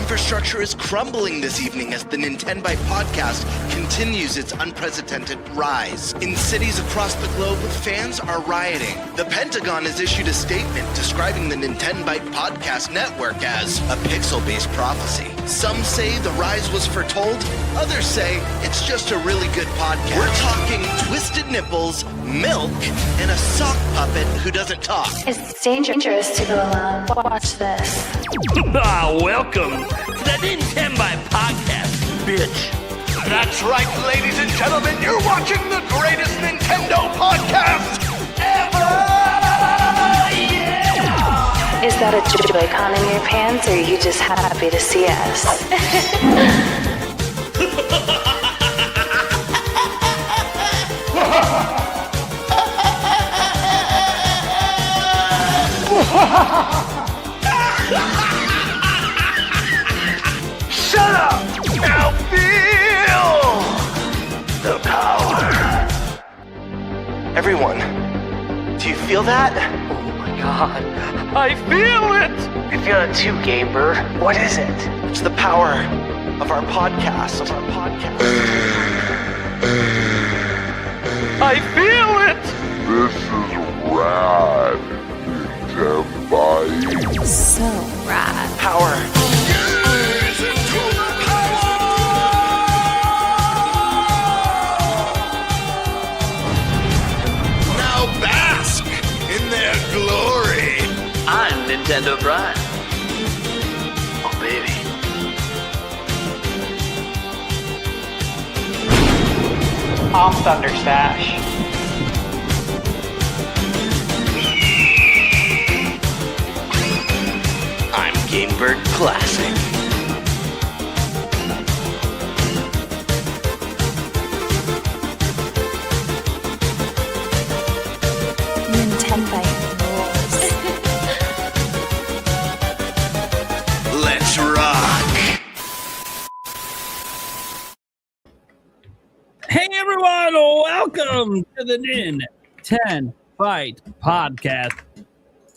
infrastructure is crumbling this evening as the Nintenbyte Podcast continues its unprecedented rise. In cities across the globe, fans are rioting. The Pentagon has issued a statement describing the Nintenbyte Podcast network as a pixel-based prophecy. Some say the rise was foretold, others say it's just a really good podcast. We're talking twisted nipples, milk, and a sock puppet who doesn't talk. It's dangerous to go alone. Watch this. Welcome to the Nintenbyte Podcast, bitch. That's right, ladies and gentlemen, you're watching the greatest Nintendo podcast ever! Yeah! Is that a Joy-Con in your pants, or are you just happy to see us? Shut up! Now feel the power. Everyone, do you feel that? Oh my god, I feel it! You feel it too, GameBird. What is it? It's the power of our podcast. I feel it! This is rad, Nintenbyte. So rad. Power. Now bask in their glory. I'm Nintendo Brian. Oh baby. I'm ThunderStash. I'm GameBird Classic. Nintenbyte rules. Let's rock. Hey everyone, welcome to the Nintenbyte Podcast,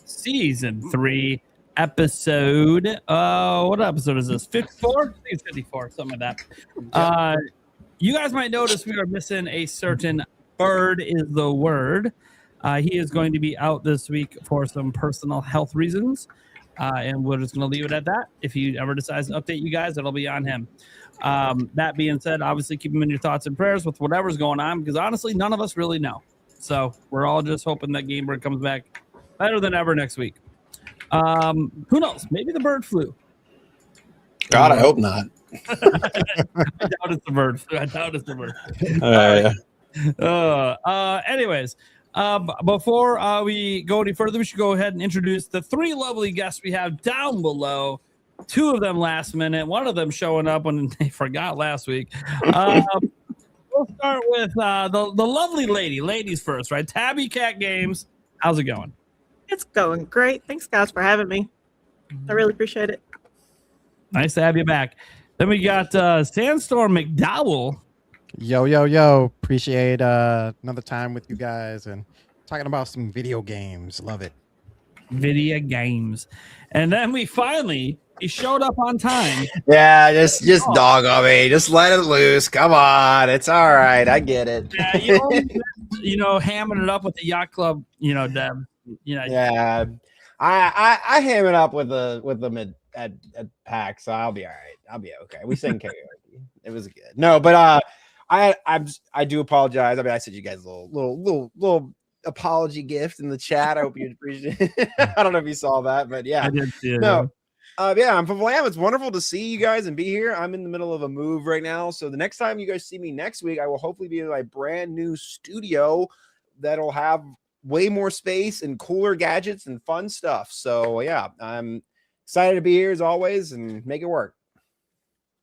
Season 3, Episode, what episode is this, 54? I think it's 54, something like that. You guys might notice we are missing a certain Bird is the word. He is going to be out this week for some personal health reasons, and we're just going to leave it at that. If he ever decides to update you guys, it'll be on him. That being said, obviously keep him in your thoughts and prayers with whatever's going on, because honestly, none of us really know. So we're all just hoping that GameBird comes back better than ever next week. Who knows? Maybe the bird flu. God, I hope not. I doubt it's the bird flu. Anyways, before we go any further, we should go ahead and introduce the three lovely guests we have down below. Two of them last minute, one of them showing up when they forgot last week. We'll start with the lovely ladies first, right? Tabby Cat Games. How's it going? It's going great. Thanks, guys, for having me. I really appreciate it. Nice to have you back. Then we got Sandstorm McDowell. Yo. Appreciate another time with you guys and talking about some video games. Love it. Video games. And then he showed up on time. Yeah, just dog on me. Just let it loose. Come on. It's all right. I get it. Yeah, hamming it up with the yacht club, Deb. Yeah. I ham it up with them at PAX, so I'll be all right. I'll be okay. We sang karaoke. It was good. No, but I do apologize. I mean, I sent you guys a little apology gift in the chat. I hope you appreciate it. I don't know if you saw that, but yeah. I did see it. No. Yeah, I'm from FVLAM. It's wonderful to see you guys and be here. I'm in the middle of a move right now. So the next time you guys see me next week, I will hopefully be in my brand new studio that'll have way more space and cooler gadgets and fun stuff. So yeah, I'm excited to be here as always and make it work.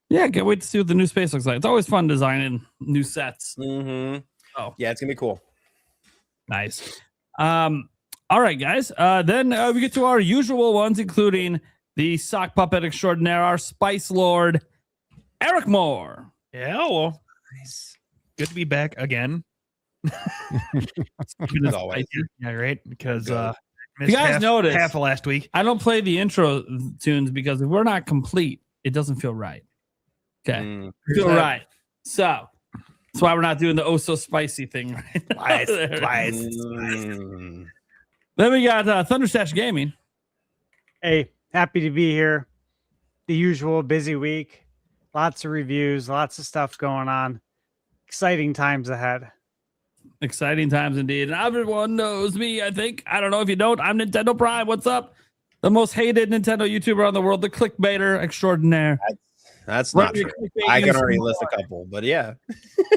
Yeah, can't wait to see what the new space looks like. It's always fun designing new sets. Mm-hmm. Oh, yeah, it's gonna be cool. Nice. All right, guys. Then we get to our usual ones, including the sock puppet extraordinaire, our Spice Lord, Eric Mohr. Yeah, well, nice. Good to be back again. As always. Yeah, right. Because you guys noticed half of last week. I don't play the intro tunes because if we're not complete, it doesn't feel right. Okay, Feel right. So that's why we're not doing the oh so spicy thing right now. Then we got ThunderStash Gaming. Hey, happy to be here. The usual busy week. Lots of reviews, lots of stuff going on. Exciting times ahead. Exciting times indeed. And everyone knows me, I think. I don't know if you don't. I'm Nintendo Prime. What's up? The most hated Nintendo YouTuber on the world, the clickbaiter extraordinaire. That's not true. I can already list a couple, but yeah.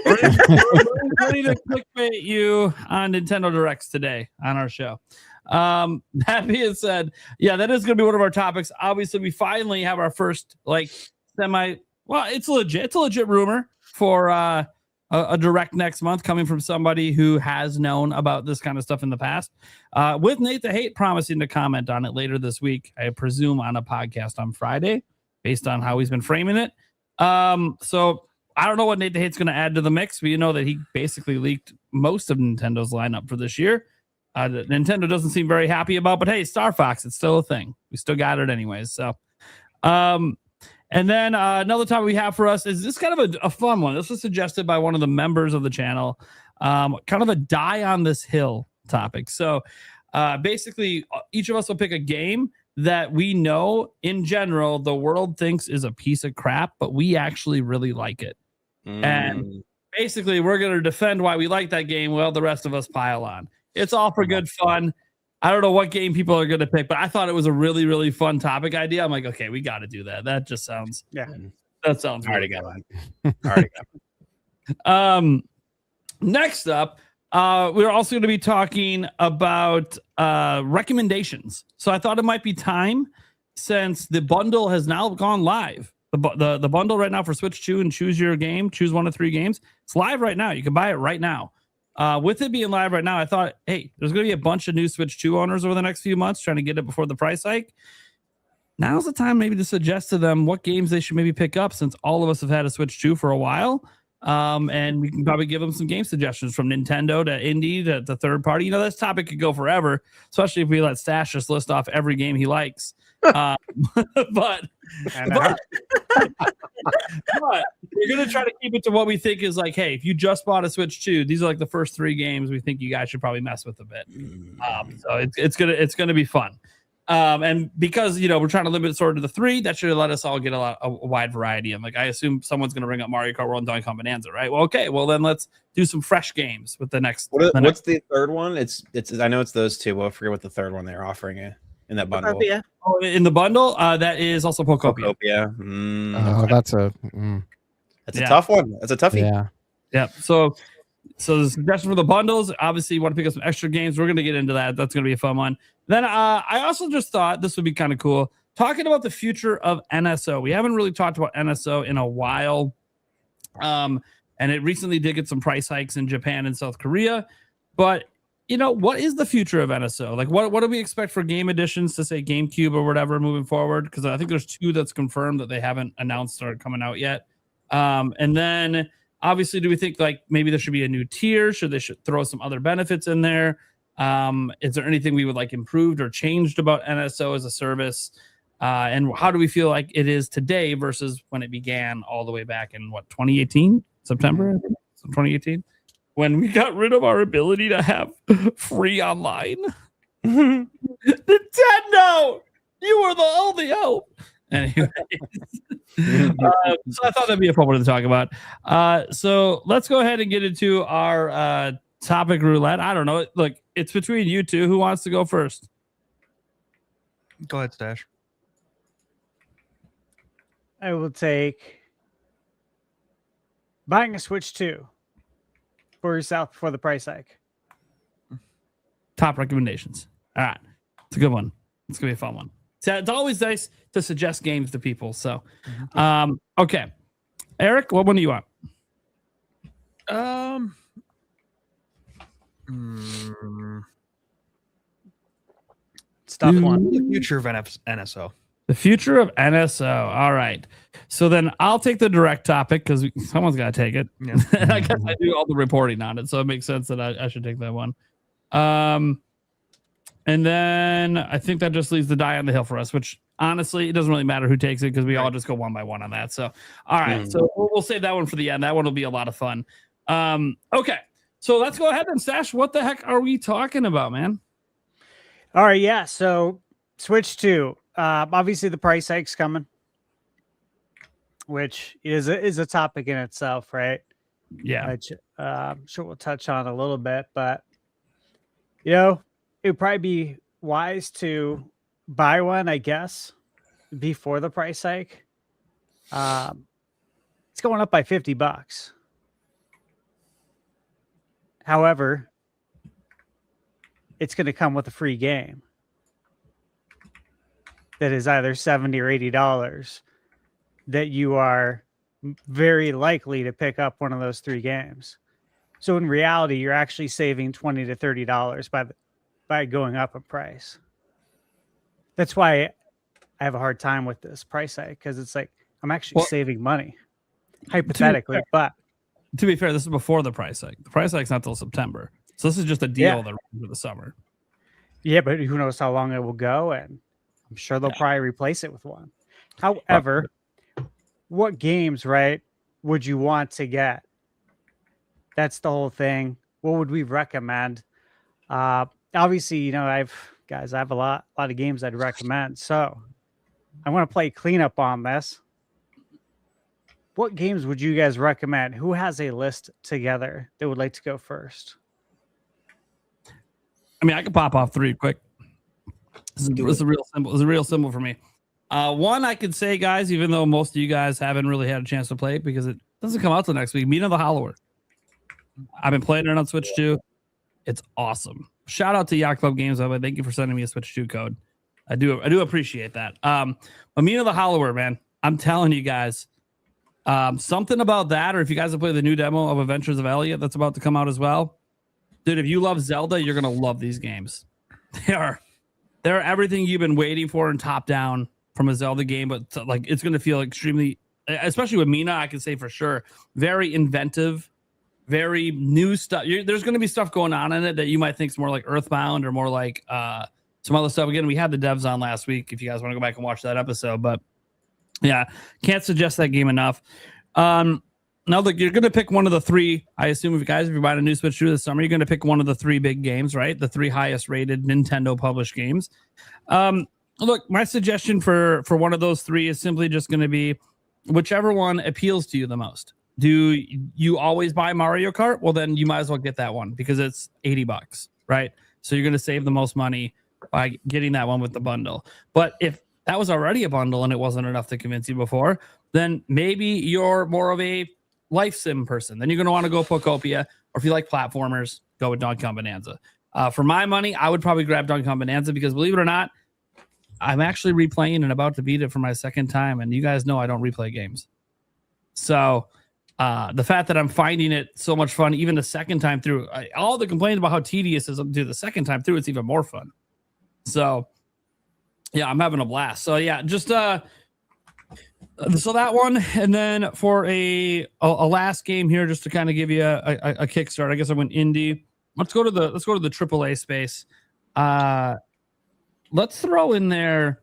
Ready to clickbait you on Nintendo Directs today on our show. That being said, yeah, that is going to be one of our topics. Obviously, we finally have our first it's legit. It's a legit rumor for a direct next month coming from somebody who has known about this kind of stuff in the past. With Nate the Hate promising to comment on it later this week, I presume on a podcast on Friday, based on how he's been framing it. So I don't know what Nate the Hate's going to add to the mix, but you know that he basically leaked most of Nintendo's lineup for this year. That Nintendo doesn't seem very happy about, but hey, Star Fox, it's still a thing. We still got it anyways. So, and then another topic we have for us is this kind of a fun one. This was suggested by one of the members of the channel, kind of a die on this hill topic. So basically, each of us will pick a game that we know in general the world thinks is a piece of crap, but we actually really like it. And basically, we're going to defend why we like that game while the rest of us pile on. It's all for good fun. I don't know what game people are going to pick, but I thought it was a really, really fun topic idea. I'm like, okay, we got to do that. That just sounds, that sounds already really got it. Next up, we're also going to be talking about recommendations. So I thought it might be time, since the bundle has now gone live. The bundle right now for Switch 2 and choose your game, choose one of 3 games. It's live right now. You can buy it right now. With it being live right now, I thought, hey, there's going to be a bunch of new Switch 2 owners over the next few months trying to get it before the price hike. Now's the time maybe to suggest to them what games they should maybe pick up, since all of us have had a Switch 2 for a while. And we can probably give them some game suggestions from Nintendo to indie to third party. You know, this topic could go forever, especially if we let Stash just list off every game he likes. But we're going to try to keep it to what we think is like, hey, if you just bought a Switch 2, these are like the first 3 games we think you guys should probably mess with a bit. So it's gonna be fun. And because, you know, we're trying to limit it sort of to the 3, that should let us all get a wide variety. And like, I assume someone's going to bring up Mario Kart World and Donkey Kong Bonanza, right? Well, okay. Well, then let's do some fresh games with the next. What's the third one? It's. I know it's those 2. Well, I forget what the third one they're offering in that bundle. Pokopia. Oh, in the bundle, that is also Pokopia. That's a. That's a tough one. That's a toughie. Yeah. So the suggestion for the bundles, obviously you want to pick up some extra games. We're going to get into that. That's going to be a fun one. Then I also just thought this would be kind of cool, talking about the future of NSO. We haven't really talked about NSO in a while. And it recently did get some price hikes in Japan and South Korea. But, you know, what is the future of NSO? Like, what do we expect for game editions to say GameCube or whatever moving forward? Because I think there's 2 that's confirmed that they haven't announced or coming out yet. And then obviously, do we think like maybe there should be a new tier? Should throw some other benefits in there? Is there anything we would like improved or changed about NSO as a service? And how do we feel like it is today versus when it began all the way back in 2018, September, 2018, when we got rid of our ability to have free online? Nintendo, you were the only hope. Anyway, so I thought that'd be a fun one to talk about. So let's go ahead and get into our topic roulette. I don't know. Look, it's between you 2. Who wants to go first? Go ahead, Stash. I will take buying a Switch 2 for yourself before the price hike. Top recommendations. All right. It's a good one. It's going to be a fun one. So it's always nice to suggest games to people. So, okay. Eric, what one do you want? Stuff one. The future of NSO. The future of NSO. All right. So then I'll take the direct topic because someone's got to take it. Yeah. I guess I do all the reporting on it, so it makes sense that I should take that one. And then I think that just leaves the die on the hill for us, which Honestly, it doesn't really matter who takes it because we all just go one by one on that. So, all right. So we'll save that one for the end. That one will be a lot of fun. Okay. So let's go ahead and Stash. What the heck are we talking about, man? All right. Yeah. So Switch 2. Obviously, the price hike's coming, which is a topic in itself, right? Yeah. Which I'm sure we'll touch on a little bit, but you know, it would probably be wise to buy one, I guess, before the price hike. It's going up by $50. However, it's going to come with a free game that is either $70 or $80 that you are very likely to pick up one of those 3 games. So in reality, you're actually saving $20 to $30 by going up in price. That's why I have a hard time with this price hike, because it's like I'm actually saving money, hypothetically. But to be fair, this is before the price hike. The price hike's not till September, so this is just a deal that runs for the summer. Yeah, but who knows how long it will go, and I'm sure they'll probably replace it with one. However, what games, right, would you want to get? That's the whole thing. What would we recommend? Obviously, you know, I have a lot of games I'd recommend. So I want to play cleanup on this. What games would you guys recommend? Who has a list together that would like to go first? I mean, I could pop off 3 quick. This is real simple. It's real simple for me. One, I could say, guys, even though most of you guys haven't really had a chance to play it because it doesn't come out till next week, Mina the Hollower. I've been playing it on Switch 2. It's awesome. Shout out to Yacht Club Games, by the way. Thank you for sending me a Switch 2 code. I do appreciate that. But Mina the Hollower, man, I'm telling you guys, something about that, or if you guys have played the new demo of Adventures of Elliot that's about to come out as well, dude, if you love Zelda, you're gonna love these games. They're everything you've been waiting for and top down from a Zelda game, but like it's gonna feel extremely, especially with Mina, I can say for sure, very inventive, very new stuff. There's gonna be stuff going on in it that you might think is more like Earthbound or more like some other stuff. Again, we had the devs on last week if you guys want to go back and watch that episode, but yeah, can't suggest that game enough. Now, look, you're going to pick one of the 3. I assume if you're buying a new Switch 2 this summer, you're going to pick one of the 3 big games, right? The 3 highest rated Nintendo published games. Look, my suggestion for one of those 3 is simply just going to be whichever one appeals to you the most. Do you always buy Mario Kart? Well, then you might as well get that one because it's $80, right? So you're going to save the most money by getting that one with the bundle. But if that was already a bundle and it wasn't enough to convince you before, then maybe you're more of a life sim person. Then you're going to want to go Pokopia, or if you like platformers, go with Donkey Kong Bonanza. For my money, I would probably grab Donkey Kong Bonanza because, believe it or not, I'm actually replaying and about to beat it for my 2nd time, and you guys know I don't replay games. So the fact that I'm finding it so much fun, even the 2nd time through, all the complaints about how tedious it is to do the 2nd time through, it's even more fun. So yeah, I'm having a blast. So yeah, just so that one, and then for a last game here, just to kind of give you a kickstart. I guess I went indie. Let's go to the AAA space. Let's throw in there.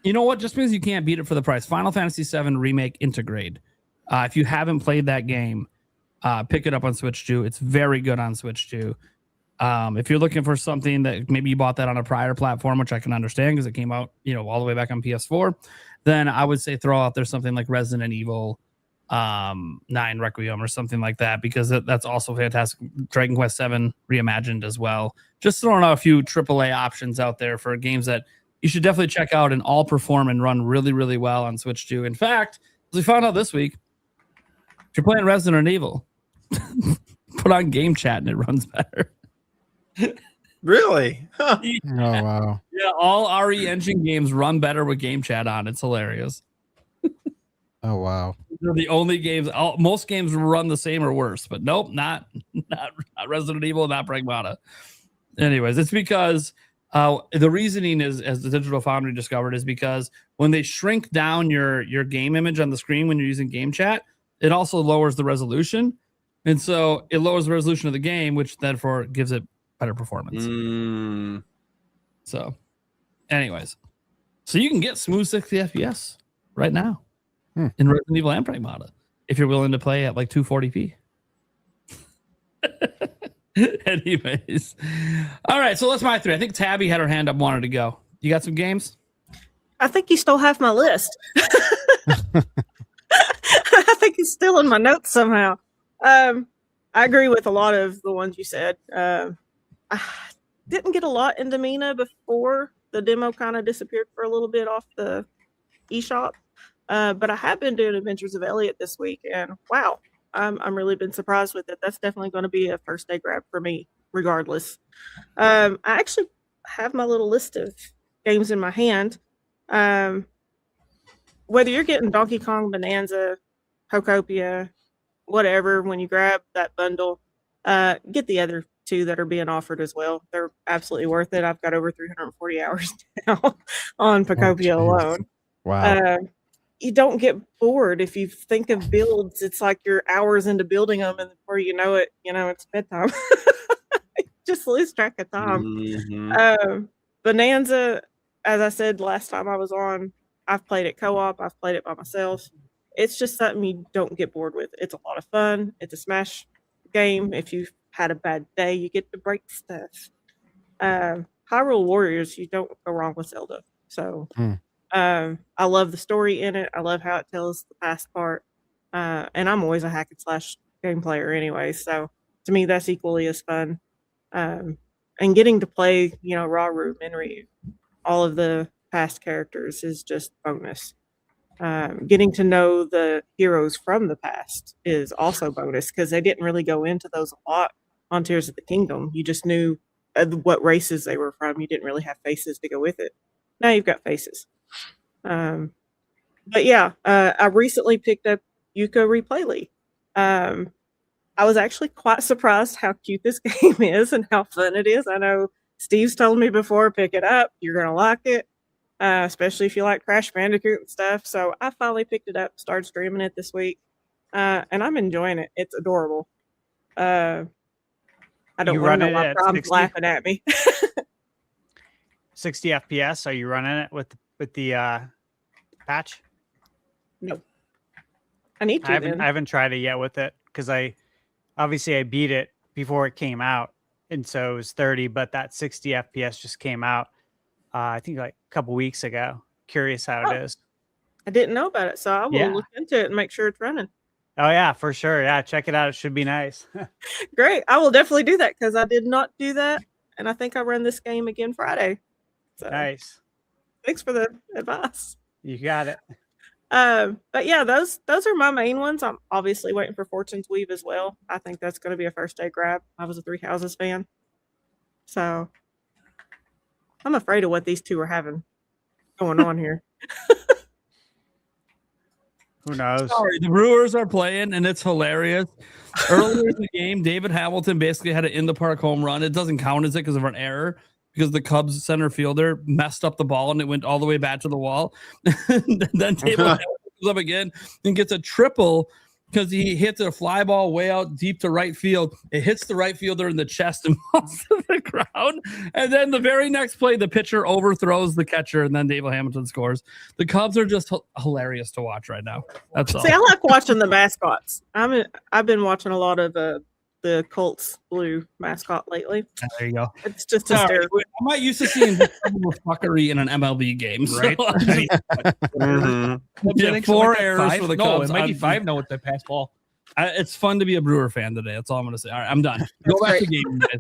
You know what? Just because you can't beat it for the price, Final Fantasy VII Remake Intergrade. If you haven't played that game, pick it up on Switch 2. It's very good on Switch 2. If you're looking for something that maybe you bought that on a prior platform, which I can understand because it came out, all the way back on PS4, then I would say throw out there something like Resident Evil 9 Requiem or something like that, because that's also fantastic. Dragon Quest 7 reimagined as well. Just throwing out a few AAA options out there for games that you should definitely check out and all perform and run really, really well on Switch 2. In fact, as we found out this week, if you're playing Resident Evil, put on game chat and it runs better. Really? Huh. Oh, wow. Yeah, all RE Engine games run better with game chat on. It's hilarious. Oh, wow. They're the only games. Most games run the same or worse, but nope, not Resident Evil, not Pragmata. Anyways, it's because the reasoning is, as the Digital Foundry discovered, is because when they shrink down your game image on the screen when you're using game chat, it also lowers the resolution. And so it lowers the resolution of the game, which therefore gives it better performance. So anyways, So you can get smooth 60 FPS right now in Resident Evil Andromeda if you're willing to play at like 240p. Anyways. All right, so that's my 3. I think Tabby had her hand up, wanted to go. You got some games? I think you stole half my list. I think it's still in my notes somehow. I agree with a lot of the ones you said. I didn't get a lot into Mina before the demo kind of disappeared for a little bit off the eShop. But I have been doing Adventures of Elliot this week, and wow, I'm really been surprised with it. That's definitely going to be a first day grab for me, regardless. I actually have my little list of games in my hand. Whether you're getting Donkey Kong Bonanza, Pokopia, whatever, when you grab that bundle, get the other 2 that are being offered as well. They're absolutely worth it. I've got over 340 hours now on Pokopia alone. Wow. You don't get bored. If you think of builds, it's like you're hours into building them, and before you know it, it's bedtime. Just lose track of time. Bonanza, as I said last time I was on, I've played it co-op. I've played it by myself. It's just something you don't get bored with. It's a lot of fun. It's a smash game. If you've had a bad day, you get to break stuff. Hyrule Warriors, you don't go wrong with Zelda. So I love the story in it. I love how it tells the past part. And I'm always a hack and slash game player anyway. So to me, that's equally as fun. And getting to play, Rauru, Minryu, all of the past characters is just bonus. Getting to know the heroes from the past is also bonus because they didn't really go into those a lot on Tears of the Kingdom. You just knew what races they were from. You didn't really have faces to go with it. Now you've got faces. But yeah, I recently picked up Yuka Replayly. I was actually quite surprised how cute this game is and how fun it is. I know Steve's told me before, pick it up. You're going to like it. Especially if you like Crash Bandicoot and stuff. So I finally picked it up, started streaming it this week, and I'm enjoying it. It's adorable. I don't want to know why Prom's laughing at me. 60 FPS. Are you running it with the patch? No, I need to. I haven't tried it yet with it because I beat it before it came out, and so it was 30. But that 60 FPS just came out. I think like a couple weeks ago. Curious how it is. I didn't know about it, so I will look into it and make sure it's running. Oh yeah, for sure. Yeah, check it out. It should be nice. Great. I will definitely do that because I did not do that, and I think I run this game again Friday. So, nice. Thanks for the advice. You got it. But yeah, those are my main ones. I'm obviously waiting for Fortune's Weave as well. I think that's going to be a first day grab. I was a Three Houses fan, so I'm afraid of what these two are having going on here. Who knows? Sorry, the Brewers are playing, and it's hilarious. Earlier in the game, David Hamilton basically had an in-the-park home run. It doesn't count as it because of an error, because the Cubs center fielder messed up the ball, and it went all the way back to the wall. Then David Hamilton comes up again and gets a triple because he hits a fly ball way out deep to right field. It hits the right fielder in the chest and falls to the ground. And then the very next play, the pitcher overthrows the catcher, and then David Hamilton scores. The Cubs are just hilarious to watch right now. That's all. See, I like watching the mascots. I've been watching a lot of the Colts blue mascot lately. There you go. It's just hysterical. I'm not used to seeing this level of fuckery in an MLB game, right? Yeah, 4 errors for the Cubs. It might be 5 now with the pass ball. It's fun to be a Brewer fan today. That's all I'm going to say. All right, I'm done. Go back to gaming, guys.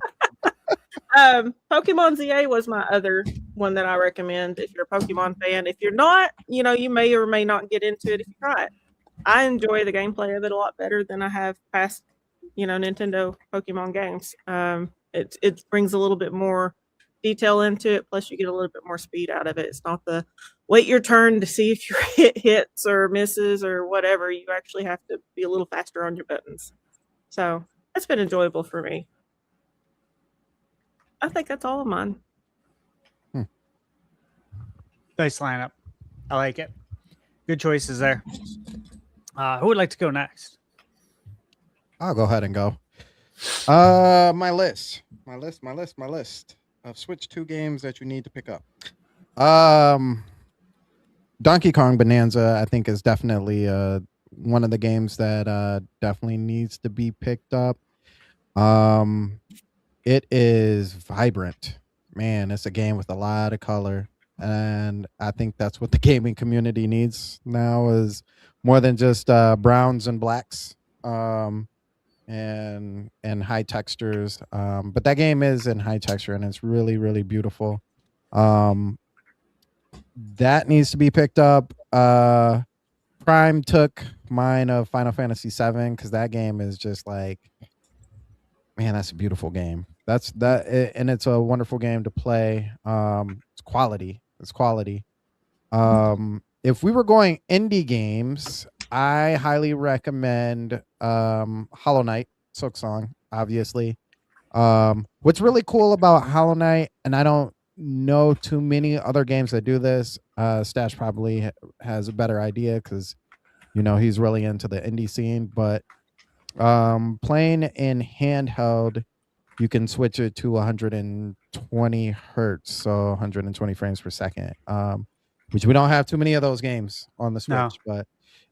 Pokemon ZA was my other one that I recommend if you're a Pokemon fan. If you're not, you may or may not get into it if you try it. I enjoy the gameplay of it a lot better than I have past Nintendo Pokemon games. It brings a little bit more detail into it, plus you get a little bit more speed out of it. It's not the wait your turn to see if your hits or misses or whatever. You actually have to be a little faster on your buttons. So that's been enjoyable for me. I think that's all of mine. Nice lineup. I like it. Good choices there. Who would like to go next? I'll go ahead and go. My list of Switch 2 games that you need to pick up. Donkey Kong Bonanza, I think, is definitely one of the games that definitely needs to be picked up. It is vibrant, man. It's a game with a lot of color, and I think that's what the gaming community needs now is more than just browns and blacks. And high textures. But that game is in high texture and it's really, really beautiful. That needs to be picked up. Prime took mine of Final Fantasy VII because that game is just like, man, that's a beautiful game. And it's a wonderful game to play. It's quality. It's quality. If we were going indie games, I highly recommend Hollow Knight, Silksong, obviously. What's really cool about Hollow Knight, and I don't know too many other games that do this. Stash probably has a better idea because he's really into the indie scene. But playing in handheld, you can switch it to 120 hertz, so 120 frames per second. Which we don't have too many of those games on the Switch, but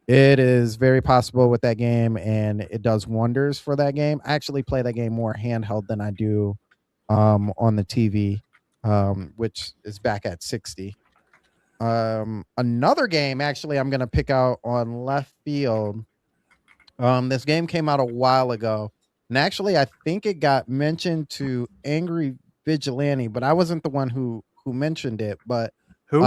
it is very possible with that game, and it does wonders for that game. I actually play that game more handheld than I do on the TV, which is back at 60. Another game, actually, I'm going to pick out on left field. This game came out a while ago, and actually, I think it got mentioned to Angry Vigilante, but I wasn't the one who mentioned it. But who?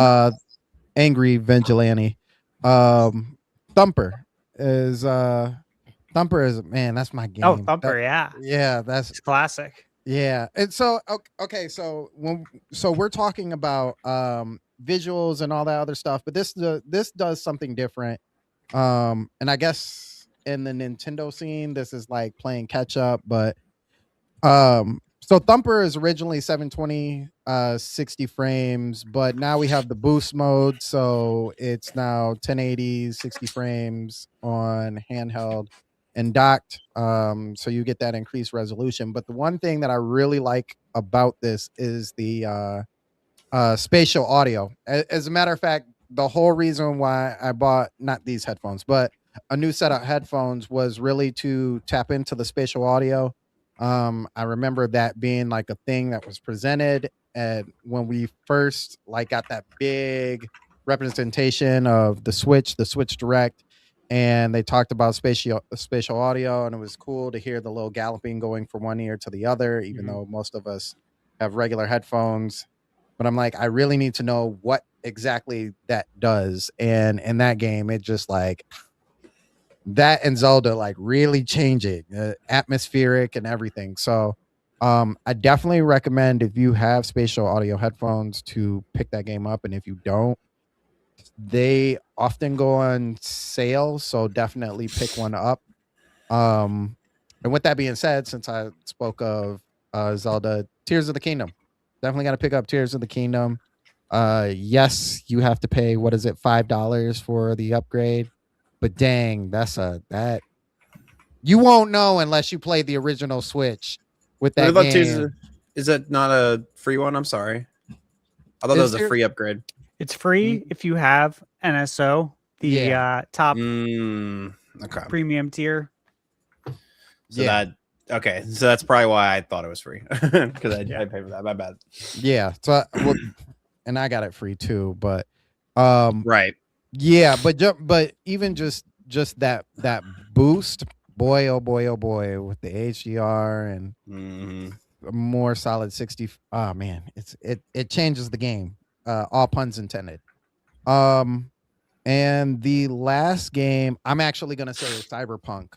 Angry Vigilante. Thumper is man, that's my game. Oh, Thumper, yeah. Yeah, it's classic. Yeah. And so okay, so we're talking about visuals and all that other stuff, but this does something different. And I guess in the Nintendo scene, this is like playing catch up, but so Thumper is originally 720 60 frames, but now we have the boost mode, so it's now 1080 60 frames on handheld and docked, so you get that increased resolution. But the one thing that I really like about this is the spatial audio. As a matter of fact, the whole reason why I bought not these headphones but a new set of headphones was really to tap into the spatial audio. I remember that being like a thing that was presented when we first got that big representation of the Switch Direct, and they talked about spatial audio, and it was cool to hear the little galloping going from one ear to the other, even though most of us have regular headphones. But I'm like, I really need to know what exactly that does. And in that game, it just that and Zelda really changing atmospheric and everything. So I definitely recommend, if you have spatial audio headphones, to pick that game up. And if you don't, they often go on sale, so definitely pick one up. And with that being said, since I spoke of Zelda, Tears of the Kingdom, definitely got to pick up Tears of the Kingdom. Yes, you have to pay, what is it, $5 for the upgrade. But dang, that you won't know unless you play the original Switch with that game. Is it not a free one? I'm sorry. I thought that was a free upgrade. It's free if you have NSO, the top premium tier. So so that's probably why I thought it was free, because I paid for that. My bad. Yeah. So and I got it free too, but right. Yeah, but even just that boost, boy, oh boy, with the HDR and a more solid 60. Oh man, it changes the game. All puns intended. And the last game I'm actually gonna say is Cyberpunk.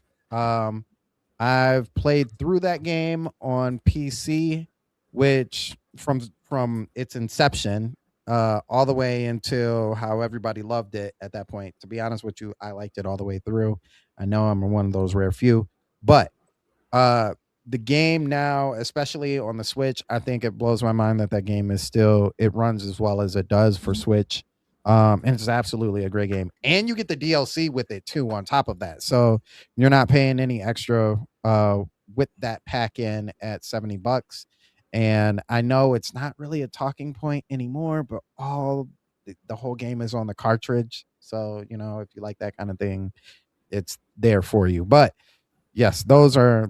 I've played through that game on PC, which from its inception all the way until how everybody loved it at that point. To be honest with you, I liked it all the way through. I know I'm one of those rare few, but the game now, especially on the Switch, I think it blows my mind that game is still, it runs as well as it does for Switch. And it's absolutely a great game. And you get the DLC with it too on top of that. So you're not paying any extra with that pack in at $70. And I know it's not really a talking point anymore, but all the whole game is on the cartridge. So, you know, if you like that kind of thing, it's there for you. But yes, those are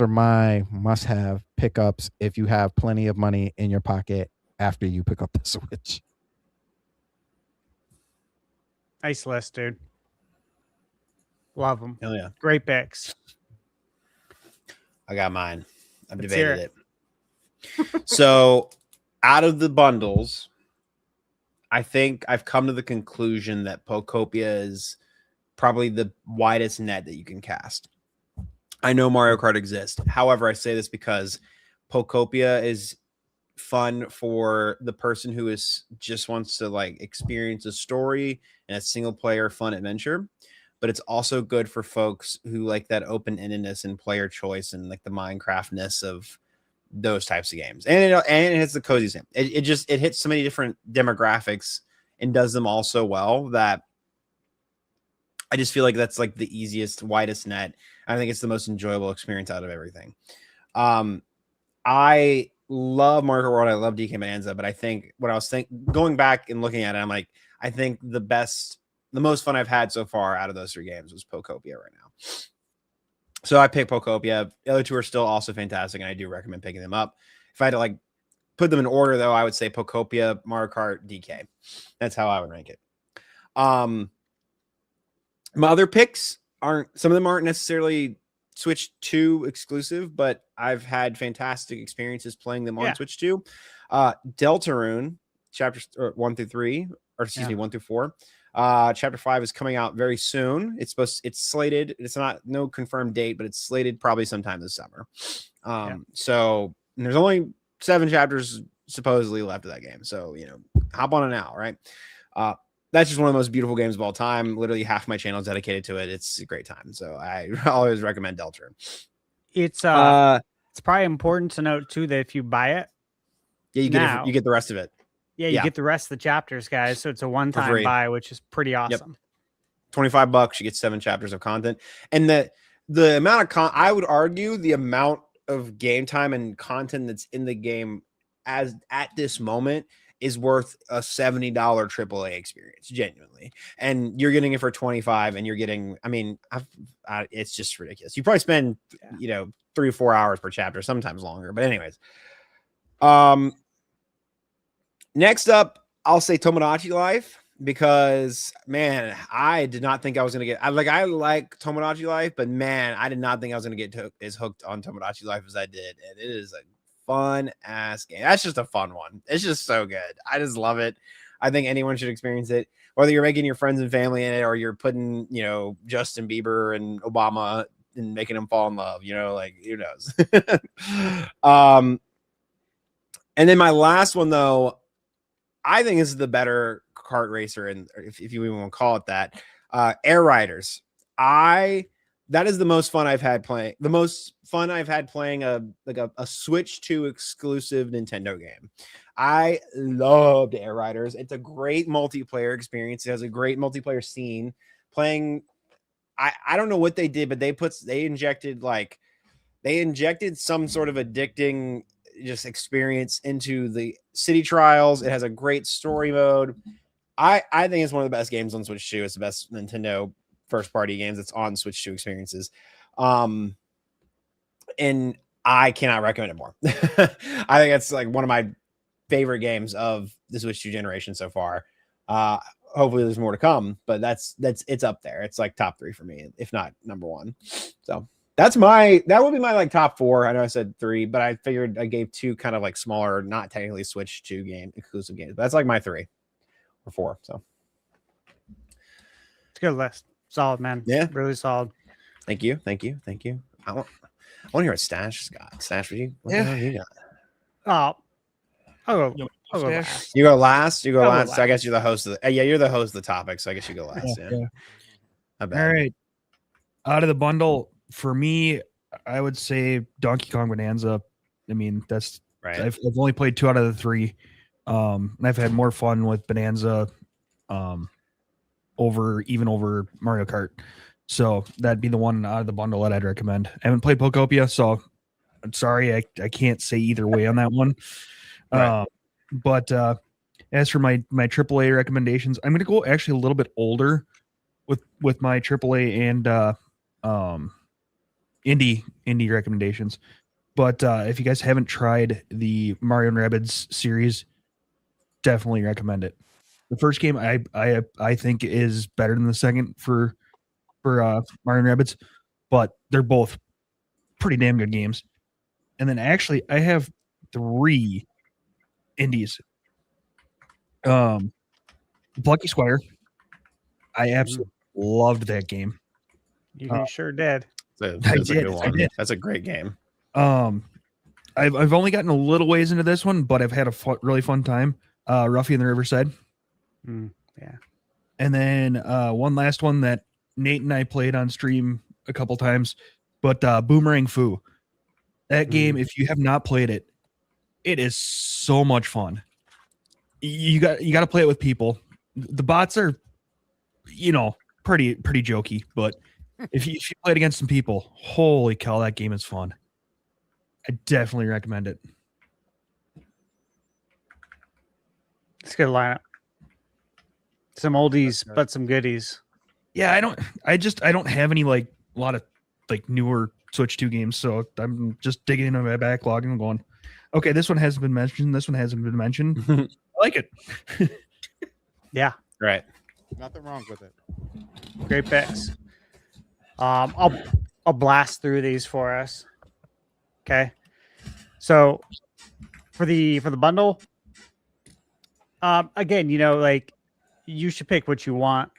my must-have pickups if you have plenty of money in your pocket after you pick up the Switch. Nice list, dude. Love them. Hell yeah. Great picks. I got mine. I've Let's hear debated it. So out of the bundles, I think I've come to the conclusion that Pokopia is probably the widest net that you can cast. I know Mario Kart exists. However, I say this because Pokopia is fun for the person who is just wants to like experience a story and a single player fun adventure. But it's also good for folks who like that open-endedness and player choice and like the Minecraftness of those types of games. And it hits the cozy sim. It hits so many different demographics and does them all so well that I just feel like that's like the easiest, widest net. I think it's the most enjoyable experience out of everything. I love Mario Kart World. I love DK Bonanza, but I think what I was going back and looking at it, I'm like, I think the most fun I've had so far out of those 3 games was Pokopia right now. So I picked Pokopia. The other 2 are still also fantastic, and I do recommend picking them up. If I had to like put them in order, though, I would say Pokopia, Mario Kart, DK. That's how I would rank it. My other picks some of them aren't necessarily Switch 2 exclusive, but I've had fantastic experiences playing them on Switch 2. Deltarune, chapters 1 through 3, or excuse me, 1 through 4. Chapter 5 is coming out very soon. It's slated. It's no confirmed date, but it's slated probably sometime this summer. So there's only 7 chapters supposedly left of that game. So, you know, hop on it now, right? That's just one of the most beautiful games of all time. Literally half my channel is dedicated to it. It's a great time. So I always recommend Deltarune. It's probably important to note too that if you buy it, you get the rest of it. Yeah, you get the rest of the chapters, guys. So it's a one-time buy, which is pretty awesome. Yep. $25, you get 7 chapters of content. And the amount of I would argue the amount of game time and content that's in the game as at this moment is worth a $70 AAA experience, genuinely. And you're getting it for $25, and you're getting, I mean, it's just ridiculous. You probably spend, 3 or 4 hours per chapter, sometimes longer. But anyways, next up, I'll say Tomodachi Life, because man, I did not think I was gonna get. I like Tomodachi Life, but man, I did not think I was gonna get as hooked on Tomodachi Life as I did, and it is a fun ass game. That's just a fun one. It's just so good. I just love it. I think anyone should experience it, whether you're making your friends and family in it or you're putting, Justin Bieber and Obama and making them fall in love. Like who knows. And then my last one, though, I think this is the better kart racer, and if you even want to call it that, Air Riders. That is the most fun I've had playing. The most fun I've had playing a Switch 2 exclusive Nintendo game. I loved Air Riders. It's a great multiplayer experience. It has a great multiplayer scene. Playing, I don't know what they did, but they injected some sort of addicting just experience into the city trials. It has a great story mode. I think it's one of the best games on Switch 2. It's the best Nintendo first party games that's on Switch 2 experiences. And I cannot recommend it more. I think it's like one of my favorite games of the Switch 2 generation so far. Hopefully there's more to come, but it's up there. It's like top 3 for me, if not number 1. So that would be my like top 4. I know I said 3, but I figured I gave 2 kind of like smaller, not technically Switch 2 game exclusive games. But that's like my 3 or 4. So it's a good list. Solid, man. Yeah, really solid. Thank you. I want to hear what Stash has got. Stash, what you got? I'll go last. You go last. So I guess you're the host of the. You're the host of the topic, so I guess you go last. Yeah. All right. Out of the bundle, for me, I would say Donkey Kong Bonanza. I mean, that's right. I've only played 2 out of the 3. And I've had more fun with Bonanza over Mario Kart. So that'd be the one out of the bundle that I'd recommend. I haven't played Pokopia, so I'm sorry. I can't say either way on that one. Right. But As for my AAA recommendations, I'm going to go actually a little bit older with my AAA and indie recommendations. But if you guys haven't tried the Mario and Rabbids series, definitely recommend it. The first game I think is better than the second for Mario and Rabbids, but they're both pretty damn good games. And then actually I have 3 indies. Plucky Squire. I absolutely loved that game. You sure did. That's a good one. That's a great game. I've only gotten a little ways into this one, but I've had a really fun time. Ruffy in the Riverside. Yeah. And then one last one that Nate and I played on stream a couple times, but Boomerang Fu. That game, if you have not played it, it is so much fun. You got to play it with people. The bots are, pretty jokey, but if you play it against some people, holy cow, that game is fun. I definitely recommend it. It's a good lineup. Some oldies, but some goodies. Yeah, I don't have any a lot of newer Switch 2 games, so I'm just digging into my backlog and going, okay, this one hasn't been mentioned. This one hasn't been mentioned. I like it. Yeah. Right. Nothing wrong with it. Great picks. I'll blast through these for us. Okay. So for the bundle, again, you should pick what you want.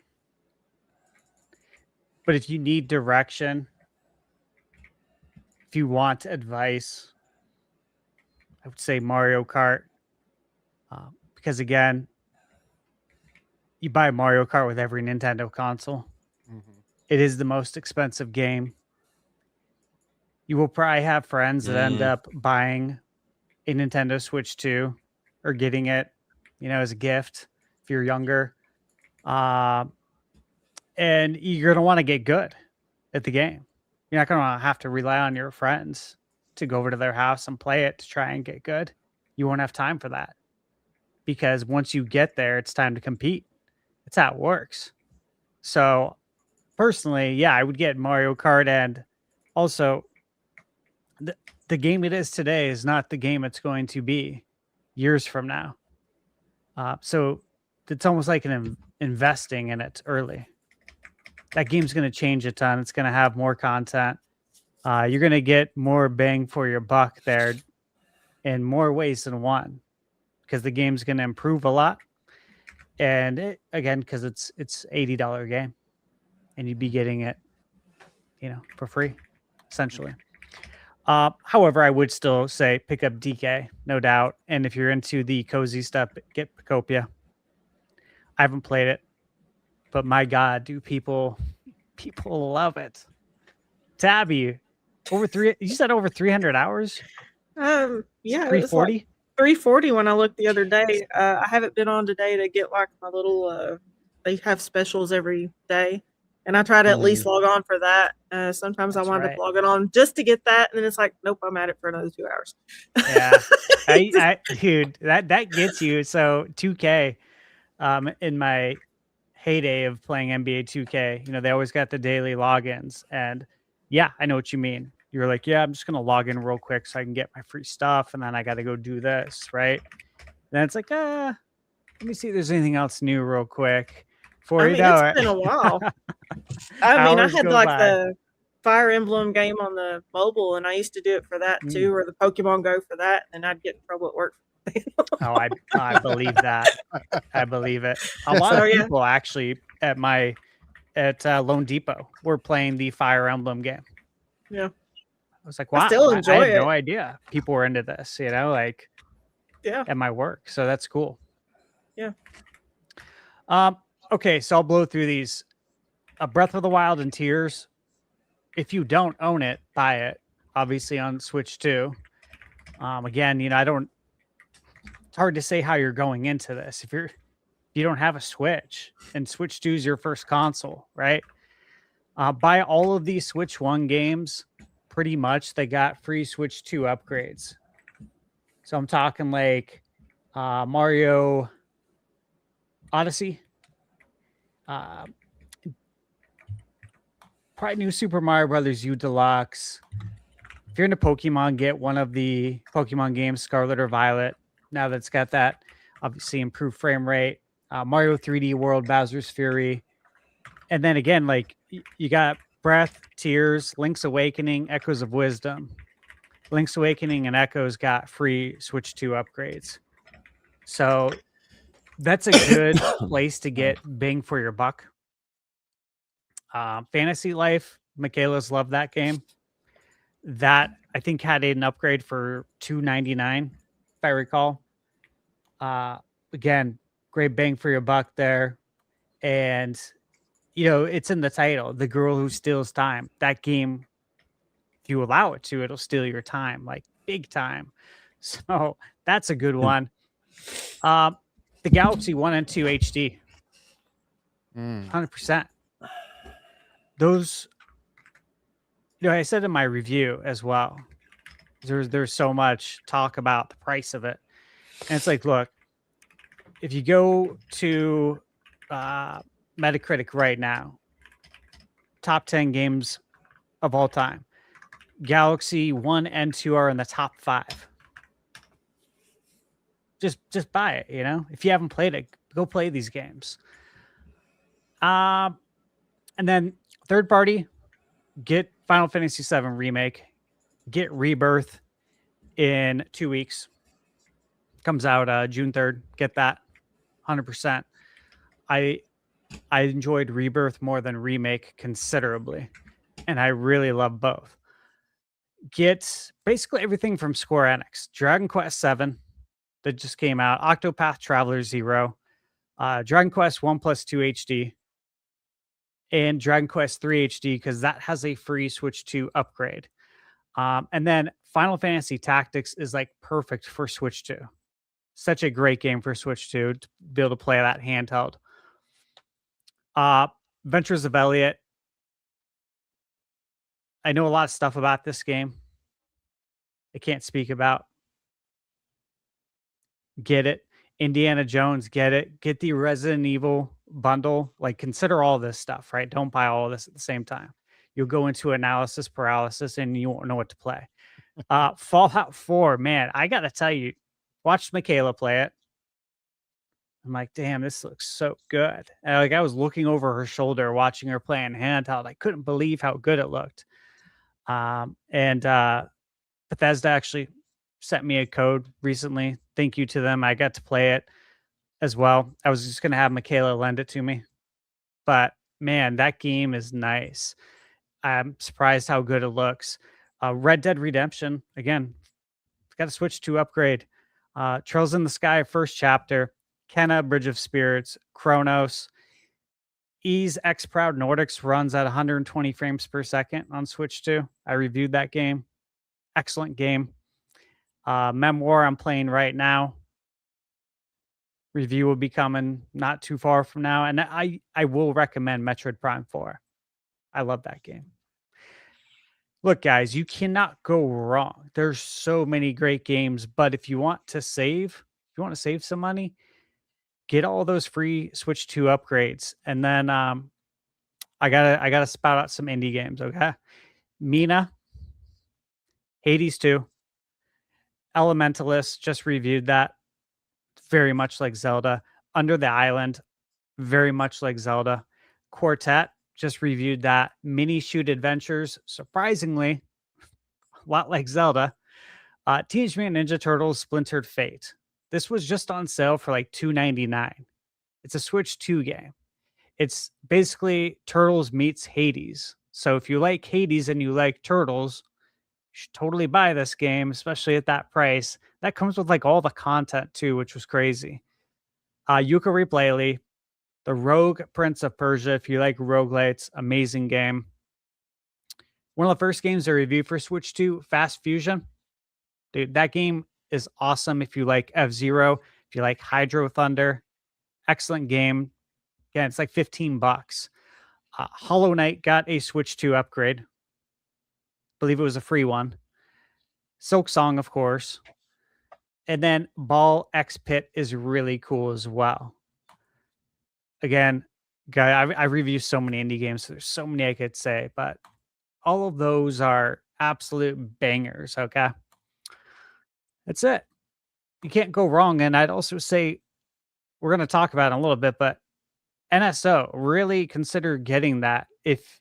But if you need direction, if you want advice, I would say Mario Kart. Because again, you buy Mario Kart with every Nintendo console. It is the most expensive game. You will probably have friends that end up buying a Nintendo Switch 2 or getting it, as a gift if you're younger. And you're going to want to get good at the game. You're not going to have to rely on your friends to go over to their house and play it to try and get good. You won't have time for that. Because once you get there, it's time to compete. It's how it works. So personally, yeah, I would get Mario Kart. And also, the game it is today is not the game it's going to be years from now. So it's almost like investing in it early. That game's going to change a ton. It's going to have more content. You're going to get more bang for your buck there in more ways than one, because the game's going to improve a lot. And because it's $80 game, and you'd be getting it, for free, essentially. However, I would still say pick up DK, no doubt. And if you're into the cozy stuff, get Pacopia. I haven't played it, but my God, do people love it. Tabby, you said over 300 hours? Yeah, 340? 340 when I looked the other day. I haven't been on today to get my little they have specials every day, and I try to at least log on for that. Sometimes I wind up logging on just to get that, and then it's like, nope, I'm at it for another 2 hours. Yeah. Dude, that gets you. So 2K, in my heyday of playing NBA 2K, they always got the daily logins, and yeah, I know what you mean. You're like, yeah, I'm just going to log in real quick so I can get my free stuff. And then I got to go do this, right? Then it's like, let me see if there's anything else new real quick. It's been a while. I had the Fire Emblem game on the mobile, and I used to do it for that too, or the Pokemon Go for that, and I'd get in trouble at work. I believe that. I believe it. A lot of people actually at Lone Depot were playing the Fire Emblem game. Yeah. I was like, wow, I had no idea people were into this, at my work. So that's cool. Yeah. Okay, so I'll blow through these. Breath of the Wild and Tears. If you don't own it, buy it. Obviously on Switch 2. Again, it's hard to say how you're going into this. If you don't have a Switch and Switch 2 is your first console, right? Buy all of these Switch 1 games. Pretty much they got free Switch 2 upgrades. So I'm talking like Mario Odyssey. Probably new Super Mario Brothers U Deluxe. If you're into Pokemon, get one of the Pokemon games, Scarlet or Violet. Now that it's got that obviously improved frame rate. Mario 3D World, Bowser's Fury. And then again, like you got Breath, Tears, Link's Awakening, Echoes of Wisdom. Link's Awakening and Echoes got free Switch 2 upgrades. So that's a good place to get bang for your buck. Fantasy Life, Michaela's loved that game. That I think had an upgrade for $2.99, if I recall. Again, great bang for your buck there. And you know, it's in the title, The Girl Who Steals Time. That game, if you allow it to, it'll steal your time, like big time. So that's a good one. The Galaxy 1 and 2 HD. 100%. Those, you know, I said in my review as well, there's so much talk about the price of it. And it's like, look, if you go to Metacritic right now, top 10 games of all time, Galaxy 1 and 2 are in the top 5. Just buy it, you know? If you haven't played it, go play these games. And then third party, get Final Fantasy VII Remake, get Rebirth in 2 weeks. Comes out June 3rd. Get that 100%. I enjoyed Rebirth more than Remake considerably, and I really love both. Get basically everything from Square Enix. Dragon Quest VII that just came out, Octopath Traveler 0, Dragon Quest 1 plus 2 HD, and Dragon Quest 3 HD because that has a free Switch 2 upgrade. And then Final Fantasy Tactics is like perfect for Switch 2. Such a great game for Switch 2 to be able to play that handheld. Adventures of Elliot. I know a lot of stuff about this game. I can't speak about. Get it. Indiana Jones, get it. Get the Resident Evil bundle. Like, consider all this stuff, right? Don't buy all this at the same time. You'll go into analysis paralysis and you won't know what to play. Fallout 4, man, I got to tell you, watched Michaela play it. I'm like, damn, this looks so good. And like, I was looking over her shoulder, watching her play in handheld. I couldn't believe how good it looked. And Bethesda actually sent me a code recently. Thank you to them. I got to play it as well. I was just going to have Michaela lend it to me. But man, that game is nice. I'm surprised how good it looks. Red Dead Redemption, again, got to Switch to upgrade. Trails in the Sky, first chapter. Kenna, Bridge of Spirits, Chronos. Ease X Proud Nordics runs at 120 frames per second on Switch 2. I reviewed that game. Excellent game. Memoir I'm playing right now. Review will be coming not too far from now. And I will recommend Metroid Prime 4. I love that game. Look, guys, you cannot go wrong. There's so many great games, but if you want to save some money, get all those free Switch 2 upgrades. And then I gotta spout out some indie games, okay? Mina, Hades 2, Elementalist, just reviewed that. Very much like Zelda. Under the Island, very much like Zelda. Quartet, just reviewed that. Mini Shoot Adventures, surprisingly, a lot like Zelda. Teenage Mutant Ninja Turtles Splintered Fate. This was just on sale for like $2.99. It's a Switch 2 game. It's basically Turtles meets Hades. So if you like Hades and you like Turtles, you should totally buy this game, especially at that price. That comes with like all the content too, which was crazy. Yooka-Laylee, The Rogue Prince of Persia. If you like roguelites, amazing game. One of the first games I reviewed for Switch 2, Fast Fusion. Dude, that game is awesome if you like F-Zero, if you like Hydro Thunder. Excellent game. Again, it's like $15. Hollow Knight got a Switch 2 upgrade. Believe it was a free one. Silk Song, of course. And then Ball X Pit is really cool as well. again, guy, I review so many indie games. So there's so many I could say, but all of those are absolute bangers. Okay, that's it. You can't go wrong. And I'd also say we're going to talk about it in a little bit, but NSO, really consider getting that if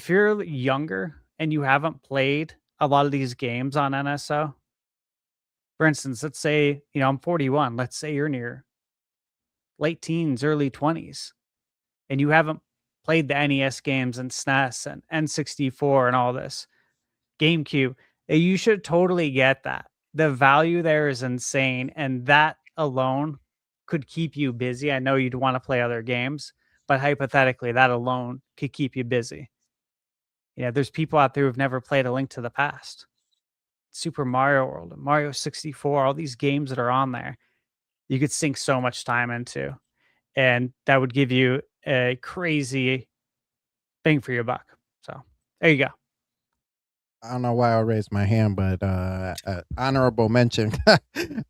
you're younger and you haven't played a lot of these games on NSO. For instance, let's say, I'm 41. Let's say you're near late teens, early 20s, and you haven't played the NES games and SNES and N64 and all this, GameCube, you should totally get that. The value there is insane, and that alone could keep you busy. I know you'd want to play other games, but hypothetically, that alone could keep you busy. There's people out there who've never played A Link to the Past, Super Mario World, Mario 64, all these games that are on there, you could sink so much time into, and that would give you a crazy bang for your buck. So there you go. I don't know why I raised my hand, but honorable mention. Can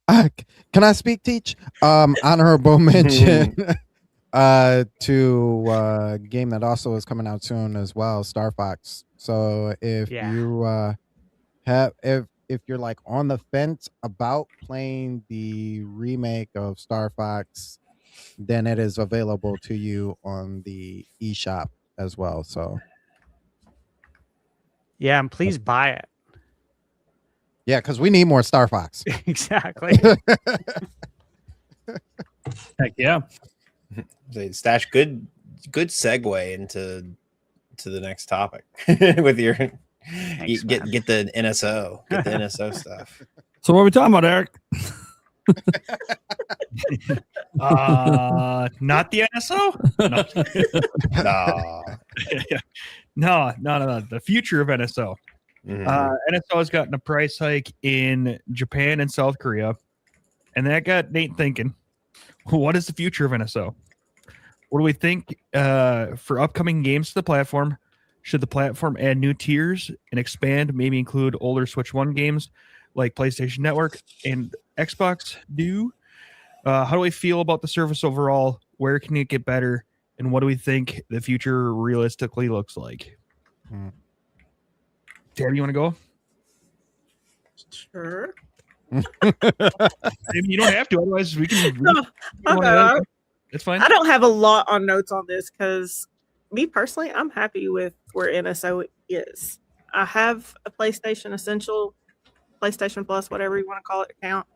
I speak, Teach? Honorable mention to a game that also is coming out soon as well, Star Fox. So if you if you're like on the fence about playing the remake of Star Fox, then it is available to you on the eShop as well. So yeah, and please buy it. Yeah, because we need more Star Fox. Exactly. Heck yeah. Stash, good segue into the next topic with your Thanks, get the NSO, get the NSO stuff. So what are we talking about, Eric? Not the NSO? No. No. The future of NSO. NSO has gotten a price hike in Japan and South Korea, and that got Nate thinking, what is the future of NSO? What do we think for upcoming games to the platform? Should the platform add new tiers and expand, maybe include older Switch 1 games like PlayStation Network and Xbox do? How do we feel about the service overall? Where can it get better? And what do we think the future realistically looks like? Tab, you want to go? Sure. You don't have to, otherwise we can. It's fine. I don't have a lot on notes on this because me personally, I'm happy with where NSO is. I have a PlayStation Essential, PlayStation Plus, whatever you want to call it, account.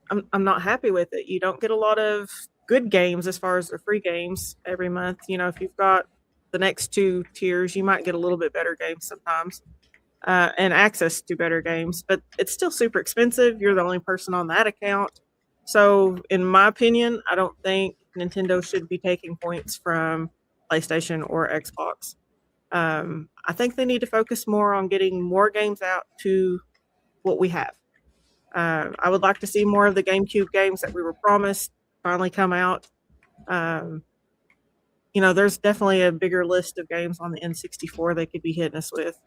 I'm not happy with it. You don't get a lot of good games as far as the free games every month. If you've got the next two tiers, you might get a little bit better games sometimes. And access to better games, but it's still super expensive. You're the only person on that account. So in my opinion, I don't think Nintendo should be taking points from PlayStation or Xbox. I think they need to focus more on getting more games out to what we have. I would like to see more of the GameCube games that we were promised finally come out. There's definitely a bigger list of games on the N64 they could be hitting us with.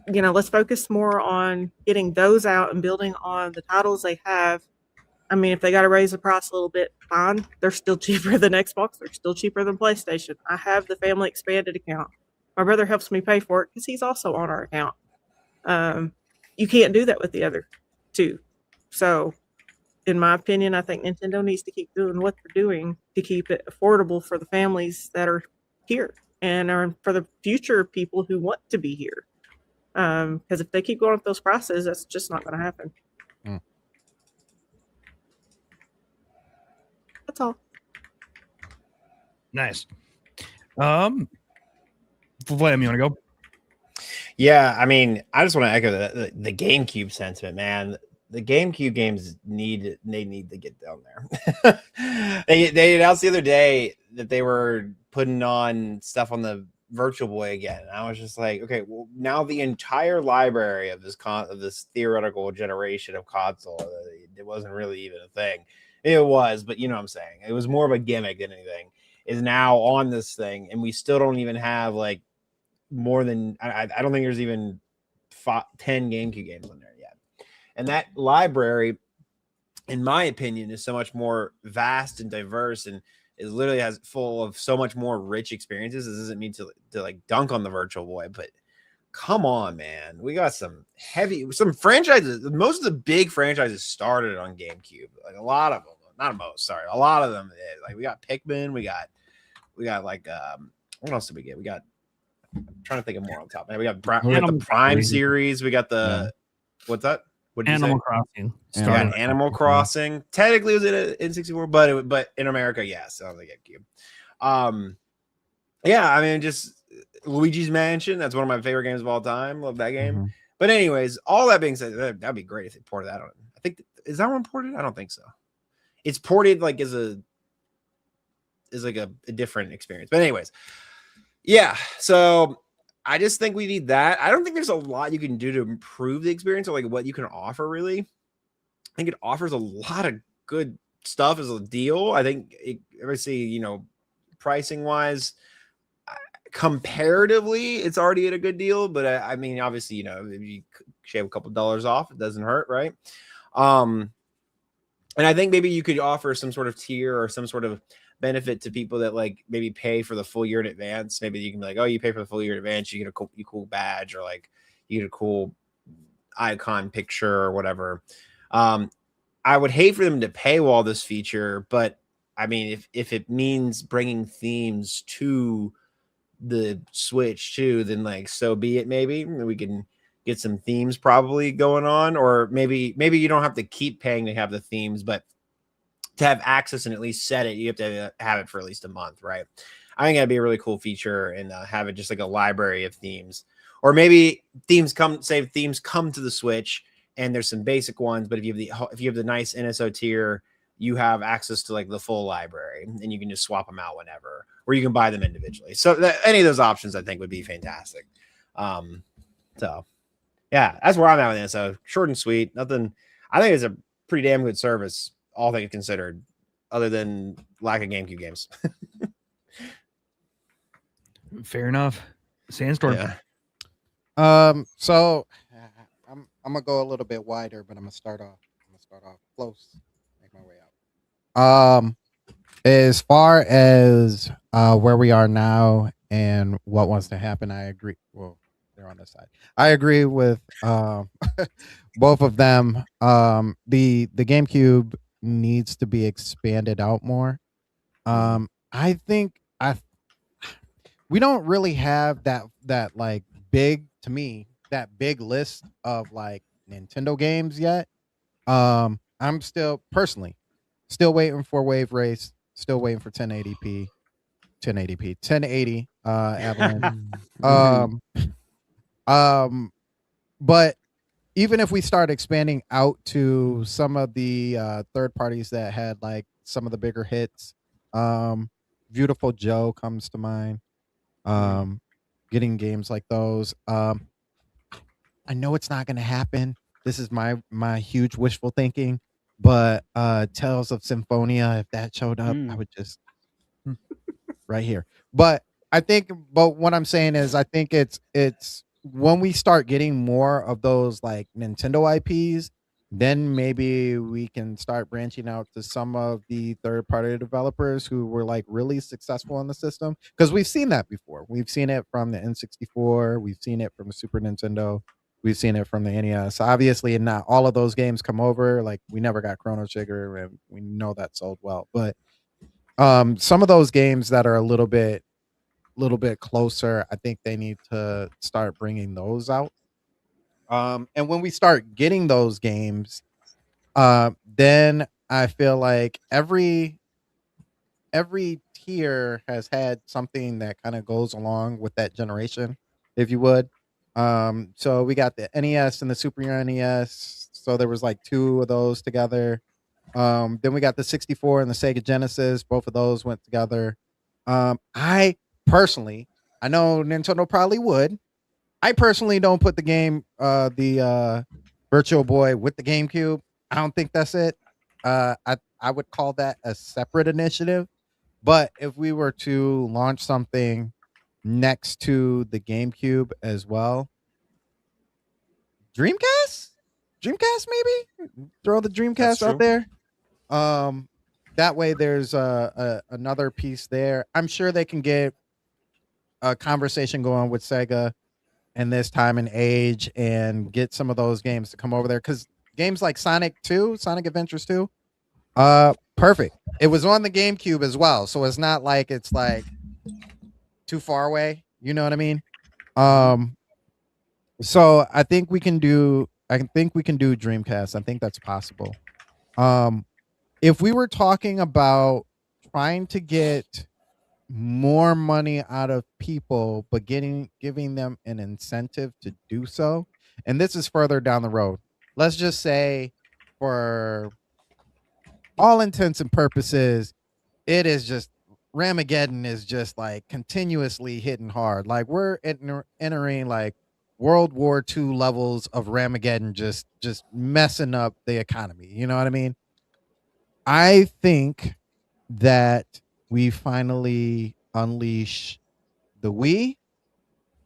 Let's focus more on getting those out and building on the titles they have. I mean, if they got to raise the price a little bit, fine. They're still cheaper than Xbox. They're still cheaper than PlayStation. I have the family expanded account. My brother helps me pay for it because he's also on our account. You can't do that with the other two. So, in my opinion, I think Nintendo needs to keep doing what they're doing to keep it affordable for the families that are here and are for the future people who want to be here. Because if they keep going with those prices, that's just not going to happen. That's all. Nice. FVLAM, you want to go? Yeah, I mean, I just want to echo the GameCube sentiment, man. The GameCube games need to get down there. They announced the other day that they were putting on stuff on the Virtual Boy again. And I was just like, okay, well, now the entire library of this theoretical generation of console, it wasn't really even a thing. It was, but you know what I'm saying. It was more of a gimmick than anything. Is now on this thing, and we still don't even have like more than I don't think there's even 10 GameCube games on there yet. And that library in my opinion, is so much more vast and diverse, and it literally has full of so much more rich experiences. This doesn't mean to like dunk on the Virtual Boy, but come on, man. We got some franchises. Most of the big franchises started on GameCube. Like a lot of them, not most, sorry. A lot of them did. Like we got Pikmin, we got like what else did we get? I'm trying to think of more on top. We got the Prime series. We got the what's that? What did Animal you say? Crossing. Yeah, Animal Crossing. Technically, it was in 64, but in America, yes, on the GameCube. Yeah, I mean, just Luigi's Mansion. That's one of my favorite games of all time. Love that game. Mm-hmm. But anyways, all that being said, that'd be great if they ported that on. I think is that one ported? I don't think so. It's ported like is like a different experience. But anyways, yeah. So I just think we need that. I don't think there's a lot you can do to improve the experience or like what you can offer. Really, I think it offers a lot of good stuff as a deal. I think obviously, pricing wise, comparatively, it's already at a good deal. But I mean, obviously, if you shave a couple dollars off, it doesn't hurt, right? And I think maybe you could offer some sort of tier or some sort of benefit to people that like maybe pay for the full year in advance. Maybe you can be like, oh, you pay for the full year in advance, you get a cool badge, or like you get a cool icon picture or whatever. I would hate for them to paywall this feature, but I mean, if it means bringing themes to the Switch too, then like so be it. Maybe we can get some themes probably going on, or maybe you don't have to keep paying to have the themes, but to have access and at least set it, you have to have it for at least a month, right? I think that'd be a really cool feature, and have it just like a library of themes, or maybe themes come to the Switch, and there's some basic ones, but if you have the nice NSO tier, you have access to like the full library, and you can just swap them out whenever, or you can buy them individually. So any of those options, I think, would be fantastic. So yeah, that's where I'm at with it. So short and sweet, nothing. I think it's a pretty damn good service, all things considered, other than lack of GameCube games. Fair enough. Sandstorm. Yeah. So I'm gonna go a little bit wider, but I'm gonna start off close, make my way out. As far as where we are now and what wants to happen, I agree. Well, they're on this side. I agree with both of them. The GameCube needs to be expanded out more. I think we don't really have that like big, to me, that big list of like Nintendo games yet. I'm still personally waiting for Wave Race, still waiting for 1080. Avalanche. But even if we start expanding out to some of the third parties that had like some of the bigger hits, Beautiful Joe comes to mind. Getting games like those. I know it's not going to happen. This is my huge wishful thinking, but Tales of Symphonia, if that showed up, I would just right here. But what I'm saying is, I think it's when we start getting more of those like Nintendo IPs, then maybe we can start branching out to some of the third-party developers who were like really successful on the system, because we've seen that before. We've seen it from the N64, we've seen it from the Super Nintendo, we've seen it from the NES. Obviously, not all of those games come over. Like we never got Chrono Trigger, and we know that sold well. But some of those games that are a little bit closer, I think they need to start bringing those out. And when we start getting those games, then I feel like every tier has had something that kind of goes along with that generation, if you would. So we got the NES and the Super NES. So there was like two of those together. Then we got the 64 and the Sega Genesis. Both of those went together. I personally, I know Nintendo probably would. I personally don't put the game, the Virtual Boy with the GameCube. I don't think that's it. I would call that a separate initiative. But if we were to launch something next to the GameCube as well, Dreamcast maybe? Throw the Dreamcast out there. That way there's another piece there. I'm sure they can get a conversation going with Sega in this time and age and get some of those games to come over there, because games like Sonic Adventures 2, perfect. It was on the GameCube as well, so it's not like it's like too far away. You know what I mean? So I think we can do Dreamcast. I think that's possible. If we were talking about trying to get more money out of people, but giving them an incentive to do so, and this is further down the road. Let's just say, for all intents and purposes, it is just Ramageddon is just like continuously hitting hard. Like we're entering like World War II levels of Ramageddon, just messing up the economy. You know what I mean? I think that we finally unleash the Wii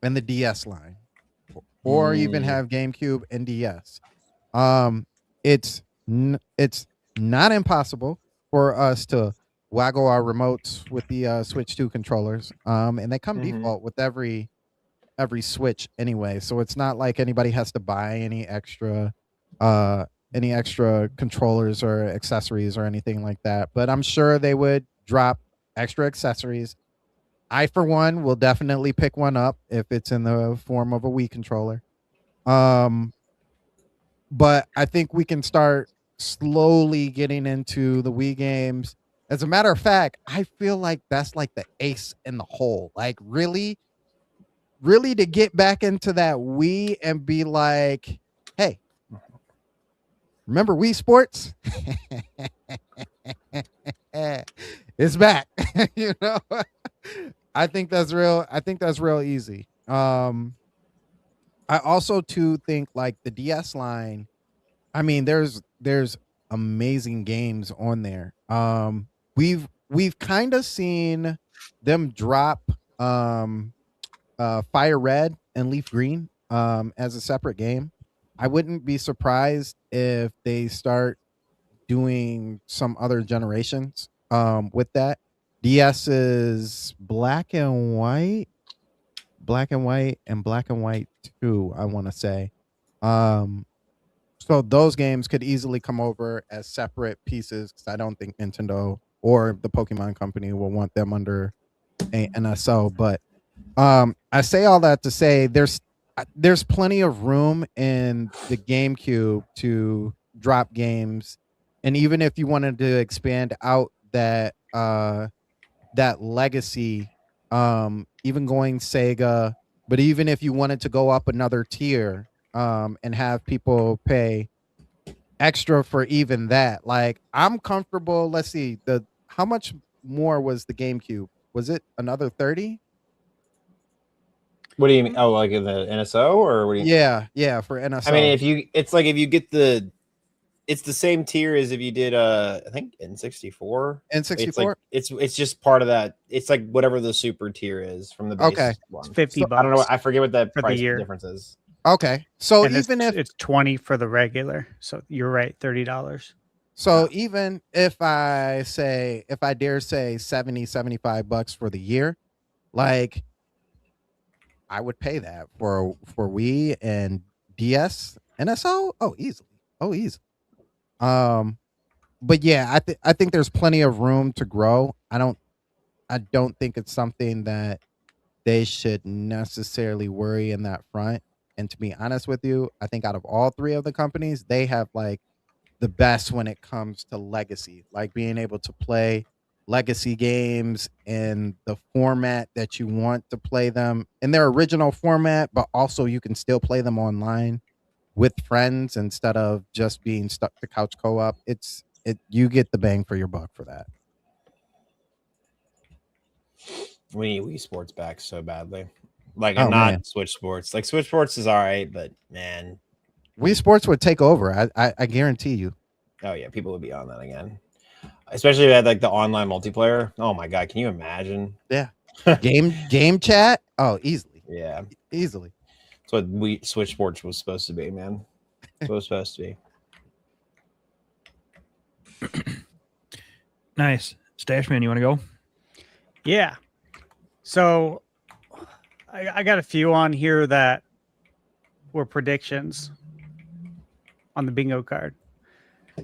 and the DS line, or even have GameCube and DS. It's not impossible for us to waggle our remotes with the Switch 2 controllers, and they come default with every Switch anyway, so it's not like anybody has to buy any extra controllers or accessories or anything like that. But I'm sure they would drop extra accessories. I, for one, will definitely pick one up if it's in the form of a Wii controller. But I think we can start slowly getting into the Wii games. As a matter of fact, I feel like that's like the ace in the hole. Like really to get back into that Wii and be like, hey, remember Wii Sports? It's back. You know, I think that's real easy. I also too think like the DS line. I mean, there's amazing games on there. We've kind of seen them drop Fire Red and Leaf Green as a separate game. I wouldn't be surprised if they start doing some other generations with that. DS is Black and White, and Black and White 2, I want to say. So those games could easily come over as separate pieces, because I don't think Nintendo or the Pokemon Company will want them under a NSO. But I say all that to say there's plenty of room in the GameCube to drop games, and even if you wanted to expand out that legacy, even going Sega, but even if you wanted to go up another tier and have people pay extra for even that, like I'm comfortable. Let's see, how much more was the GameCube? Was it another 30? What do you mean? Oh, like in the NSO, or what do you? Yeah, for NSO. I mean, if you get it's the same tier as if you did I think N64. N64. It's just part of that. It's like whatever the super tier is from the base. Okay, one. It's $50. I don't know. I forget what that for price the year difference is. Okay, so And even if it's 20 for the regular, so you're right, $30. So even if I dare say 70, 75 bucks for the year, like I would pay that for Wii and DS, NSO. Oh, easily. But yeah, I think there's plenty of room to grow. I don't think it's something that they should necessarily worry in that front. And to be honest with you, I think out of all three of the companies, they have like the best when it comes to legacy, like being able to play legacy games in the format that you want to play them in their original format, but also you can still play them online with friends instead of just being stuck to couch co-op. You get the bang for your buck for that. We need Wii Sports back so badly. Like, not Switch Sports. Like, Switch Sports is all right, but man, Wii Sports would take over. I guarantee you. Oh yeah, people would be on that again, especially if they had like the online multiplayer. Oh my god, can you imagine? Yeah, game chat. Oh, easily. Yeah, easily. That's what Switch Sports was supposed to be, man. It was supposed to be. Nice. Stash Man, you want to go? Yeah. So I got a few on here that were predictions on the bingo card.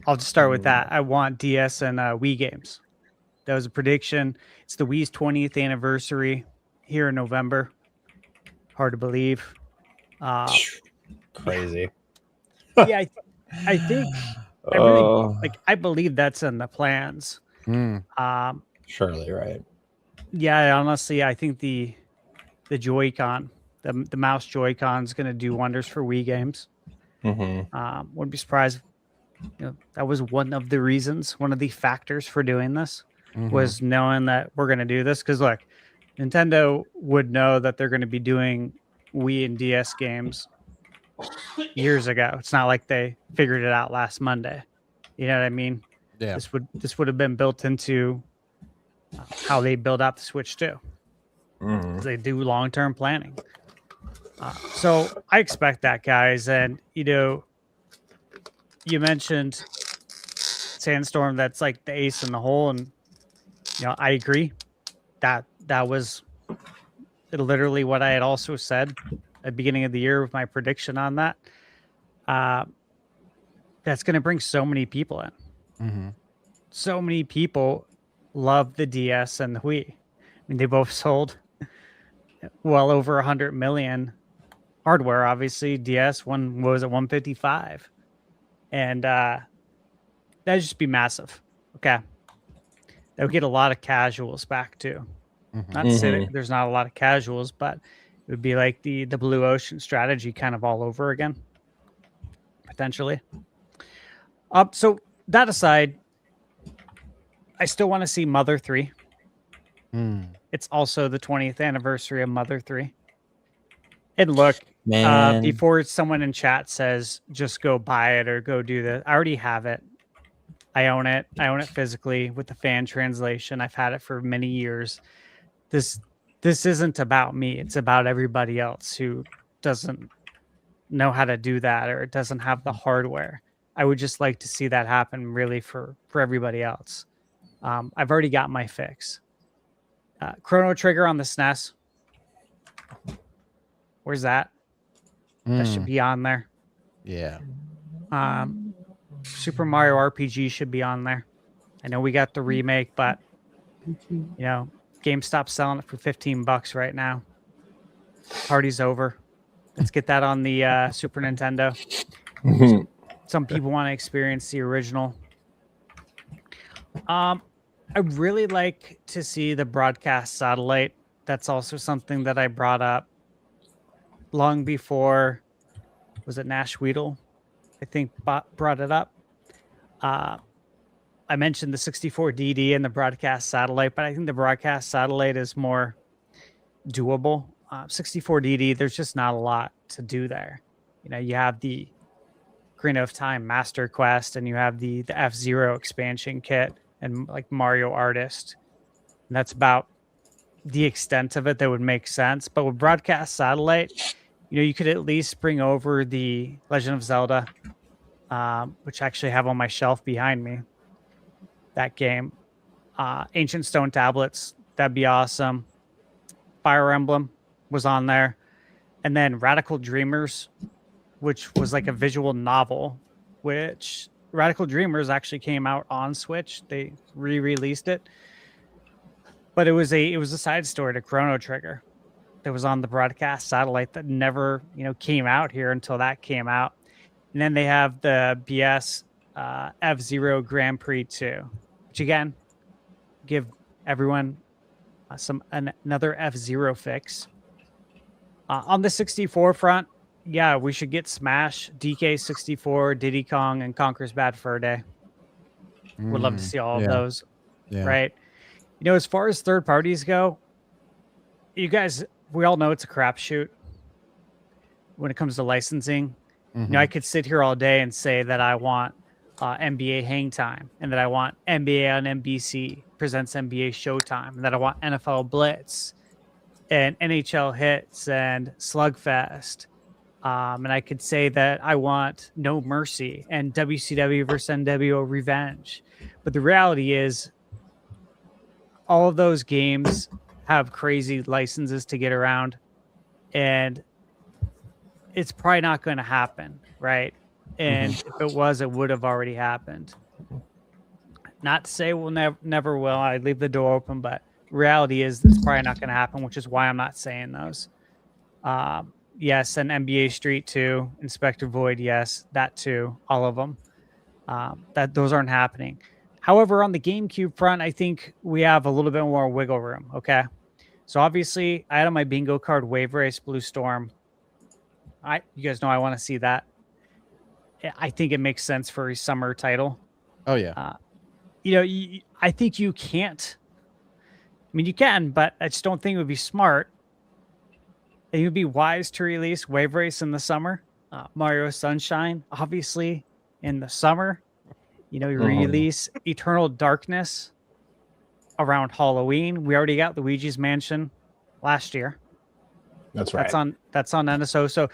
I'll just start with that. I want DS and Wii games. That was a prediction. It's the Wii's 20th anniversary here in November. Hard to believe. Crazy. Yeah, I think I really I believe that's in the plans. Surely, right? Yeah, honestly, I think the Joy-Con, the mouse Joy-Con is going to do wonders for Wii games. Wouldn't be surprised. That was one of the reasons, one of the factors for doing this was knowing that we're going to do this. Because look, Nintendo would know that they're going to be doing Wii and DS games years ago. It's not like they figured it out last Monday. You know what I mean? Yeah. This would have been built into how they build out the Switch too. They do long-term planning. So I expect that, guys. And you mentioned Sandstorm. That's like the ace in the hole, and I agree. That was literally what I had also said at the beginning of the year with my prediction on that. That's going to bring so many people in. So many people love the DS and the Wii. I mean, they both sold well over 100 million hardware. Obviously, DS one was at 155, and that'd just be massive. Okay, that would get a lot of casuals back too. Not to say that there's not a lot of casuals, but it would be like the Blue Ocean strategy kind of all over again, potentially. So that aside, I still want to see Mother 3. It's also the 20th anniversary of Mother 3. And look, before someone in chat says just go buy it or go do this, I already have it. I own it. I own it physically with the fan translation. I've had it for many years. This isn't about me. It's about everybody else who doesn't know how to do that or doesn't have the hardware. I would just like to see that happen really for everybody else. I've already got my fix. Chrono Trigger on the SNES. Where's that? That should be on there. Yeah. Super Mario RPG should be on there. I know we got the remake, but GameStop's selling it for $15 right now. Party's over. Let's get that on the Super Nintendo. Some people want to experience the original. I'd really like to see the broadcast satellite. That's also something that I brought up long before. Was it Nash Weedle? I think brought it up. I mentioned the 64DD and the broadcast satellite, but I think the broadcast satellite is more doable. 64DD, there's just not a lot to do there. You have the Ocarina of Time Master Quest, and you have the F-Zero expansion kit, and like Mario Artist. And that's about the extent of it that would make sense. But with broadcast satellite, you could at least bring over the Legend of Zelda, which I actually have on my shelf behind me. That game. Ancient Stone Tablets, that'd be awesome. Fire Emblem was on there. And then Radical Dreamers, which was like a visual novel, which Radical Dreamers actually came out on Switch. They re-released it. But it was a side story to Chrono Trigger that was on the broadcast satellite that never, came out here until that came out. And then they have the BS F-Zero Grand Prix 2, which again, give everyone another F-Zero fix. On the 64 front, yeah, we should get Smash, DK64, Diddy Kong, and Conker's Bad Fur Day. Would love to see all of those, right? As far as third parties go, you guys, we all know it's a crapshoot when it comes to licensing. I could sit here all day and say that I want NBA Hang Time, and that I want NBA on NBC presents NBA Showtime, and that I want NFL Blitz and NHL Hits and Slugfest. And I could say that I want No Mercy and WCW versus NWO Revenge. But the reality is all of those games have crazy licenses to get around, and it's probably not going to happen, right? And if it was, it would have already happened. Not to say we'll never will. I leave the door open, but reality is it's probably not going to happen, which is why I'm not saying those. Yes, and NBA Street 2, Inspector Void, yes, that too, all of them. Those aren't happening. However, on the GameCube front, I think we have a little bit more wiggle room. Okay, so obviously, I had on my bingo card Wave Race Blue Storm. You guys know I want to see that. I think it makes sense for a summer title. Oh yeah. I think you can't. I mean, you can, but I just don't think it would be smart. It would be wise to release Wave Race in the summer. Mario Sunshine, obviously, in the summer. You release Eternal Darkness around Halloween. We already got Luigi's Mansion last year. That's right. That's on NSO. So,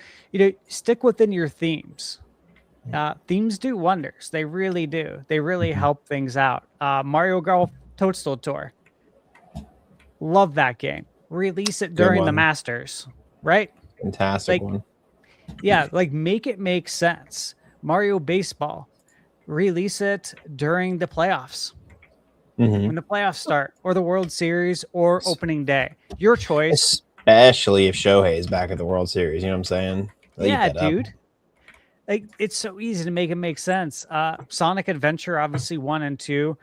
stick within your themes. Themes do wonders. They really do. They really help things out. Mario Golf Toadstool Tour. Love that game. Release it during the Masters, right? Fantastic one. Yeah, make it make sense. Mario Baseball. Release it during the playoffs. When the playoffs start, or the World Series, or opening day. Your choice. Especially if Shohei is back at the World Series. You know what I'm saying? Yeah, dude. It's so easy to make it make sense. Sonic Adventure, obviously 1 and 2.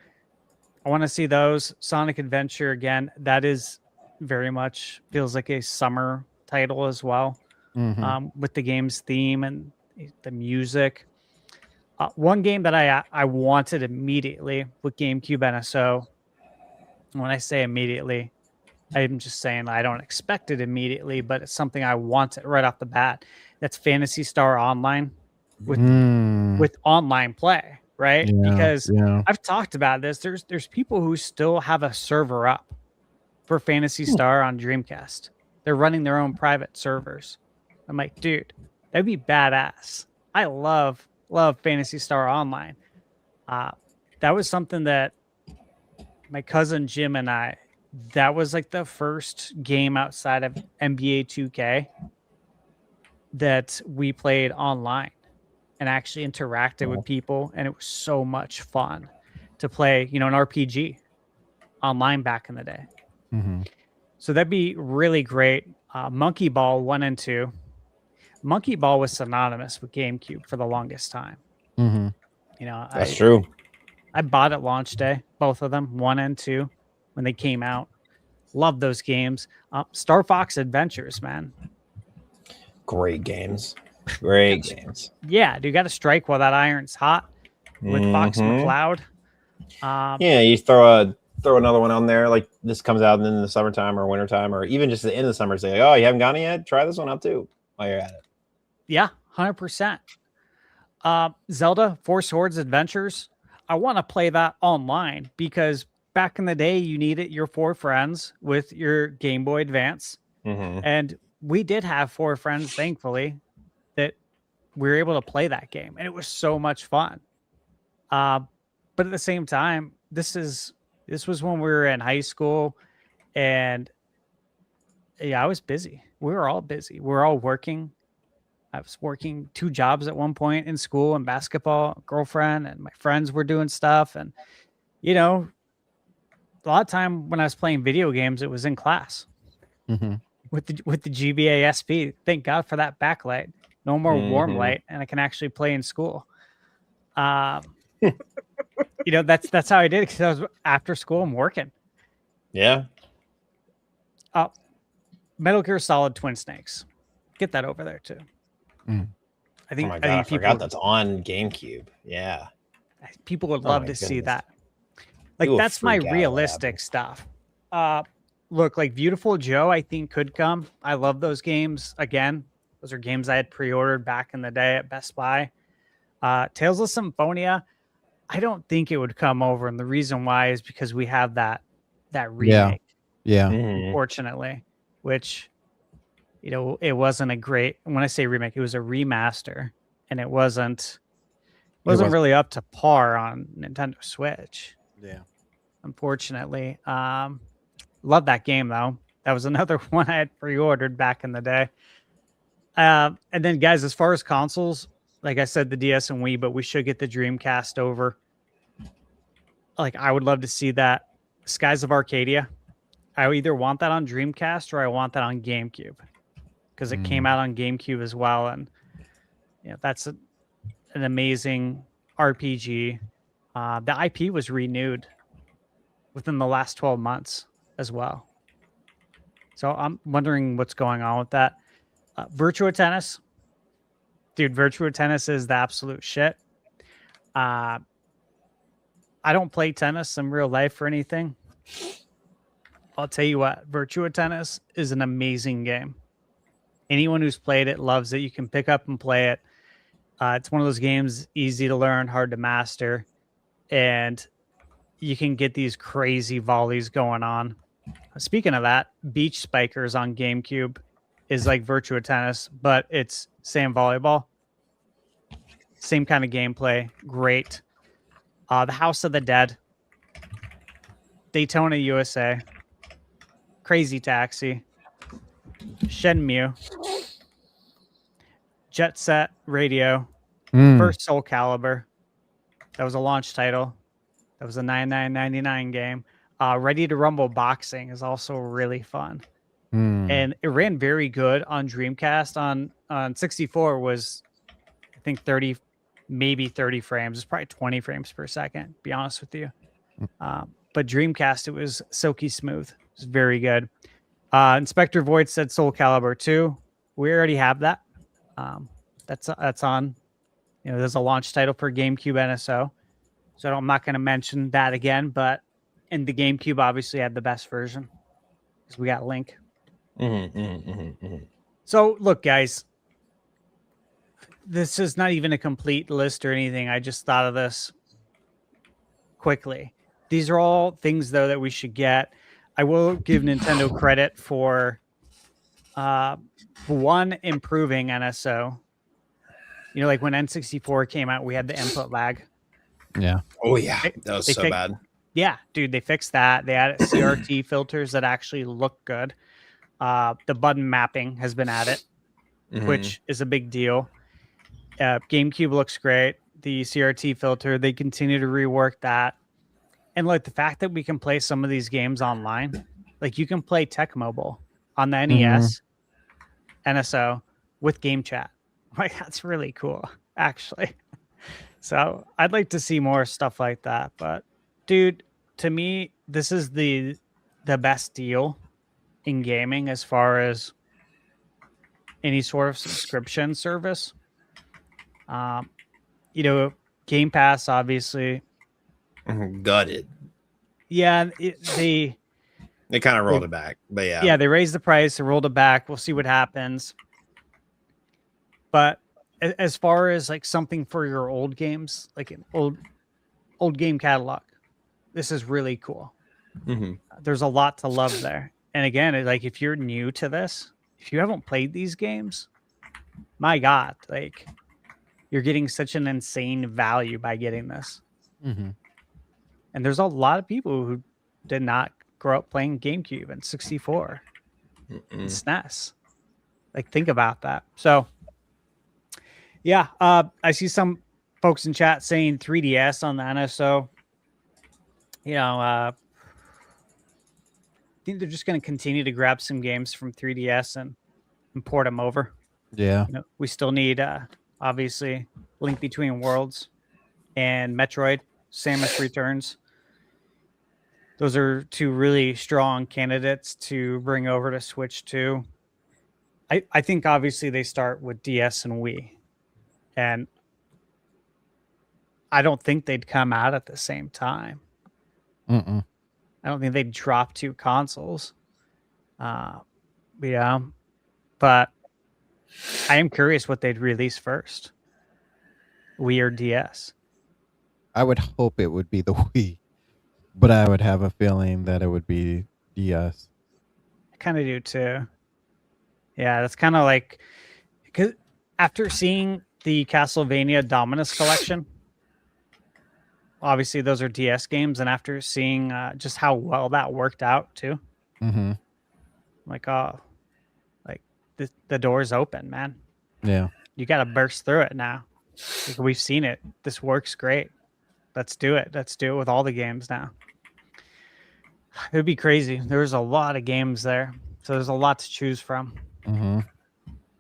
I want to see those. Sonic Adventure again. That is very much feels like a summer title as well, with the game's theme and the music. One game that I wanted immediately with GameCube NSO. When I say immediately, I'm just saying I don't expect it immediately, but it's something I wanted right off the bat. That's Phantasy Star Online with online play, right? Yeah, because I've talked about this. There's people who still have a server up for Phantasy Star on Dreamcast. They're running their own private servers. I'm like, dude, that'd be badass. I love Phantasy Star Online. That was something that my cousin Jim and I, that was like the first game outside of NBA 2K that we played online and actually interacted with people. And it was so much fun to play, an RPG online back in the day. So that'd be really great. Monkey Ball 1 and 2. Monkey Ball was synonymous with GameCube for the longest time. That's true. I bought it launch day, both of them, 1 and 2, when they came out. Love those games. Star Fox Adventures, man. Great games. Great games. Yeah, dude, got to strike while that iron's hot with Fox McCloud. You throw another one on there, like this comes out in the summertime or wintertime, or even just at the end of the summer, say, oh, you haven't gotten it yet? Try this one out too while you're at it. Yeah, 100%. Zelda Four Swords Adventures. I want to play that online because back in the day, you needed your 4 friends with your Game Boy Advance. And we did have 4 friends, thankfully, that we were able to play that game. And it was so much fun. But at the same time, this was when we were in high school. And I was busy. We were all busy. We were all working. I was working 2 jobs at one point in school and basketball, girlfriend, and my friends were doing stuff. And, a lot of time when I was playing video games, it was in class with the GBA SP. Thank God for that backlight. No more warm light, and I can actually play in school. That's how I did it because I was after school. I'm working. Yeah. Metal Gear Solid Twin Snakes. Get that over there too. I think. Oh my God, I forgot that's on GameCube. Yeah. People would love to see that. That's my realistic stuff. Look, like Beautiful Joe, I think could come. I love those games. Again, those are games I had pre-ordered back in the day at Best Buy. Tales of Symphonia, I don't think it would come over, and the reason why is because we have that remake. Yeah. Unfortunately, which it wasn't a great. When I say remake, it was a remaster, and it wasn't really up to par on Nintendo Switch. Yeah. unfortunately. Love that game though. That was another one I had pre-ordered back in the day. And then, guys, as far as consoles, like I said, the DS and Wii, but we should get the Dreamcast over. Like, I would love to see that. Skies of Arcadia. I either want that on Dreamcast or I want that on GameCube, because it came out on GameCube as well, and that's an amazing RPG. The IP was renewed within the last 12 months as well. So I'm wondering what's going on with that. Virtua Tennis. Dude, Virtua Tennis is the absolute shit. I don't play tennis in real life or anything. I'll tell you what, Virtua Tennis is an amazing game. Anyone who's played it loves it. You can pick up and play it. It's one of those games, easy to learn, hard to master. And you can get these crazy volleys going on. Speaking of that, Beach Spikers on GameCube is like Virtua Tennis, but it's sand volleyball. Same kind of gameplay. Great. The House of the Dead. Daytona, USA. Crazy Taxi. Shenmue. Jet Set Radio. First Soul Calibur. That was a launch title. That was a $99.99 game. Ready to Rumble Boxing is also really fun. And it ran very good on Dreamcast. On 64 was, I think, 30, maybe 30 frames. It's probably 20 frames per second, to be honest with you. But Dreamcast, it was silky smooth. It was very good. Inspector Void said Soul Calibur 2. We already have that. That's on. There's a launch title for GameCube NSO. So I'm not going to mention that again, but in the GameCube, obviously had the best version because we got Link. So look, guys, this is not even a complete list or anything. I just thought of this quickly. These are all things, though, that we should get. I will give Nintendo credit for one, improving NSO. Like when N64 came out, we had the input lag. Yeah. Oh, yeah. That was so bad. Yeah, dude, they fixed that. They added CRT filters that actually look good. The button mapping has been added, which is a big deal. GameCube looks great. The CRT filter, they continue to rework that. And like the fact that we can play some of these games online, like you can play Tech Mobile on the NES, NSO with game chat. Like that's really cool, actually. So I'd like to see more stuff like that. But dude, to me, this is the best deal in gaming as far as any sort of subscription service. Game Pass, obviously. Gutted. Yeah, they kind of rolled it back, but yeah. Yeah, they raised the price, they rolled it back. We'll see what happens. But as far as like something for your old games, like an old game catalog, this is really cool. There's a lot to love there. And again, like if you're new to this, if you haven't played these games, my God, like you're getting such an insane value by getting this. And there's a lot of people who did not grow up playing GameCube and 64 and SNES. Like, think about that. So, yeah, I see some folks in chat saying 3DS on the NSO. I think they're just going to continue to grab some games from 3DS and port them over. Yeah. We still need, obviously, Link Between Worlds and Metroid Samus Returns. Those are two really strong candidates to bring over to Switch 2. I think obviously they start with DS and Wii. And I don't think they'd come out at the same time. I don't think they'd drop two consoles. Yeah. But I am curious what they'd release first. Wii or DS? I would hope it would be the Wii, but I would have a feeling that it would be DS. I kind of do too. Yeah, that's kind of like, because after seeing the Castlevania Dominus collection, obviously those are DS games, and after seeing just how well that worked out too, like the door's open, man. Yeah. You got to burst through it now. Like, we've seen it. This works great. Let's do it. Let's do it with all the games now. It would be crazy. There's a lot of games there, so there's a lot to choose from.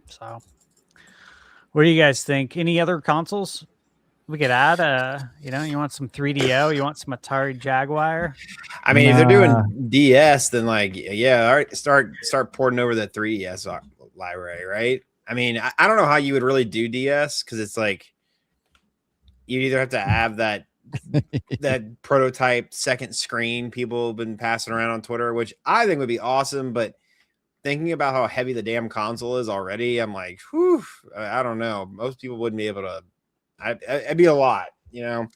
So, what do you guys think? Any other consoles we could add? You want some 3DO? You want some Atari Jaguar? I mean, if they're doing DS, then like, yeah, all right, start porting over the 3DS library, right? I mean, I don't know how you would really do DS, because it's like you either have to have that prototype second screen people have been passing around on Twitter, which I think would be awesome, but thinking about how heavy the damn console is already, I'm like, whew, I don't know. Most people wouldn't be able to. It'd be a lot, you know.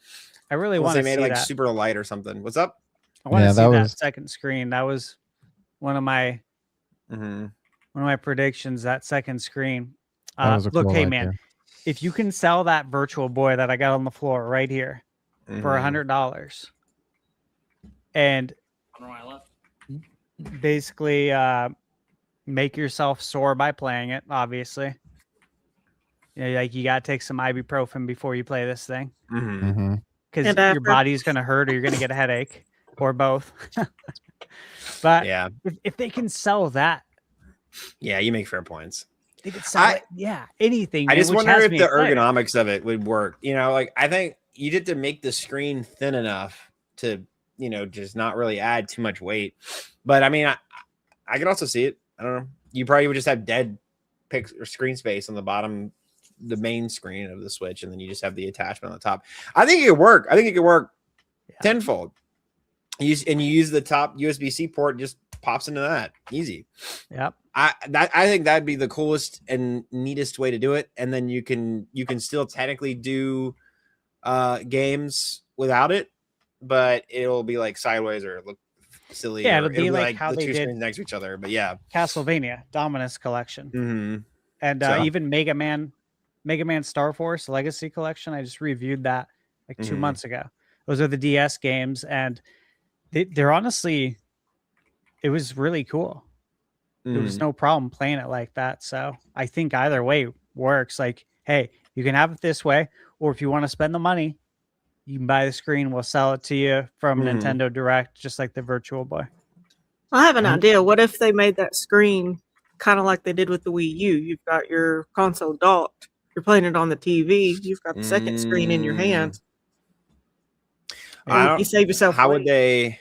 I really want to see made it like that. super light or something. What's up? I want to see that second screen. That was one of my predictions. That second screen. Look, hey man, if you can sell that Virtual Boy that I got on the floor right here for $100, and basically make yourself sore by playing it, obviously. Like you gotta take some ibuprofen before you play this thing, because your body's gonna hurt or you're gonna get a headache, or both. But yeah, if they can sell that, yeah, you make fair points. They could sell it, anything. I just which wonder has if me the excited. ergonomics of it would work. You know, like I think you did to make the screen thin enough to, just not really add too much weight. But I mean, I could also see it. I don't know. You probably would just have dead screen space on the bottom, the main screen of the Switch, and then you just have the attachment on the top. I think it could work. Tenfold. You use the top USB-C port, just pops into that. Easy. Yep. I think that'd be the coolest and neatest way to do it. And then you can still technically do games without it, but it'll be like sideways or look silly. Yeah, it'll be like how the they two did screens next to each other. But yeah, Castlevania Dominus Collection, and even Mega Man Star Force Legacy Collection. I just reviewed that like 2 months ago. Those are the DS games, and they're honestly, it was really cool. There was no problem playing it like that. So I think either way works. Like, hey, you can have it this way, or if you want to spend the money, you can buy the screen. We'll sell it to you from Nintendo Direct, just like the Virtual Boy. I have an idea. What if they made that screen kind of like they did with the Wii U? You've got your console docked. You're playing it on the TV. You've got the second screen in your hands. You save yourself. How would they?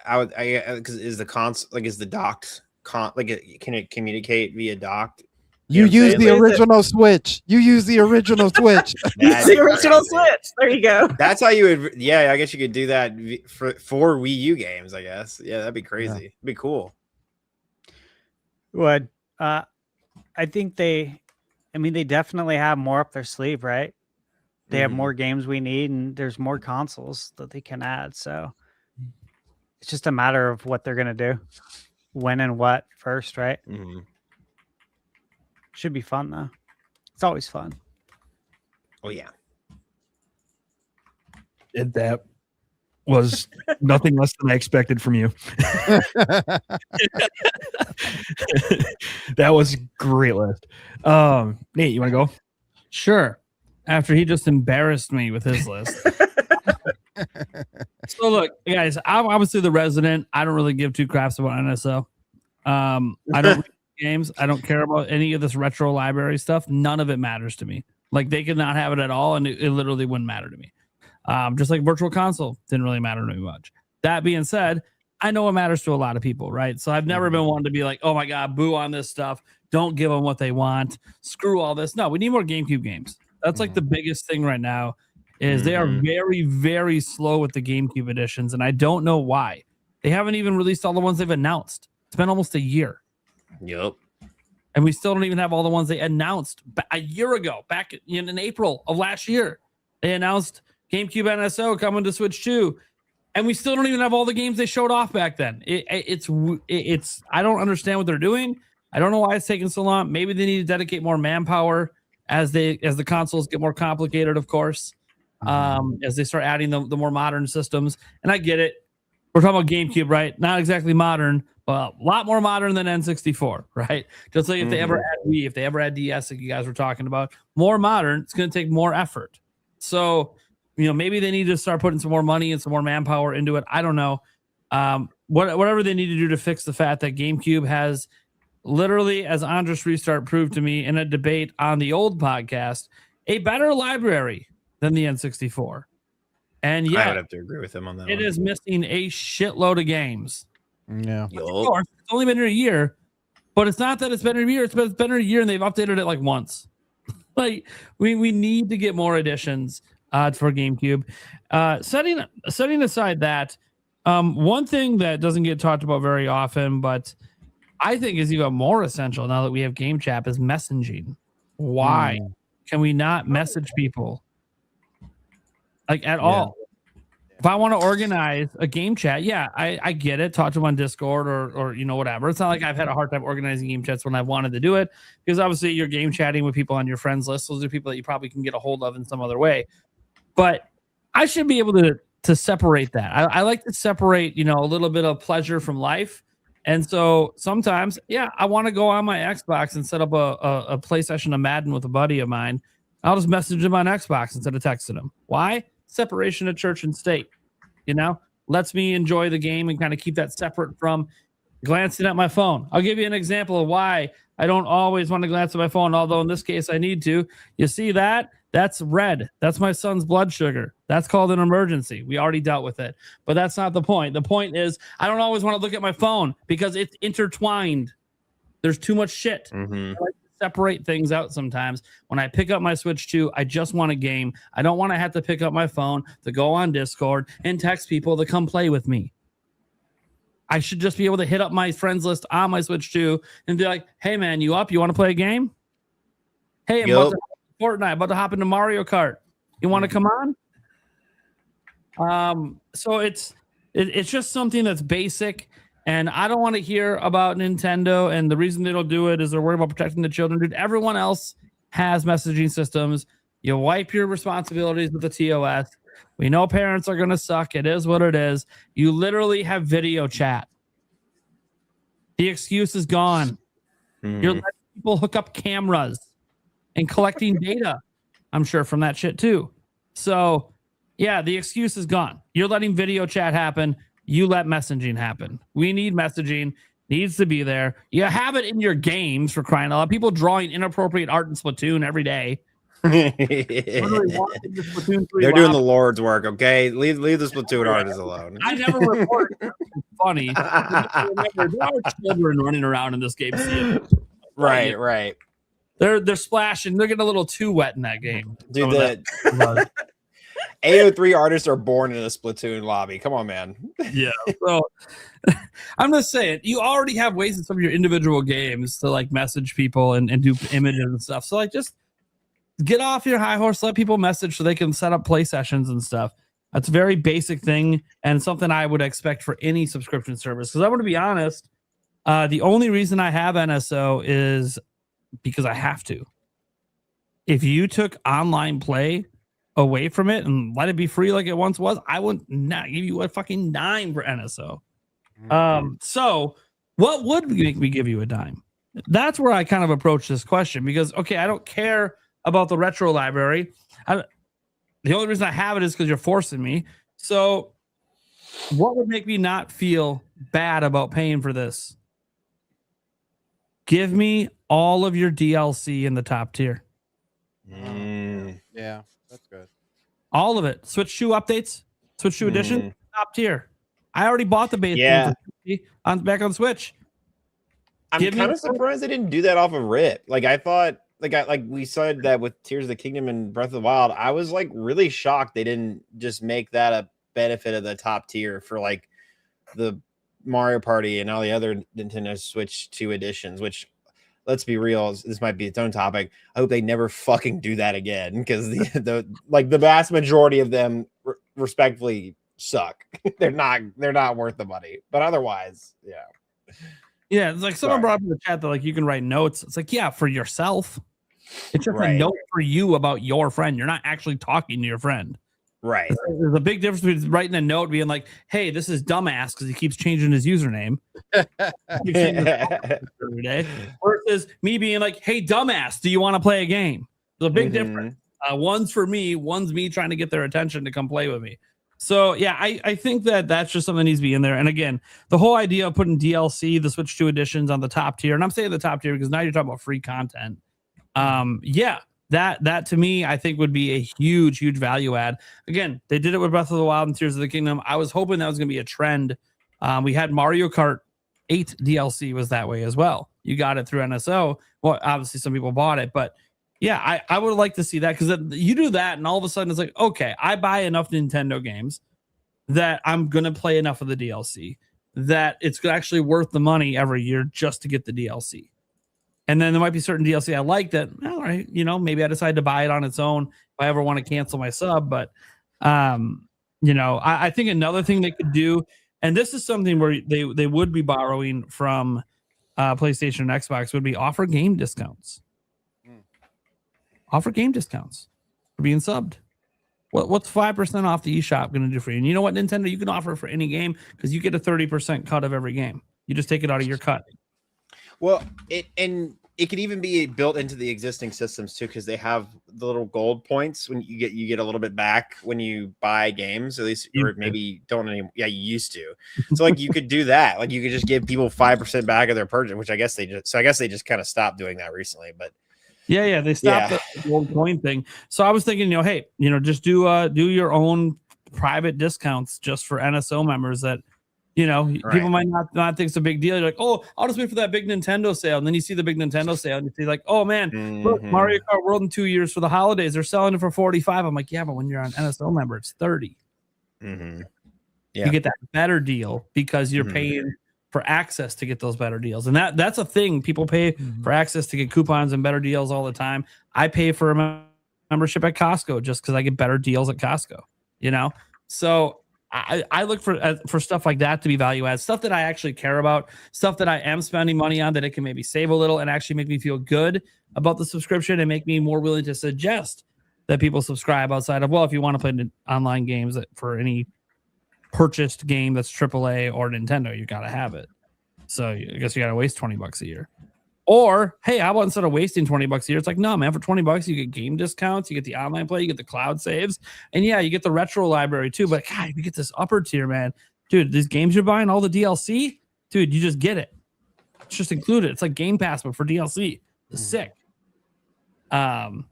Because is the console is the docked? Can it communicate via docked? You use the original Switch. You use the original Switch. Use the original Switch. There you go. That's how you would. Yeah, I guess you could do that for Wii U games. I guess. Yeah, that'd be crazy. It'd be cool. Would I think they definitely have more up their sleeve, right? They have more games we need, and there's more consoles that they can add. So it's just a matter of what they're gonna do, when and what first, right? Should be fun though. It's always fun. Oh yeah. That was nothing less than I expected from you. That was a great list. Nate, you want to go? Sure. After he just embarrassed me with his list. So look, guys, I'm obviously the resident. I don't really give two craps about NSO. I don't read games. I don't care about any of this retro library stuff. None of it matters to me. Like they could not have it at all, and it literally wouldn't matter to me. Just like Virtual Console didn't really matter to me much. That being said, I know it matters to a lot of people, right? So I've never been one to be like, oh my God, boo on this stuff. Don't give them what they want. Screw all this. No, we need more GameCube games. That's like the biggest thing right now is they are very, very slow with the GameCube editions, and I don't know why. They haven't even released all the ones they've announced. It's been almost a year. Yep. And we still don't even have all the ones they announced a year ago, back in April of last year. They announced GameCube NSO coming to Switch 2, and we still don't even have all the games they showed off back then. It's I don't understand what they're doing. I don't know why it's taking so long. Maybe they need to dedicate more manpower as the consoles get more complicated, of course. as they start adding the more modern systems. And I get it. We're talking about GameCube, right? Not exactly modern, but a lot more modern than N64, right? Just like if they ever add Wii, if they ever add DS, like you guys were talking about, more modern, it's going to take more effort. So, maybe they need to start putting some more money and some more manpower into it. I don't know. Whatever they need to do to fix the fact that GameCube has literally, as Andres Restart proved to me in a debate on the old podcast, a better library than the N64. And I would have to agree with him on that. It is missing a shitload of games. Yeah. Of course, it's only been here a year, but it's not that it's been a year. It's been a year and they've updated it like once. Like we need to get more additions for GameCube. Setting aside that, one thing that doesn't get talked about very often, but I think is even more essential now that we have Game Chat is messaging. Why can we not message people like at all? If I want to organize a game chat, I get it. Talk to them on Discord or whatever. It's not like I've had a hard time organizing game chats when I wanted to do it, because obviously you're game chatting with people on your friends list. Those are people that you probably can get a hold of in some other way. But I should be able to separate that. I like to separate, a little bit of pleasure from life. And so sometimes, I want to go on my Xbox and set up a PlayStation of Madden with a buddy of mine. I'll just message him on Xbox instead of texting him. Why? Separation of church and state, lets me enjoy the game and kind of keep that separate from glancing at my phone. I'll give you an example of why I don't always want to glance at my phone, although in this case I need to. You see that? That's red. That's my son's blood sugar. That's called an emergency. We already dealt with it, but that's not the point. The point is I don't always want to look at my phone because it's intertwined. There's too much shit. I like to separate things out sometimes. When I pick up my Switch 2, I just want a game. I don't want to have to pick up my phone to go on Discord and text people to come play with me. I should just be able to hit up my friends list on my Switch 2 and be like, hey man, you up? You want to play a game? Hey, I'm about to Fortnite, about to hop into Mario Kart. You want to come on? So it's just something that's basic. And I don't want to hear about Nintendo, and the reason they don't do it is they're worried about protecting the children. Dude, everyone else has messaging systems. You wipe your responsibilities with the TOS. We know parents are going to suck. It is what it is. You literally have video chat. The excuse is gone. You're letting people hook up cameras and collecting data, I'm sure, from that shit too. So, the excuse is gone. You're letting video chat happen. You let messaging happen. We need messaging. Needs to be there. You have it in your games, for crying out loud. People drawing inappropriate art in Splatoon every day. They're doing the Lord's work, okay? Leave the Splatoon artists alone. I never report. Funny. There are children running around in this game. Right. They're splashing. They're getting a little too wet in that game. Dude, the AO3 artists are born in a Splatoon lobby. Come on, man. Yeah. So I'm just saying, you already have ways in some of your individual games to like message people and do images and stuff. So like just get off your high horse, let people message so they can set up play sessions and stuff. That's a very basic thing and something I would expect for any subscription service. Because I want to be honest, the only reason I have NSO is because I have to. If you took online play away from it and let it be free like it once was, I would not give you a fucking dime for NSO. So what would make me give you a dime? That's where I kind of approach this question, because okay, I don't care about the retro library. The only reason I have it is because you're forcing me. So what would make me not feel bad about paying for this? Give me all of your DLC in the top tier. Yeah, that's good. All of it. Switch 2 updates, Switch 2 edition, top tier. I already bought the base game back on Switch. I'm kind of surprised they didn't do that off of RIP. Like I thought, like we said that with Tears of the Kingdom and Breath of the Wild. I was like really shocked they didn't just make that a benefit of the top tier for like the Mario Party and all the other Nintendo Switch 2 editions, which, let's be real, this might be its own topic. I hope they never fucking do that again, because the vast majority of them respectfully suck. They're not worth the money. But otherwise, yeah, it's like someone brought up in the chat that like you can write notes. It's like, yeah, for yourself. It's just a note for you about your friend. You're not actually talking to your friend. Right. There's a big difference between writing a note being like, hey, this is dumbass because he keeps changing his username every day, versus me being like, hey, dumbass, do you want to play a game? There's a big difference. One's for me, one's me trying to get their attention to come play with me. So yeah, I think that's just something that needs to be in there. And again, the whole idea of putting DLC, the Switch 2 editions on the top tier, and I'm saying the top tier because now you're talking about free content. Yeah, that to me, I think would be a huge value add. Again, they did it with Breath of the Wild and Tears of the Kingdom. I was hoping that was going to be a trend. We had Mario Kart 8 DLC was that way as well. You got it through NSO. Well, obviously some people bought it, but yeah, I would like to see that, because you do that and all of a sudden it's like, okay, I buy enough Nintendo games that I'm going to play enough of the DLC that it's actually worth the money every year just to get the DLC. And then there might be certain DLC I like that, all right, maybe I decide to buy it on its own if I ever want to cancel my sub. But, I think another thing they could do, and this is something where they would be borrowing from PlayStation and Xbox, would be offer game discounts. Offer game discounts for being subbed. What's 5% off the eShop going to do for you? And you know what, Nintendo, you can offer for any game because you get a 30% cut of every game. You just take it out of your cut. Well, it could even be built into the existing systems too, because they have the little gold points when you get a little bit back when you buy games, at least, or maybe don't anymore. Yeah, you used to. So like you could do that. Like you could just give people 5% back of their purchase, which I guess they just kind of stopped doing that recently, but. Yeah, they stopped the gold coin thing. So I was thinking, hey, just do your own private discounts just for NSO members that, people might not think it's a big deal. You're like, oh, I'll just wait for that big Nintendo sale. And then you see the big Nintendo sale and you see like, oh man, look, Mario Kart World in 2 years for the holidays. They're selling it for $45. I'm like, yeah, but when you're an NSO member, it's $30. Yeah. You get that better deal because you're paying for access to get those better deals. And that's a thing. People pay for access to get coupons and better deals all the time. I pay for a membership at Costco just because I get better deals at Costco, So I look for stuff like that to be value add, stuff that I actually care about, stuff that I am spending money on that it can maybe save a little and actually make me feel good about the subscription and make me more willing to suggest that people subscribe outside of, well, if you want to play online games for any purchased game that's AAA or Nintendo, you got to have it. So I guess you got to waste $20 a year. Or, hey, how about instead of wasting $20 a year, it's like, no, man, for $20, you get game discounts, you get the online play, you get the cloud saves, and yeah, you get the retro library too. But God, you get this upper tier, man. Dude, these games you're buying, all the DLC, dude, you just get it. It's just included. It's like Game Pass, but for DLC. It's sick. But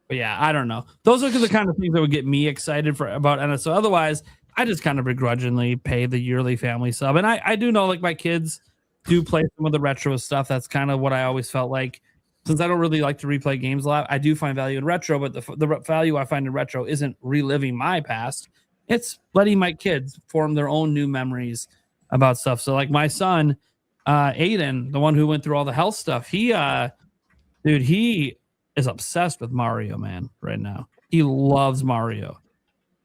yeah, I don't know. Those are the kind of things that would get me excited about NSO. Otherwise, I just kind of begrudgingly pay the yearly family sub. And I do know, like, my kids do play some of the retro stuff. That's kind of what I always felt like. Since I don't really like to replay games a lot, I do find value in retro, but the value I find in retro isn't reliving my past. It's letting my kids form their own new memories about stuff. So, like, my son, Aiden, the one who went through all the health stuff, he is obsessed with Mario, man, right now. He loves Mario.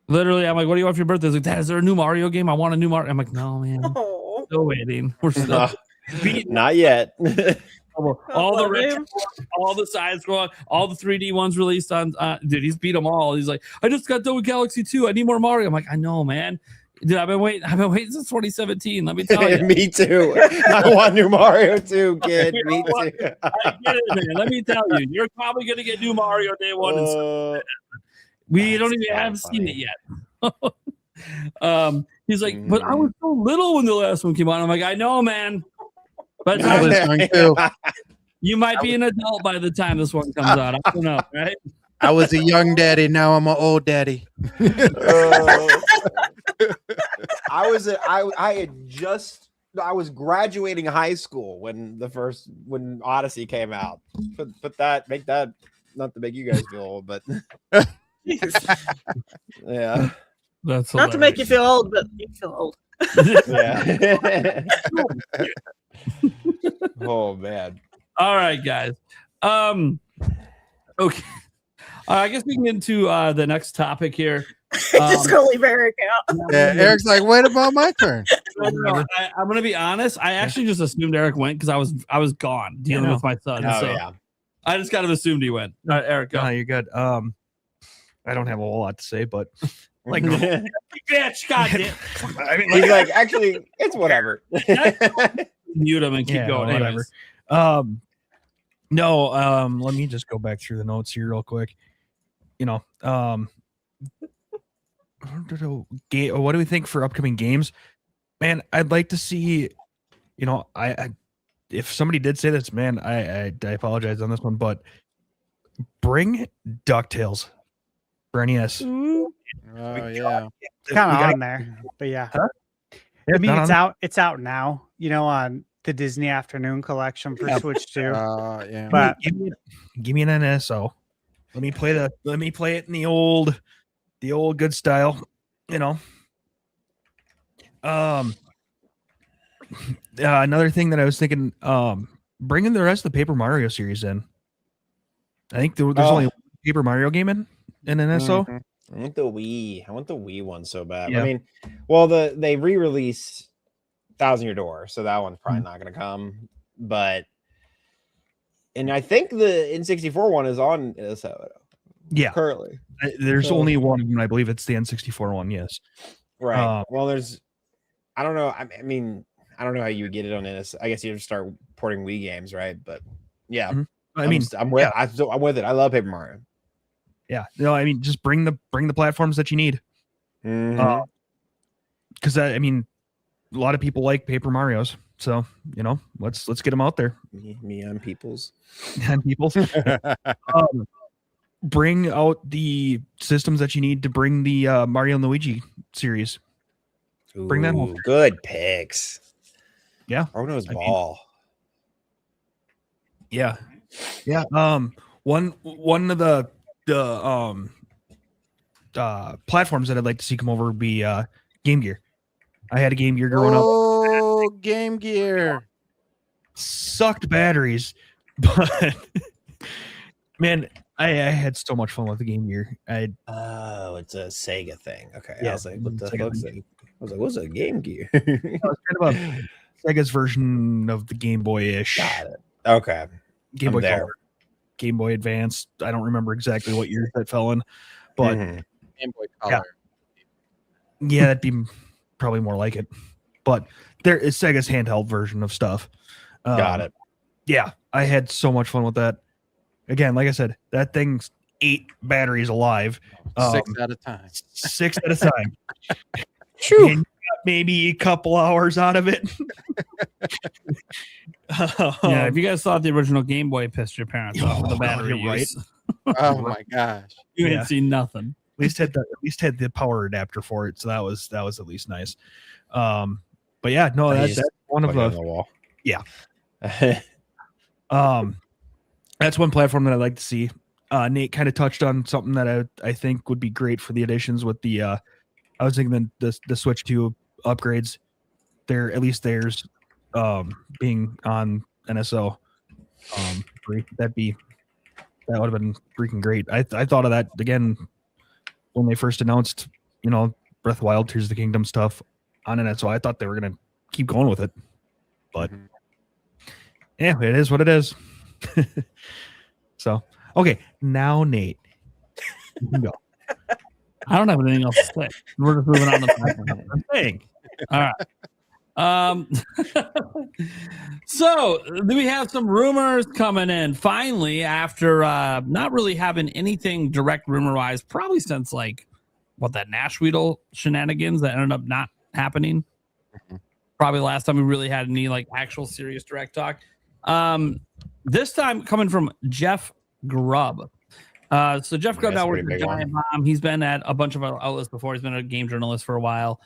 Literally, I'm like, what do you want for your birthday? He's like, Dad, is there a new Mario game? I want a new Mario. I'm like, no, man. Still waiting. We're still not yet. all the side scroll, all the 3D ones released on dude, he's beat them all. He's like, I just got done with Galaxy 2. I need more Mario. I'm like, I know, man. Dude, I've been waiting since 2017. Let me tell you. Me too. I want new Mario too, kid. Me too. I get it, man. Let me tell you, you're probably gonna get new Mario day one. We don't even haven't seen it yet. He's like, but I was so little when the last one came out. I'm like, I know, man. But you might be an adult by the time this one comes out. I don't know, right? I was a young daddy. Now I'm an old daddy. I was graduating high school when Odyssey came out. Make that not to make you guys feel old, but yeah. That's not to make you feel old, but you feel old. Yeah. Oh man. All right, guys. Okay. I guess we can get into the next topic here. Just gonna leave Eric out. Yeah, Eric's like, wait about my turn. I'm gonna be honest. I actually just assumed Eric went because I was gone dealing with my son. Oh, so yeah. I just kind of assumed he went. Eric, go. No, you're good. I I don't have a whole lot to say, but like, bitch, goddamn. I mean, He's like, actually, it's whatever. Mute him and keep going. Whatever. Anyways. No, let me just go back through the notes here real quick. You know, what do we think for upcoming games? Man, I'd like to see, you know, I if somebody did say this, man, I apologize on this one, but bring DuckTales for NES. Oh yeah, kind of on there, but yeah. Huh? I mean, it's out. It's out now. You know, on the Disney Afternoon Collection for Switch 2. yeah. But give me an NSO. Let me play it in the old good style. You know. Another thing that I was thinking, bringing the rest of the Paper Mario series in. I think there's only one Paper Mario game in NSO. Mm-hmm. I want the Wii one so bad. Yeah. I mean, well, they re-release Thousand Year Door, so that one's probably not going to come. But, and I think the N64 one is on NSO. Yeah, currently there's only one of them. I believe it's the N64 one. Yes, right. Well, I don't know. I mean, I don't know how you would get it on NS. I guess you have to start porting Wii games, right? But yeah, I mean, I'm with it. I love Paper Mario. Yeah, no, I mean, just bring the platforms that you need. Because I mean, a lot of people like Paper Marios, so you know, let's get them out there. Me on people's. On people's. Bring out the systems that you need to bring the Mario and Luigi series. Bring that home. Good picks. Yeah. Rono's Ball. Yeah. Yeah. One of the platforms that I'd like to see come over would be Game Gear. I had a Game Gear growing up. Oh, Game Gear. Sucked batteries, but man, I had so much fun with the Game Gear. Oh, it's a Sega thing. Okay. Yeah, I was like, what the fuck's that? I was like, what's a Game Gear? It's kind of a Sega's version of the Game Boy-ish. Got it. Okay. Game Boy Color, Game Boy Advance. I don't remember exactly what year that fell in, but Game Boy Color. Yeah, that'd be probably more like it. But there is Sega's handheld version of stuff. Got it. Yeah, I had so much fun with that. Again, like I said, that thing's 8 batteries alive. 6 at a time. 6 at a time. And you got maybe a couple hours out of it. Yeah, if you guys thought the original Game Boy pissed your parents off with the battery use, right? Oh my gosh, you didn't see nothing. At least had the power adapter for it, so that was at least nice. But yeah, no, that's one of the wall. Yeah. That's one platform that I'd like to see. Nate kind of touched on something that I think would be great for the additions with the I was thinking the Switch 2 upgrades. There, at least theirs being on NSO. That would have been freaking great. I thought of that again when they first announced, you know, Breath of the Wild, Tears of the Kingdom stuff on NSO. I thought they were gonna keep going with it, but yeah, it is what it is. So, okay, now Nate, you can go. I don't have anything else to say. We're just moving on to the next thing. All right. So we have some rumors coming in finally after not really having anything direct rumor wise, probably since like that Nash Weedle shenanigans that ended up not happening. Probably last time we really had any like actual serious direct talk. This time coming from Jeff Grubb. So Jeff Grubb now works for Giant Bomb. He's been at a bunch of other outlets before. He's been a game journalist for a while.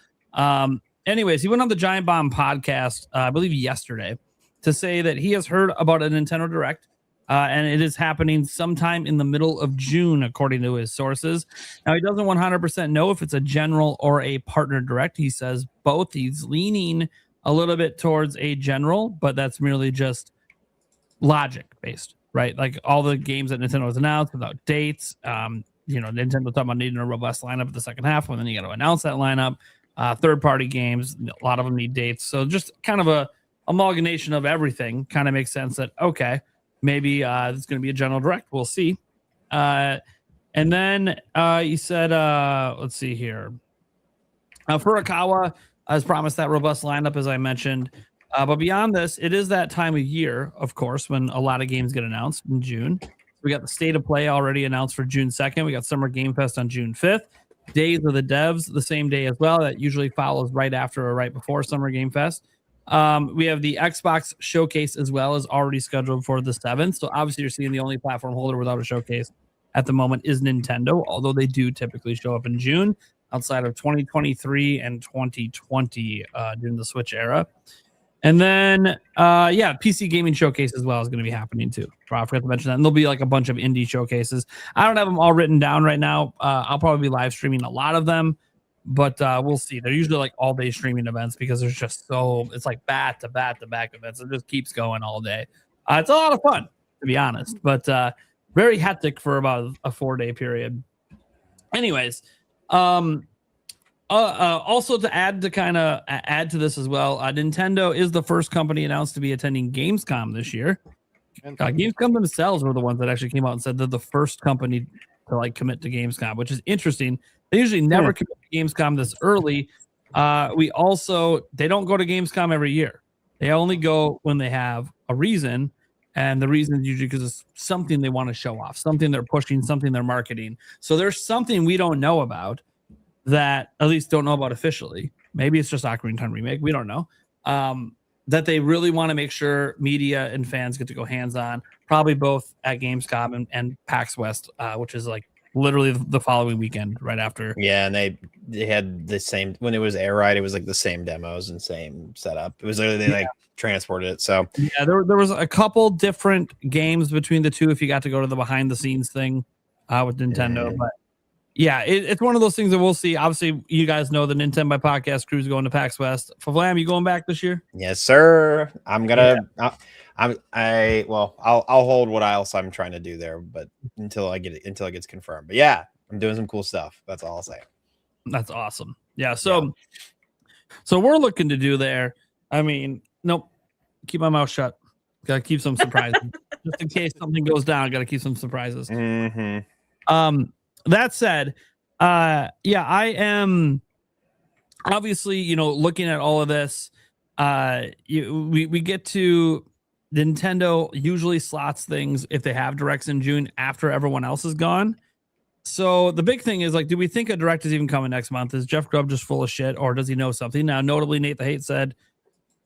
Anyways, he went on the Giant Bomb podcast, I believe yesterday, to say that he has heard about a Nintendo Direct, and it is happening sometime in the middle of June, according to his sources. Now, he doesn't 100% know if it's a general or a partner Direct. He says both. He's leaning a little bit towards a general, but that's merely just logic-based, right? Like all the games that Nintendo has announced without dates. Nintendo talking about needing a robust lineup at the second half, and then you got to announce that lineup. Third-party games, a lot of them need dates. So just kind of a amalgamation of everything kind of makes sense that, okay, maybe it's going to be a general direct. We'll see. And then you said, let's see here. Furukawa has promised that robust lineup, as I mentioned. But beyond this, it is that time of year, of course, when a lot of games get announced in June. We got the State of Play already announced for June 2nd. We got Summer Game Fest on June 5th. Days of the Devs the same day as well. That usually follows right after or right before Summer Game Fest. We have the Xbox Showcase as well as already scheduled for the 7th. So obviously you're seeing the only platform holder without a showcase at the moment is Nintendo, although they do typically show up in June outside of 2023 and 2020 during the Switch era. And then, PC Gaming Showcase as well is going to be happening too. I forgot to mention that. And there'll be like a bunch of indie showcases. I don't have them all written down right now. I'll probably be live streaming a lot of them, but we'll see. They're usually like all day streaming events because there's just it's like back to back to back events. It just keeps going all day. It's a lot of fun, to be honest, but very hectic for about a 4-day period. Anyways, also to add to this as well, Nintendo is the first company announced to be attending Gamescom this year. Gamescom themselves were the ones that actually came out and said they're the first company to like commit to Gamescom, which is interesting. They usually never commit to Gamescom this early. They don't go to Gamescom every year. They only go when they have a reason, and the reason is usually because it's something they want to show off, something they're pushing, something they're marketing. So there's something we don't know about that at least don't know about officially. Maybe it's just Ocarina of Time Remake. We don't know. That they really want to make sure media and fans get to go hands-on, probably both at Gamescom and PAX West, which is like literally the following weekend right after. Yeah, and they had the same, when it was Air Ride, it was like the same demos and same setup. It was literally, they transported it. So yeah, there was a couple different games between the two if you got to go to the behind-the-scenes thing with Nintendo, but yeah, it's one of those things that we'll see. Obviously, you guys know the Nintenbyte Podcast crew is going to PAX West. FVLAM, you going back this year? Yes, sir. I'm gonna. Yeah. I'll hold what else I'm trying to do there, but until it gets confirmed. But yeah, I'm doing some cool stuff. That's all I'll say. That's awesome. Yeah. So we're looking to do there. I mean, nope. Keep my mouth shut. Got to keep some surprises just in case something goes down. Got to keep some surprises. Mm-hmm. That said, I am obviously, looking at all of this. We get to Nintendo usually slots things if they have directs in June after everyone else is gone. So the big thing is like, do we think a direct is even coming next month? Is Jeff Grubb just full of shit, or does he know something? Now, notably, Nate the Hate said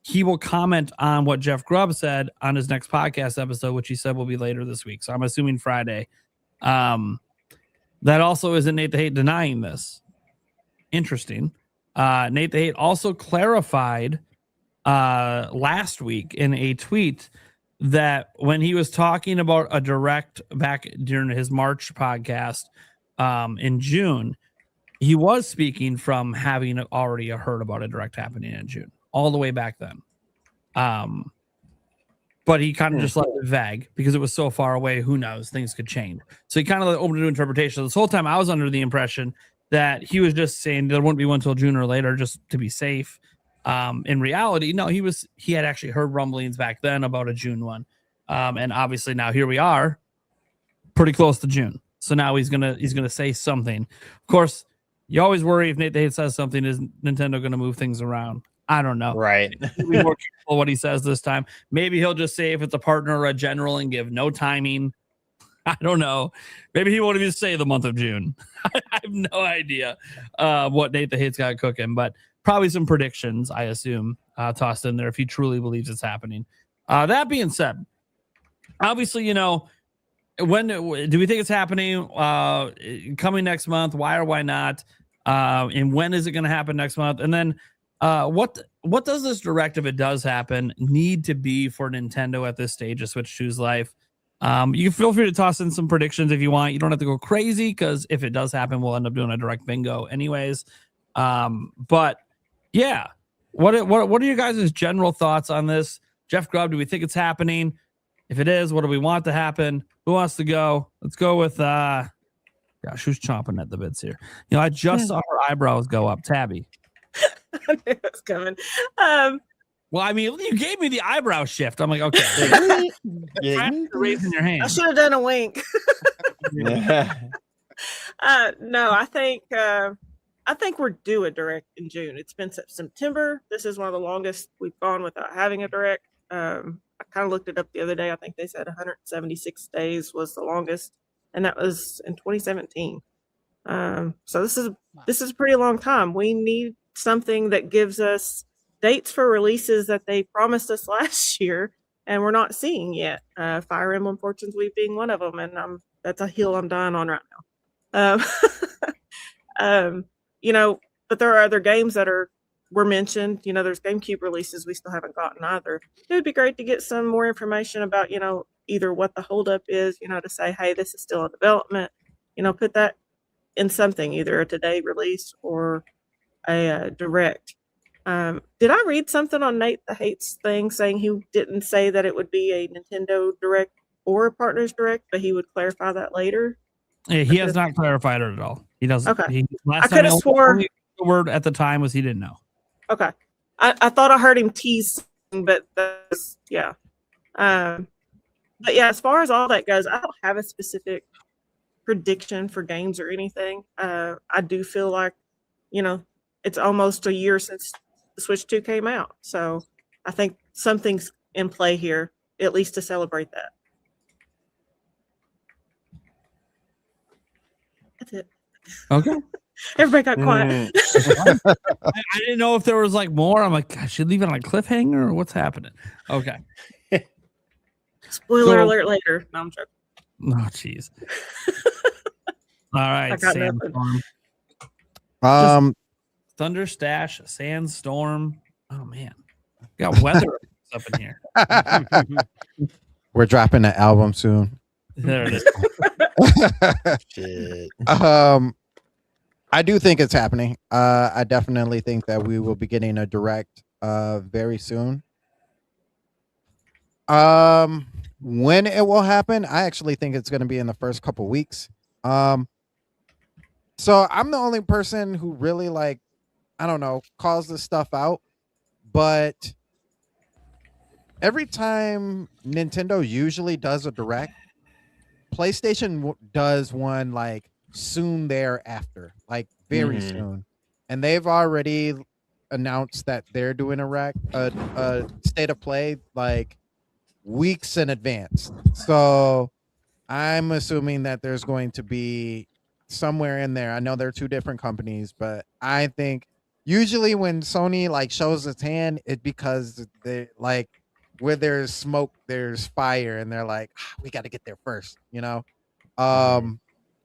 he will comment on what Jeff Grubb said on his next podcast episode, which he said will be later this week. So I'm assuming Friday. That also isn't Nate the Hate denying this. Interesting. Nate the Hate also clarified last week in a tweet that when he was talking about a direct back during his March podcast in June, he was speaking from having already heard about a direct happening in June, all the way back then. But he kind of just left it vague because it was so far away. Who knows? Things could change. So he kind of opened it to interpretation. This whole time I was under the impression that he was just saying there wouldn't be one until June or later just to be safe. In reality, no, he had actually heard rumblings back then about a June one. And obviously now here we are pretty close to June. So now he's gonna say something. Of course, you always worry if Nate the Hate says something, is Nintendo gonna move things around? I don't know. Right. Be more careful what he says this time. Maybe he'll just say if it's a partner or a general and give no timing. I don't know. Maybe he won't even say the month of June. I have no idea what Nate the Hate's got cooking, but probably some predictions, I assume, tossed in there if he truly believes it's happening. That being said, obviously, when do we think it's happening? Coming next month? Why or why not? And when is it going to happen next month? And then what does this direct, if it does happen, need to be for Nintendo at this stage of Switch 2's life? You can feel free to toss in some predictions if you want. You don't have to go crazy because if it does happen, we'll end up doing a direct bingo anyways. But yeah, what are your guys' general thoughts on this? Jeff Grubb, do we think it's happening? If it is, what do we want to happen? Who wants to go? Let's go with gosh, who's chomping at the bits here? I just saw her eyebrows go up. Tabby. I knew it was coming. Well, I mean, you gave me the eyebrow shift. I'm like, okay. Yeah. Raising your hand. I should have done a wink. No, I think we're due a direct in June. It's been September. This is one of the longest we've gone without having a direct. I kind of looked it up the other day. I think they said 176 days was the longest, and that was in 2017. So this is a pretty long time. We need something that gives us dates for releases that they promised us last year, and we're not seeing yet. Fire Emblem Fortunes Weave being one of them, and that's a hill I'm dying on right now. But there are other games that were mentioned. There's GameCube releases we still haven't gotten either. It would be great to get some more information about, either what the holdup is, to say, hey, this is still in development. Put that in something, either a today release or a direct. Did I read something on Nate the Hates thing saying he didn't say that it would be a Nintendo Direct or a Partners Direct, but he would clarify that later? Yeah, he has not clarified it at all. He doesn't. Okay. Last I could have time swore the word at the time was he didn't know. Okay. I thought I heard him tease, but that's, yeah. But yeah, as far as all that goes, I don't have a specific prediction for games or anything. I do feel like, it's almost a year since the Switch 2 came out. So I think something's in play here, at least to celebrate that. That's it. Okay. Everybody got quiet. I didn't know if there was like more. I'm like, I should leave it on a cliffhanger or what's happening? Okay. Spoiler alert later. No, I'm joking. Oh, jeez. All right, Sandstorm. ThunderStash, Sandstorm. Oh man, got weather up in here. We're dropping the album soon. There it is. Shit. I do think it's happening. I definitely think that we will be getting a direct very soon. When it will happen, I actually think it's going to be in the first couple weeks. So I'm the only person who really calls this stuff out, but every time Nintendo usually does a direct, PlayStation does one like soon thereafter, like very soon, and they've already announced that they're doing a state of play like weeks in advance. So I'm assuming that there's going to be somewhere in there. I know they're two different companies, but I think usually when Sony like shows its hand, it's because they like where there's smoke, there's fire, and they're like, we got to get there first,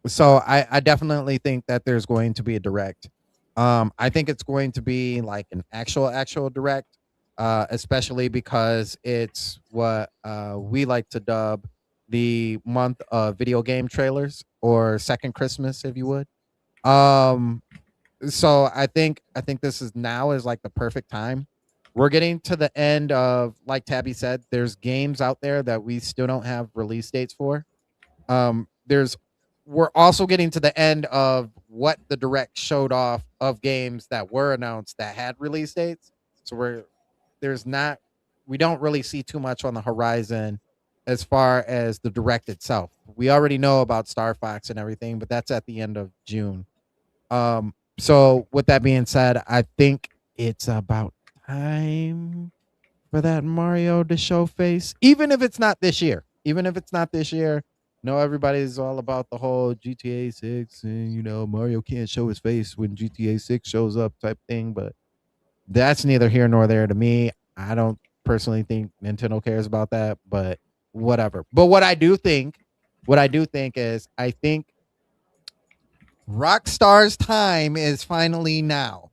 So I definitely think that there's going to be a direct. I think it's going to be like an actual direct, especially because it's what we like to dub the month of video game trailers, or second Christmas, if you would. So I think this is like the perfect time. We're getting to the end of, like Tabby said, there's games out there that we still don't have release dates for. We're also getting to the end of what the direct showed off of games that were announced that had release dates. So we don't really see too much on the horizon as far as the direct itself. We already know about Star Fox and everything, but that's at the end of June. So with that being said, I think it's about time for that Mario to show face, even if it's not this year. No, everybody's all about the whole GTA 6 and, Mario can't show his face when GTA 6 shows up type thing, but that's neither here nor there to me. I don't personally think Nintendo cares about that, but whatever. But what I do think is I think Rockstar's time is finally now.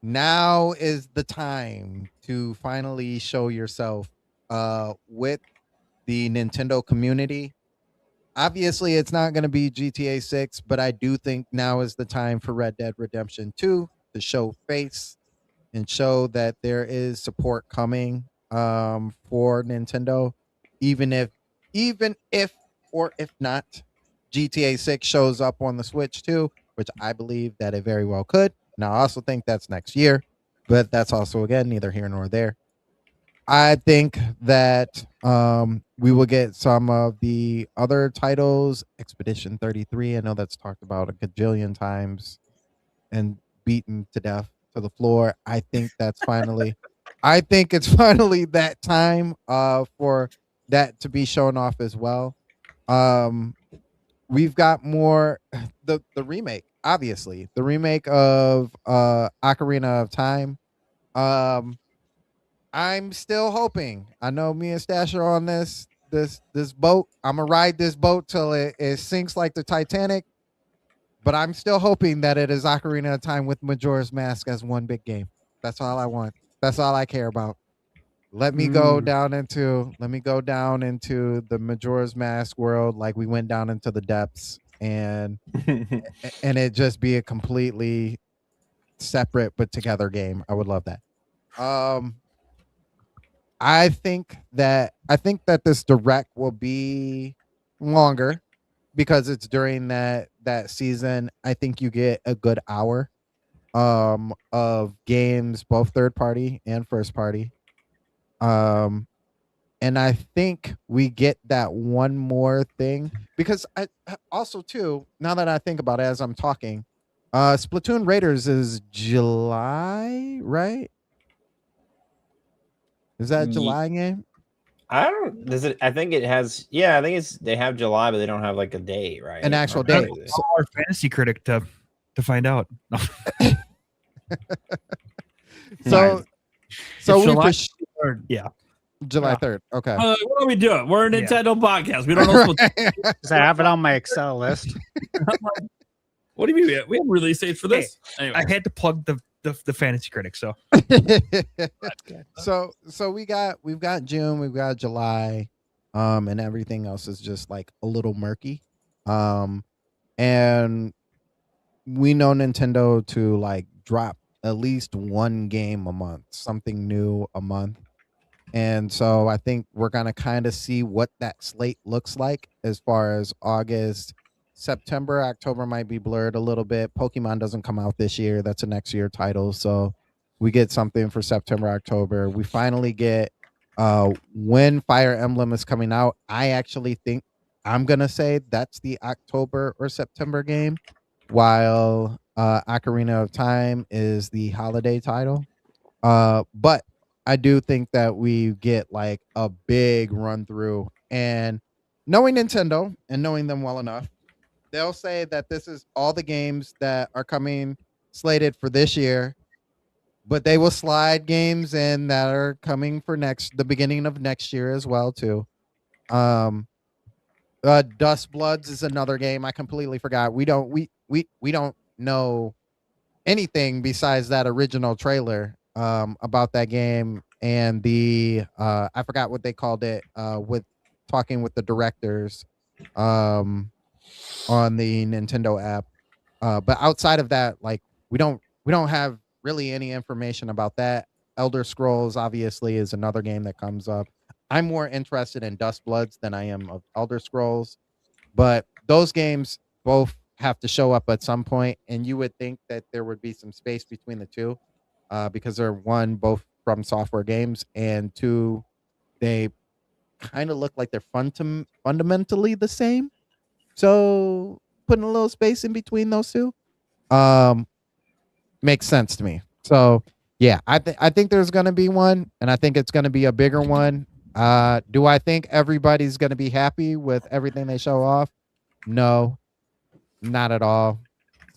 Now is the time to finally show yourself with the Nintendo community. Obviously, it's not going to be GTA 6, but I do think now is the time for Red Dead Redemption 2 to show face and show that there is support coming for Nintendo, even if or if not, GTA 6 shows up on the Switch too, which I believe that it very well could. Now, I also think that's next year, but that's also, again, neither here nor there. I think that we will get some of the other titles. Expedition 33. I know that's talked about a gajillion times and beaten to death to the floor. I think that's finally. I think it's finally that time for that to be shown off as well. We've got more the remake, obviously the remake of Ocarina of Time. I'm still hoping. I know me and Stash are on this boat. I'm gonna ride this boat till it sinks like the Titanic. But I'm still hoping that it is Ocarina of Time with Majora's Mask as one big game. That's all I want. That's all I care about. Let me go down into the Majora's Mask world like we went down into the depths and it just be a completely separate but together game. I would love that. I think that this direct will be longer because it's during that season. I think you get a good hour of games, both third party and first party. And I think we get that one more thing because I also too, now that I think about it as I'm talking, Splatoon Raiders is July, right? Is that a July game? I don't. Does it? I think it has. Yeah, I think it's. They have July, but they don't have like a day, right? An actual day. Call our fantasy critic to find out. So It's we July for 3rd. Yeah. July 3rd. Okay. What are we doing? We're a Nintendo podcast. We don't know. Because I have it on my Excel list. What do you mean? We have release dates for this. Anyway. I had to plug the fantasy critic. So we've got June, we've got July, and everything else is just like a little murky. And we know Nintendo to like drop at least one game a month, something new a month. And so I think we're going to kind of see what that slate looks like as far as August, September, October might be blurred a little bit. Pokemon doesn't come out this year. That's a next year title. So we get something for September, October. We finally get when Fire Emblem is coming out. I actually think I'm going to say that's the October or September game, while Ocarina of Time is the holiday title. But I do think that we get like a big run through, and knowing Nintendo and knowing them well enough, they'll say that this is all the games that are coming slated for this year, but they will slide games in that are coming for the beginning of next year as well too. Dust Bloods is another game I completely forgot. We don't know anything besides that original trailer about that game and the I forgot what they called it with talking with the directors on the Nintendo app. But outside of that, like we don't have really any information about that. Elder Scrolls obviously is another game that comes up. I'm more interested in Dust Bloods than I am of Elder Scrolls, but those games both have to show up at some point, and you would think that there would be some space between the two because they're one, both from software games, and two, they kind of look like they're fundamentally the same. So putting a little space in between those two makes sense to me. So yeah, I think there's going to be one, and I think it's going to be a bigger one. Do I think everybody's going to be happy with everything they show off? No, not at all.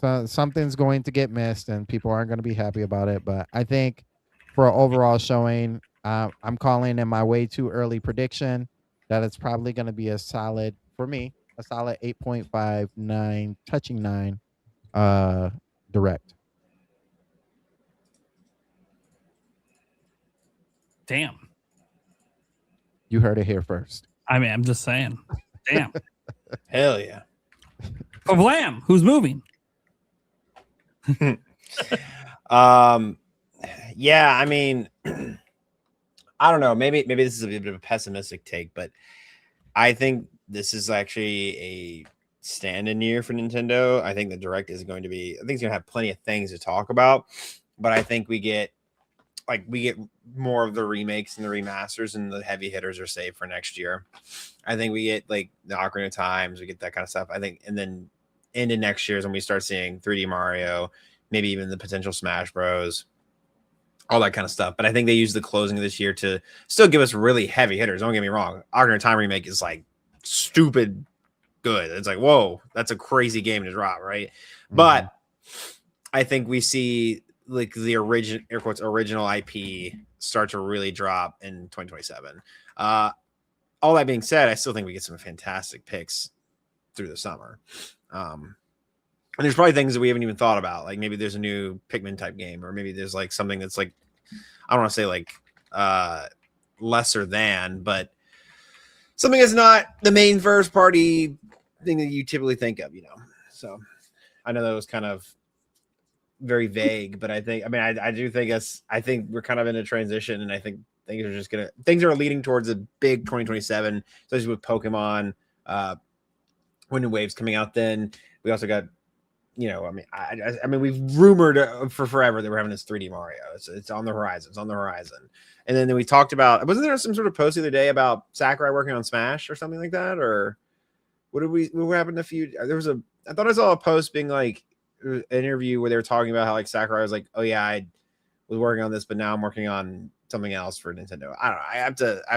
So something's going to get missed, and people aren't going to be happy about it. But I think for an overall showing, I'm calling in my way too early prediction that it's probably going to be a solid, for me, a solid 8.5, 9, touching 9 direct. Damn. You heard it here first. I mean, I'm just saying. Damn. Hell yeah. FVLAM, who's moving? Yeah, I mean, I don't know. Maybe this is a bit of a pessimistic take, but I think this is actually a stand-in year for Nintendo. I think the Direct is going to be, I think it's going to have plenty of things to talk about, but I think we get like we get more of the remakes and the remasters, and the heavy hitters are saved for next year. I think we get like the Ocarina of Times, we get that kind of stuff. I think, and then into next year is when we start seeing 3D Mario, maybe even the potential Smash Bros, all that kind of stuff. But I think they use the closing of this year to still give us really heavy hitters. Don't get me wrong. Ocarina of Time remake is like stupid good. It's like, whoa, that's a crazy game to drop, right? But I think we see like the original, air quotes, original IP start to really drop in 2027. All that being said, I still think we get some fantastic picks through the summer. And there's probably things that we haven't even thought about. Like maybe there's a new Pikmin type game, or maybe there's like something that's like, I don't want to say like lesser than, but something that's not the main first party thing that you typically think of, you know? So I know that was kind of very vague, but I do think I think we're kind of in a transition, and I think things are leading towards a big 2027, especially with Pokemon, when new waves coming out. Then we also got, you know, I mean, we've rumored for forever that we're having this 3D Mario. It's on the horizon. It's on the horizon. And then we talked about, wasn't there some sort of post the other day about Sakurai working on Smash or something like that? Or what happened I thought I saw a post being like an interview where they were talking about how like Sakurai was like, oh yeah, I was working on this, but now I'm working on something else for Nintendo. I don't know. I have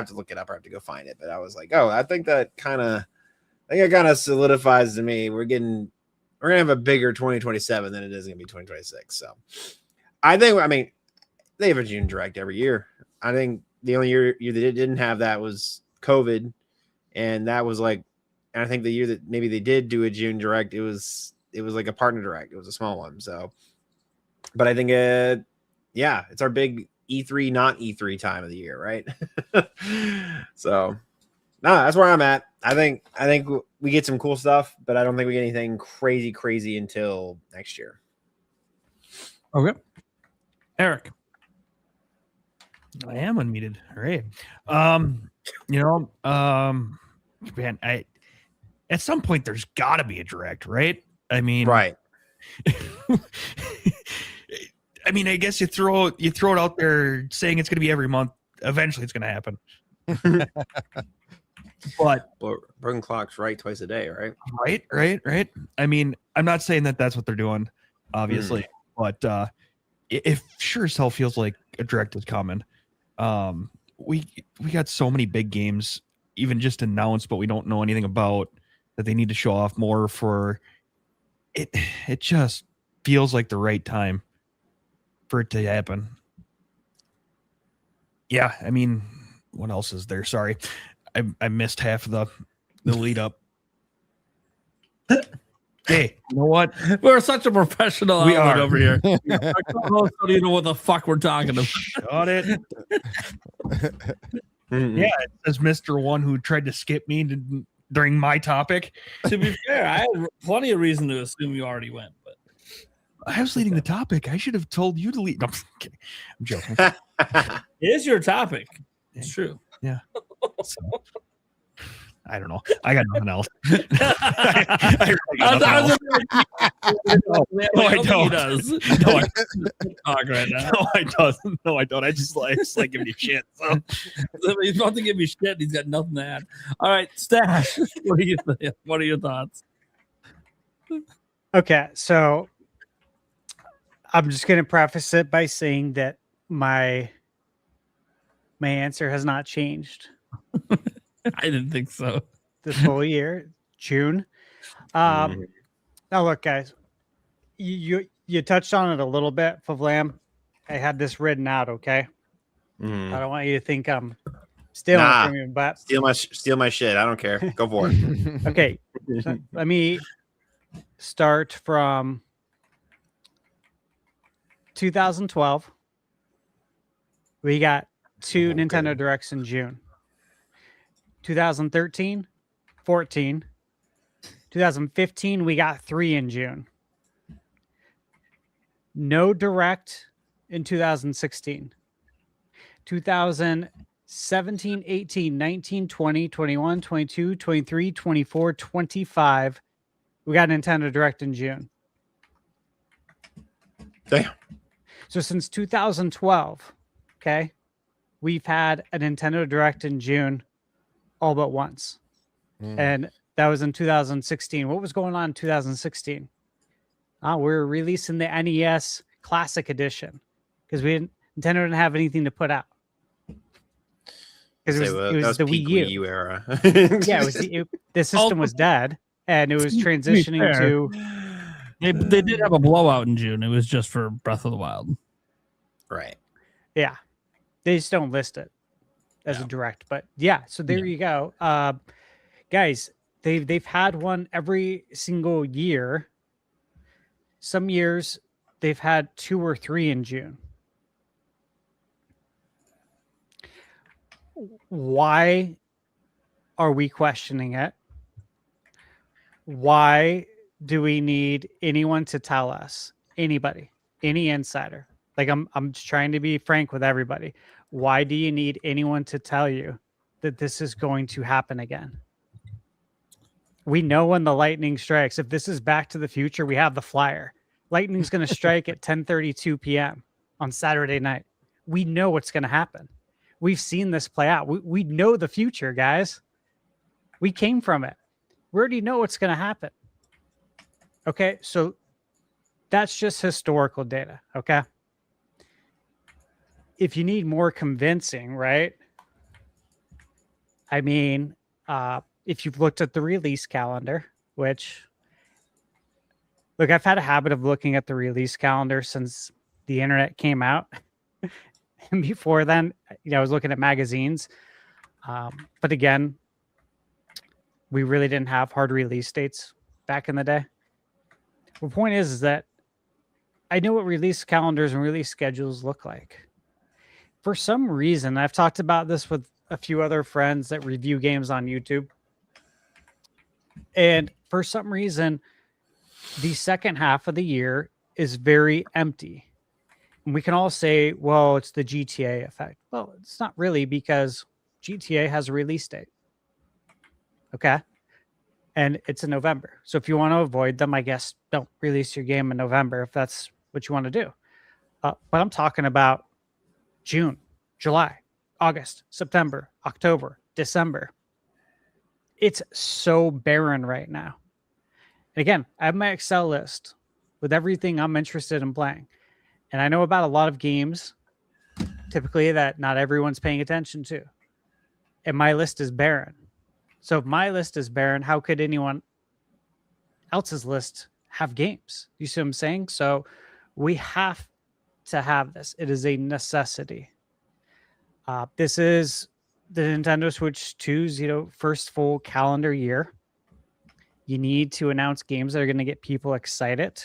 to look it up, or I have to go find it. But I was like, oh, I think it kind of solidifies to me. We're gonna have a bigger 2027 than it is gonna be 2026. So I mean, they have a June Direct every year. I think the only year they didn't have that was COVID, and that was like, and I think the year that maybe they did do a June Direct, it was like a partner direct. It was a small one. So, but I think it's our big E3, not E3 time of the year, right? So, no, that's where I'm at. I think we get some cool stuff, but I don't think we get anything crazy until next year. Okay, Eric. I am unmuted. All right. Man, at some point there's got to be a direct, right? I mean, right. I mean, I guess you throw it out there saying it's going to be every month. Eventually, it's going to happen. But broken clocks right twice a day, right? Right. I mean, I'm not saying that that's what they're doing, obviously, but it sure as hell feels like a direct is coming. We got so many big games, even just announced, but we don't know anything about, that they need to show off more for. It just feels like the right time for it to happen. Yeah, I mean, what else is there? Sorry, I missed half of the lead up. Hey, you know what? We're such a professional We outlet are. over here. Our co-host don't even know what the fuck we're talking about. Got it. Yeah, it says Mr. One who tried to skip me during my topic. To be fair, I had plenty of reason to assume you already went, but I was leading the topic. I should have told you to lead. No, I'm kidding. I'm joking. it is your topic. It's true. Yeah. So, I don't know. I got nothing else. I really got nothing else. No, I don't. He does. No, I Talk right now. No, I don't. No, I don't. I just like giving you shit. So. He's about to give me shit. He's got nothing to add. All right, Stash. What do you think? What are your thoughts? Okay, so I'm just going to preface it by saying that my answer has not changed. I didn't think so. This whole year, June. Now, look, guys, you touched on it a little bit, FVLAM. I had this written out, okay? I don't want you to think I'm stealing from you, but steal my shit. I don't care. Go for it. Okay, so let me start from 2012. We got two Nintendo Directs in June. 2013, 14. 2015, we got 3 in June. No Direct in 2016. 2017, 18, 19, 20, 21, 22, 23, 24, 25. We got Nintendo Direct in June. Damn. So since 2012, okay, we've had a Nintendo Direct in June all but once. And that was in 2016. What was going on in 2016? We're releasing the NES Classic Edition because Nintendo didn't have anything to put out. Because it was the Wii U era. Yeah, the system was dead, and it was transitioning to. They did have a blowout in June. It was just for Breath of the Wild. Right. Yeah, they just don't list it as a direct, but yeah. So there you go, guys. They've had one every single year. Some years they've had 2 or 3 in June. Why are we questioning it? Why do we need anyone to tell us? Anybody, any insider? Like I'm just trying to be frank with everybody. Why do you need anyone to tell you that this is going to happen again? We know when the lightning strikes. If this is Back to the Future, we have the flyer. Lightning's going to strike at 10:32 p.m. on Saturday night. We know what's going to happen. We've seen this play out. We know the future, guys. We came from it. We already know what's going to happen. Okay, so that's just historical data, okay? If you need more convincing, right? I mean, if you've looked at the release calendar, which, look, I've had a habit of looking at the release calendar since the internet came out. And before then, I was looking at magazines. But again, we really didn't have hard release dates back in the day. The point is that I know what release calendars and release schedules look like. For some reason, I've talked about this with a few other friends that review games on YouTube. And for some reason, the second half of the year is very empty. And we can all say, well, it's the GTA effect. Well, it's not really, because GTA has a release date. Okay. And it's in November. So if you want to avoid them, I guess don't release your game in November if that's what you want to do. But I'm talking about June, July, August, September, October, December. It's so barren right now. And again, I have my Excel list with everything I'm interested in playing. And I know about a lot of games, typically, that not everyone's paying attention to. And my list is barren. So if my list is barren, how could anyone else's list have games? You see what I'm saying? So we have to have this. It is a necessity. This is the Nintendo Switch 2's, first full calendar year. You need to announce games that are going to get people excited.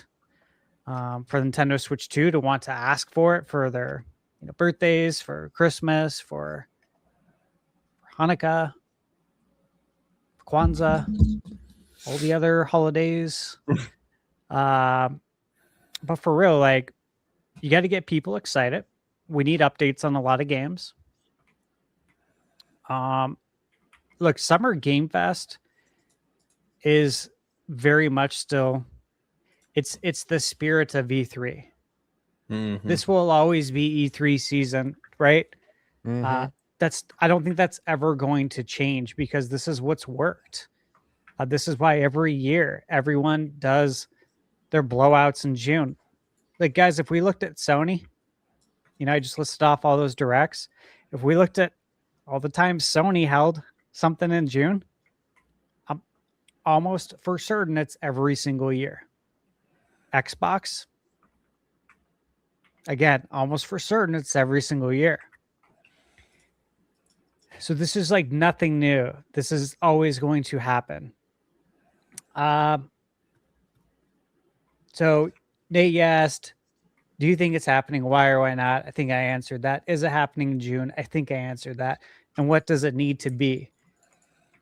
For Nintendo Switch 2 to want to ask for it for their birthdays, for Christmas, for Hanukkah, Kwanzaa, all the other holidays. But for real, you got to get people excited. We need updates on a lot of games. Look, Summer Game Fest is very much still... It's the spirit of E3. Mm-hmm. This will always be E3 season, right? Mm-hmm. I don't think that's ever going to change, because this is what's worked. This is why every year everyone does their blowouts in June. Like, guys, if we looked at Sony, I just listed off all those directs. If we looked at all the times Sony held something in June, I'm almost for certain it's every single year. Xbox, again, almost for certain it's every single year. So this is like nothing new. This is always going to happen. So Nate asked, do you think it's happening? Why or why not? I think I answered that. Is it happening in June? I think I answered that. And what does it need to be?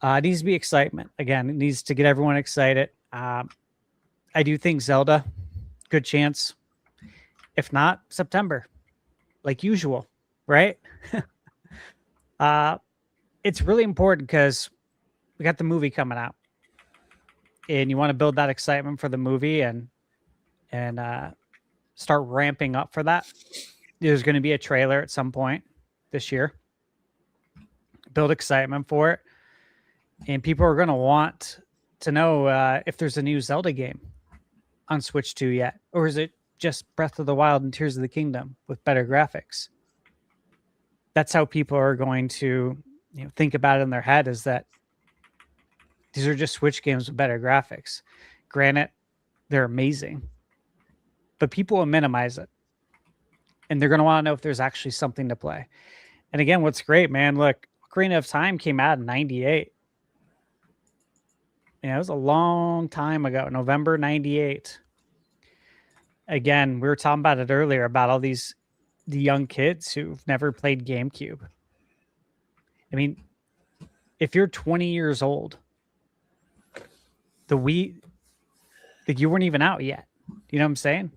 It needs to be excitement. Again, it needs to get everyone excited. I do think Zelda, good chance. If not, September, like usual, right? It's really important because we got the movie coming out, and you want to build that excitement for the movie and start ramping up for that. there's going to be a trailer at some point this year. Build excitement for it. And people are going to want to know if there's a new Zelda game on Switch 2 yet. Or is it just Breath of the Wild and Tears of the Kingdom with better graphics? That's how people are going to think about it in their head, is that these are just Switch games with better graphics. Granted, they're amazing, but people will minimize it. And they're going to want to know if there's actually something to play. And again, what's great, man, look, Ocarina of Time came out in 98. It was a long time ago, November 98. Again, we were talking about it earlier about all the young kids who've never played GameCube. I mean, if you're 20 years old, the Wii, like, you weren't even out yet. You know what I'm saying?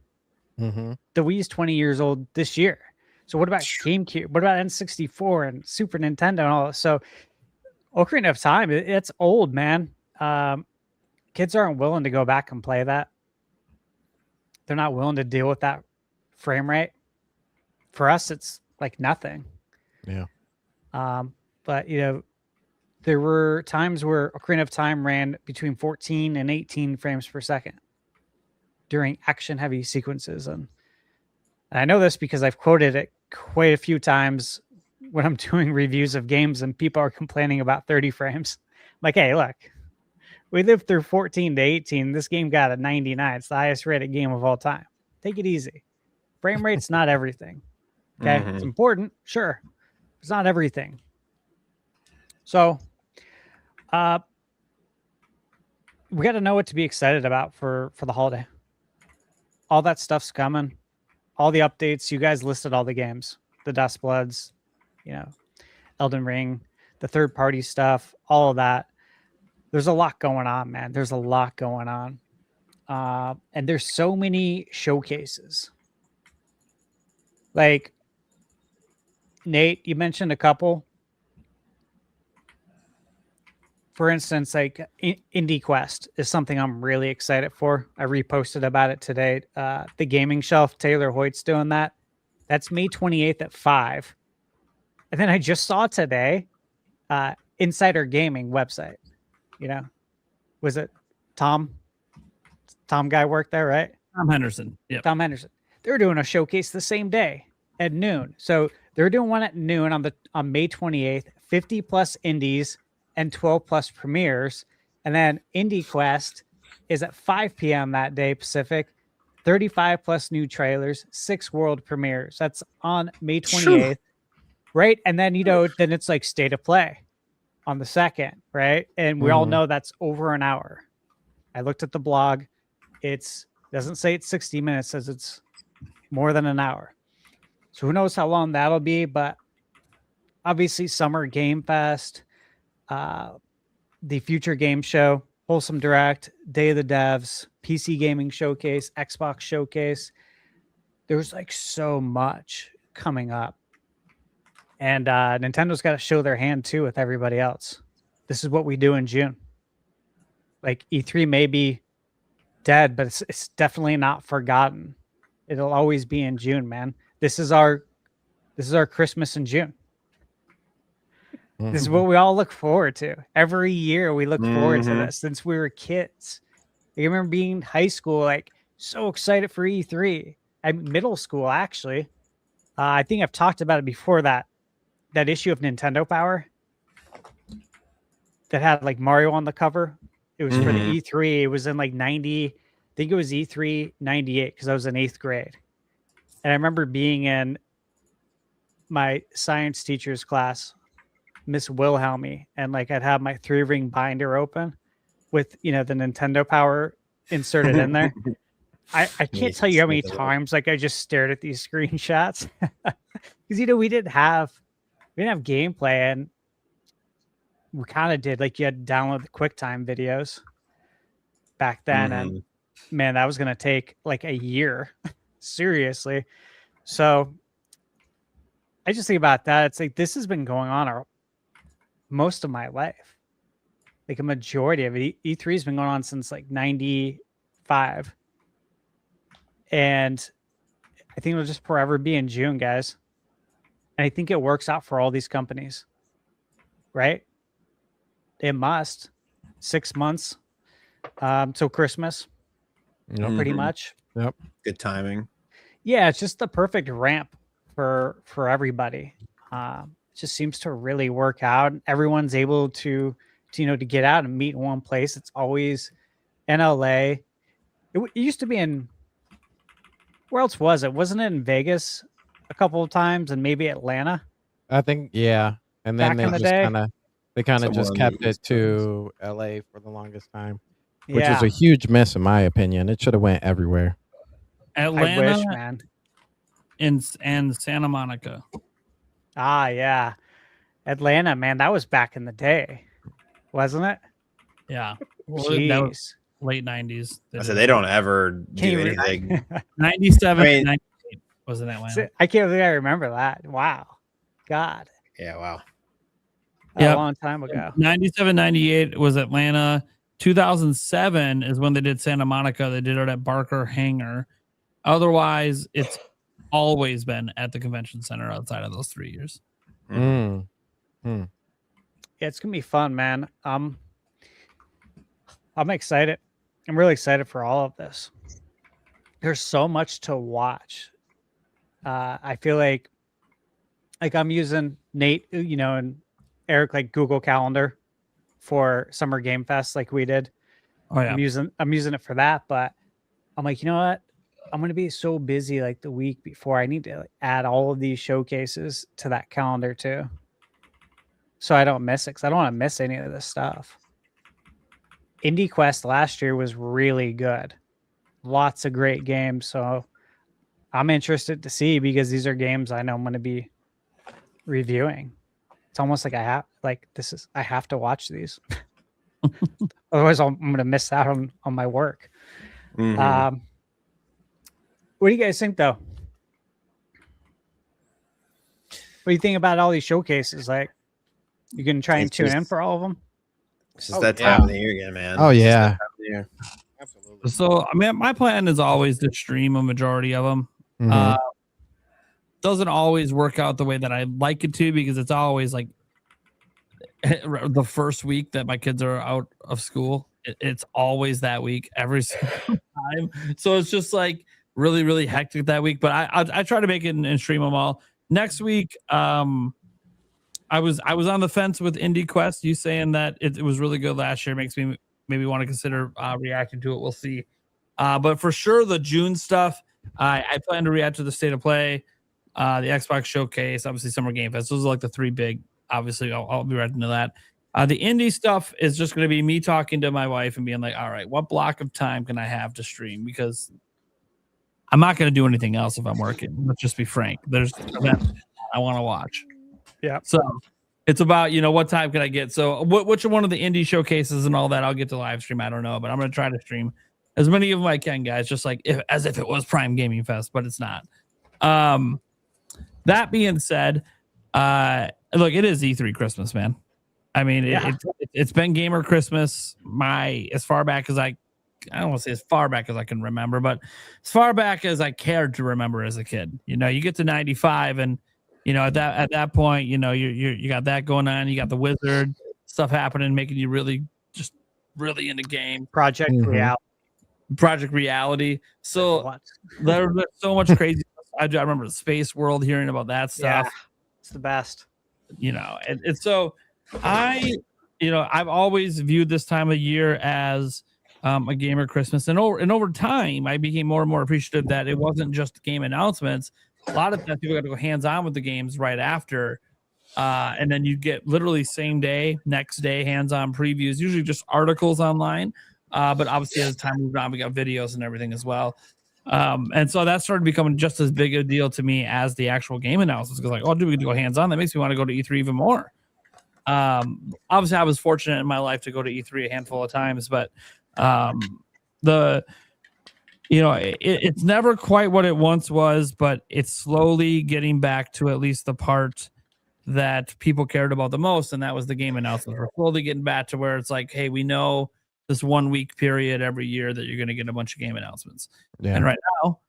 Mm-hmm. The Wii's 20 years old this year. So what about GameCube? What about N64 and Super Nintendo and all that? So Ocarina of Time, it's old, man. Kids aren't willing to go back and play that. They're not willing to deal with that frame rate. For us, it's like nothing. Yeah. But there were times where Ocarina of Time ran between 14 and 18 frames per second during action-heavy sequences. And I know this because I've quoted it quite a few times when I'm doing reviews of games and people are complaining about 30 frames. I'm like, hey, look, we lived through 14 to 18. This game got a 99. It's the highest rated game of all time. Take it easy. Frame rate's not everything. Okay. It's important. Sure. It's not everything. So, we got to know what to be excited about for the holiday. All that stuff's coming. All the updates. You guys listed all the games, the Dust Bloods, Elden Ring, the third-party stuff, all of that. There's a lot going on, man. There's a lot going on. And there's so many showcases. Like, Nate, you mentioned a couple. For instance, like Indie Quest is something I'm really excited for. I reposted about it today. The Gaming Shelf, Taylor Hoyt's doing that. That's May 28th at 5. And then I just saw today, Insider Gaming website. Was it Tom? Tom guy worked there, right? Tom Henderson. Yeah. Tom Henderson. They're doing a showcase the same day at noon. So they're doing one at noon on May 28th, 50 plus indies and 12 plus premieres. And then Indie Quest is at 5 p.m. that day Pacific, 35 plus new trailers, 6 world premieres. That's on May 28th. Right. And then, then it's like State of Play on the 2nd. Right. And we all know that's over an hour. I looked at the blog. Doesn't say it's 60 minutes, says it's more than an hour. So who knows how long that'll be, but obviously Summer Game Fest, the Future Game Show, Wholesome Direct, Day of the Devs, PC Gaming Showcase, Xbox Showcase. There's like so much coming up. And Nintendo's got to show their hand too with everybody else. This is what we do in June. Like E3 may be dead, but it's definitely not forgotten. It'll always be in June, man. This is our Christmas in June. This is what we all look forward to. Every year we look forward to this since we were kids. I remember being in high school, like so excited for E3. Middle school, actually. I think I've talked about it before, that issue of Nintendo Power that had like Mario on the cover. It was for the E3. It was in like 90. I think it was E3 98 because I was in 8th grade. And I remember being in my science teacher's class, Miss Wilhelmy, and like I'd have my 3-ring binder open with the Nintendo Power inserted in there. I can't tell you how many times like I just stared at these screenshots because we didn't have gameplay, and we kind of did, like, you had to download the QuickTime videos back then, and man, that was gonna take like a year. Seriously. So I just think about that. It's like this has been going on most of my life. Like a majority of it. E3 has been going on since like 95. And I think it'll just forever be in June, guys. And I think it works out for all these companies, right? It must. 6 months till Christmas, pretty much. Yep. Good timing. Yeah, it's just the perfect ramp for everybody. It just seems to really work out. Everyone's able to get out and meet in one place. It's always in LA. It used to be in, where else was it? Wasn't it in Vegas a couple of times and maybe Atlanta? I think, yeah. And then Back in the they day? kind of just Somewhere on kept the it East to LA for the longest time, which Yeah, is a huge miss in my opinion. It should have went everywhere. Atlanta I wish, man. and Santa Monica. Ah, yeah. Atlanta, man, that was back in the day, wasn't it? Yeah. Well, that was Jeez. late 90s. I said they don't ever Can do you anything. 97, I mean- 98 was in Atlanta. I can't believe I remember that. Wow. God. Yeah, wow. A long time ago. 97, 98 was Atlanta. 2007 is when they did Santa Monica. They did it at Barker Hangar. Otherwise, it's always been at the convention center outside of those 3 years. Yeah, it's gonna be fun, man. I'm excited. I'm really excited for all of this. There's so much to watch. I feel like I'm using Nate, and Eric, like Google Calendar for Summer Game Fest, like we did. Oh yeah. I'm using it for that, but I'm like, you know what? I'm gonna be so busy like the week before. I need to add all of these showcases to that calendar too, so I don't miss it. Because I don't want to miss any of this stuff. Indie Quest last year was really good. Lots of great games. So I'm interested to see, because these are games I know I'm going to be reviewing. It's almost like I have to watch these. Otherwise I'm going to miss out on my work. Mhm. What do you guys think though? What do you think about all these showcases? Like, you can try and It's tune in just- for all of them? It's just that time of the year again, man. Oh, It's just yeah. that time of the year. Absolutely. So, I mean, my plan is always to stream a majority of them. Doesn't always work out the way that I'd like it to, because it's always like the first week that my kids are out of school. It's always that week every single time. So it's just like really, really hectic that week. But I try to make it and stream them all. Next week, I was on the fence with Indie Quest. You saying that it was really good last year makes me maybe want to consider reacting to it. We'll see. But for sure, the June stuff, I plan to react to the State of Play, the Xbox Showcase, obviously Summer Game Fest. Those are like the three big. Obviously, I'll be reacting to that. The indie stuff is just going to be me talking to my wife and being like, all right, what block of time can I have to stream? Because I'm not going to do anything else if I'm working. Let's just be frank. There's events I want to watch. Yeah. So it's about, what time can I get? So which one of the indie showcases and all that I'll get to live stream, I don't know, but I'm going to try to stream as many of them I can, guys, just like as if it was Prime Gaming Fest, but it's not. That being said, look, it is E3 Christmas, man. I mean, it's been Gamer Christmas as far back as I don't want to say as far back as I can remember, but as far back as I cared to remember as a kid. You get to 95 and at that point, you got that going on. You got the Wizard stuff happening, making you really into game. Project Reality. So there's so much crazy stuff. I remember the Space World, hearing about that stuff. Yeah, it's the best. And so I've always viewed this time of year as a gamer Christmas, and over time I became more and more appreciative that it wasn't just game announcements. A lot of times people got to go hands-on with the games right after, and then you get literally same day, next day hands-on previews, usually just articles online, but obviously as time moved on we got videos and everything as well. And so that started becoming just as big a deal to me as the actual game announcements, because we get to go hands-on. That makes me want to go to E3 even more. Obviously I was fortunate in my life to go to E3 a handful of times, but it's never quite what it once was, but it's slowly getting back to at least the part that people cared about the most, and that was the game announcement. We're slowly getting back to where it's like, hey, we know this 1 week period every year that you're going to get a bunch of game announcements. Yeah. And right now,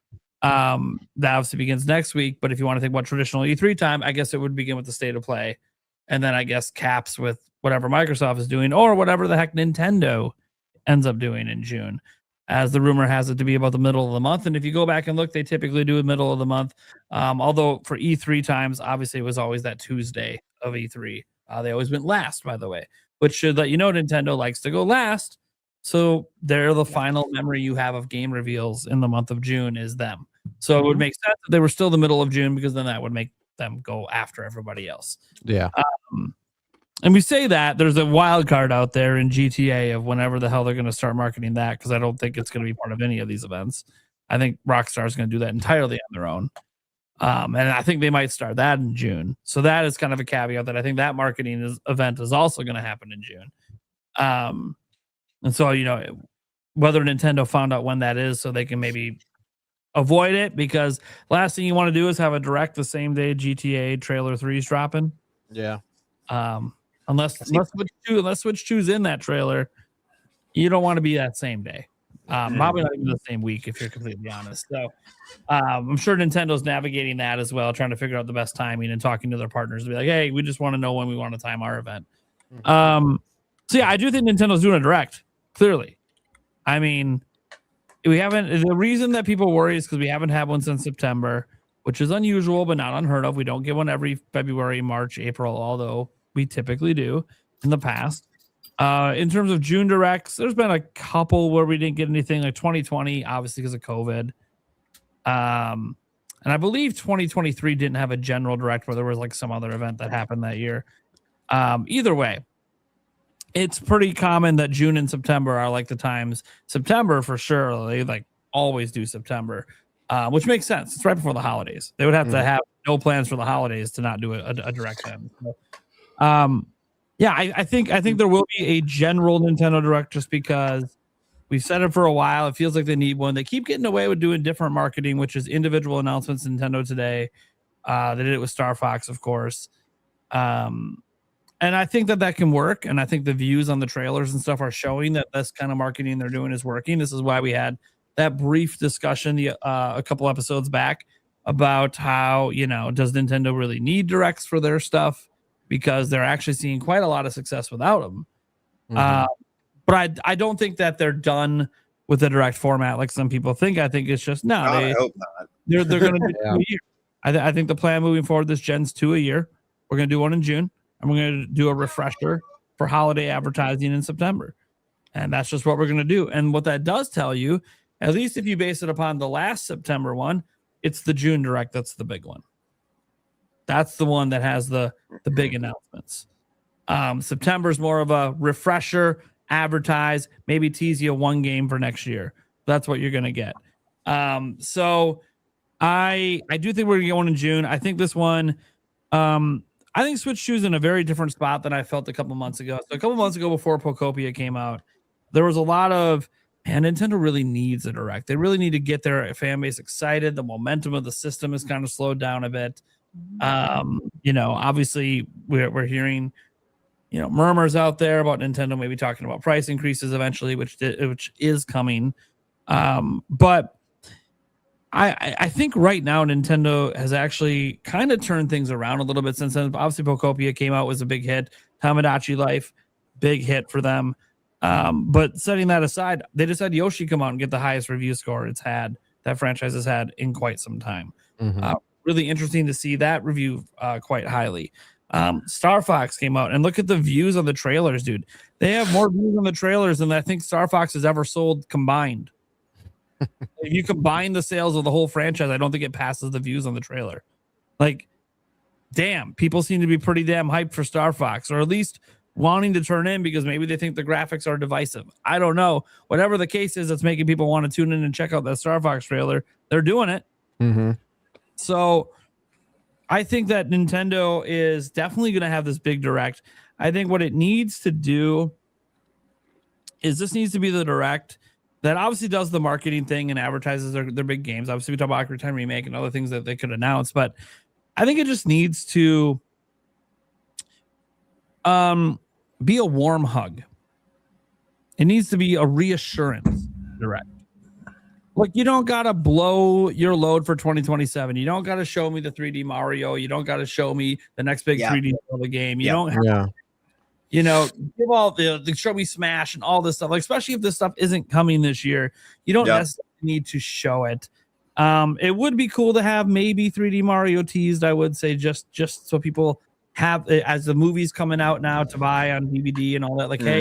That obviously begins next week. But if you want to think about traditional E3 time, I guess it would begin with the state of play, and then I guess caps with whatever Microsoft is doing or whatever the heck Nintendo ends up doing in June, as the rumor has it to be about the middle of the month. And if you go back and look, they typically do the middle of the month. Although for E3 times, obviously it was always that Tuesday of E3. They always went last, by the way, which should let you know Nintendo likes to go last. So they're the final memory you have of game reveals in the month of June is them. So it would make sense that they were still the middle of June, because then that would make them go after everybody else. Yeah. And we say that there's a wild card out there in GTA of whenever the hell they're going to start marketing that, because I don't think it's going to be part of any of these events. I think Rockstar is going to do that entirely on their own. And I think they might start that in June. So that is kind of a caveat that I think that marketing event is also going to happen in June. And so, whether Nintendo found out when that is so they can maybe avoid it, because last thing you want to do is have a direct the same day GTA trailer 3 is dropping. Yeah. Unless Switch 2's in that trailer, you don't want to be that same day. Probably not even the same week, if you're completely honest. So I'm sure Nintendo's navigating that as well, trying to figure out the best timing and talking to their partners to be like, hey, we just want to know when we want to time our event. So yeah, I do think Nintendo's doing a direct, clearly. I mean, the reason that people worry is because we haven't had one since September, which is unusual, but not unheard of. We don't get one every February, March, April, although we typically do in the past. In terms of June directs, there's been a couple where we didn't get anything, like 2020, obviously because of COVID. And I believe 2023 didn't have a general direct where there was like some other event that happened that year. Either way, it's pretty common that June and September are like the times. September for sure, they like always do September, which makes sense. It's right before the holidays. They would have to have no plans for the holidays to not do a direct then. So, yeah, I think there will be a general Nintendo Direct, just because we've said it for a while. It feels like they need one. They keep getting away with doing different marketing, which is individual announcements. Nintendo today, they did it with Star Fox, of course, and I think that can work. And I think the views on the trailers and stuff are showing that this kind of marketing they're doing is working. This is why we had that brief discussion a couple episodes back about how, does Nintendo really need directs for their stuff? Because they're actually seeing quite a lot of success without them. But I don't think that they're done with the direct format like some people think. I think it's just I hope not. They're going to do 2 a year. I think the plan moving forward, this gen's 2 a year. We're going to do one in June, and we're going to do a refresher for holiday advertising in September. And that's just what we're going to do. And what that does tell you, at least if you base it upon the last September one, it's the June direct that's the big one. That's the one that has the big announcements. September is more of a refresher, advertise, maybe tease you one game for next year. That's what you're going to get. So I do think we're going to get one in June. I think this one, I think Switch 2 is in a very different spot than I felt a couple months ago. So a couple months ago, before Pocopia came out, there was a lot of, man, Nintendo really needs a direct. They really need to get their fan base excited. The momentum of the system is kind of slowed down a bit. Obviously we're hearing, murmurs out there about Nintendo maybe talking about price increases eventually, which is coming. But I think right now Nintendo has actually kind of turned things around a little bit since then. Obviously Pocopia came out, was a big hit. Tamagotchi Life, big hit for them. But setting that aside, they just had Yoshi come out and get the highest review score that franchise has had in quite some time. Really interesting to see that review quite highly. Star Fox came out, and look at the views on the trailers, dude. They have more views on the trailers than I think Star Fox has ever sold combined. If you combine the sales of the whole franchise, I don't think it passes the views on the trailer. Like, damn, people seem to be pretty damn hyped for Star Fox, or at least wanting to turn in because maybe they think the graphics are divisive. I don't know. Whatever the case is that's making people want to tune in and check out that Star Fox trailer, they're doing it. So I think that Nintendo is definitely going to have this big direct. I think what it needs to do is this needs to be the direct that obviously does the marketing thing and advertises their big games. Obviously, we talk about Ocarina of Time Remake and other things that they could announce, but I think it just needs to be a warm hug. It needs to be a reassurance direct. Look, you don't gotta blow your load for 2027. You don't gotta show me the 3D Mario. You don't gotta show me the next big 3D Zelda game. You don't have you know, give all the show me Smash and all this stuff. Like, especially if this stuff isn't coming this year, you don't necessarily need to show it. It would be cool to have maybe 3D Mario teased, I would say, just so people have it as the movie's coming out now to buy on DVD and all that. Like, hey,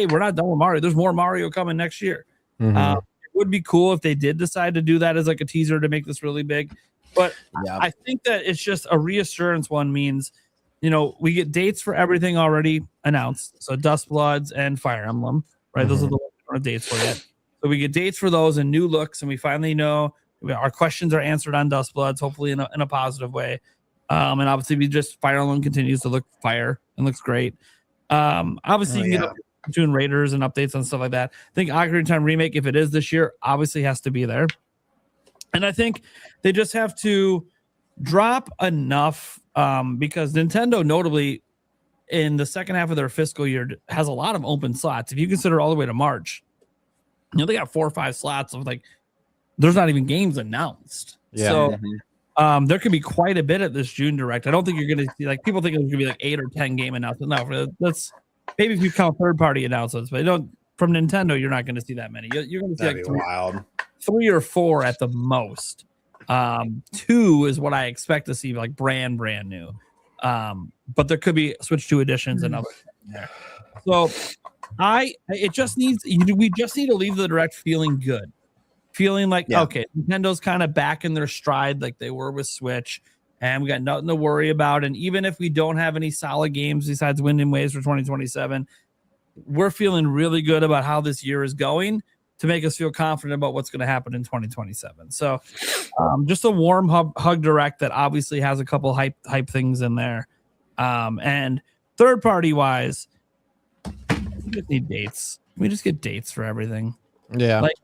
we're not done with Mario. There's more Mario coming next year. It would be cool if they did decide to do that as like a teaser to make this really big. But I think that it's just a reassurance one means, you know, we get dates for everything already announced. So Dust Bloods and Fire Emblem, right? Those are the ones we don't have dates for yet. So we get dates for those and new looks, and we finally know our questions are answered on Dust Bloods, hopefully in a positive way. And obviously we just Fire Emblem continues to look fire and looks great. Obviously you can get Toon Raiders and updates and stuff like that. I think Ocarina of Time remake, if it is this year, obviously has to be there. And I think they just have to drop enough because Nintendo, notably in the second half of their fiscal year, has a lot of open slots. If you consider all the way to March, you know, they got 4 or 5 slots of like, there's not even games announced. So there could be quite a bit at this June Direct. I don't think you're going to see, like, people think it's going to be like 8 or 10 game announcements. No, that's maybe if you count third-party announcements, but from Nintendo, you're not going to see that many. You're going to see like 3 or 4 at the most. 2 is what I expect to see, like brand new. But there could be Switch 2 editions and other things there. So we just need to leave the Direct feeling good, feeling like okay, Nintendo's kind of back in their stride like they were with Switch, and we got nothing to worry about. And even if we don't have any solid games besides Wind and Waves for 2027, we're feeling really good about how this year is going to make us feel confident about what's going to happen in 2027. So just a warm hug Direct that obviously has a couple hype things in there. And third party wise, we just need dates. We just get dates for everything. Yeah. Like,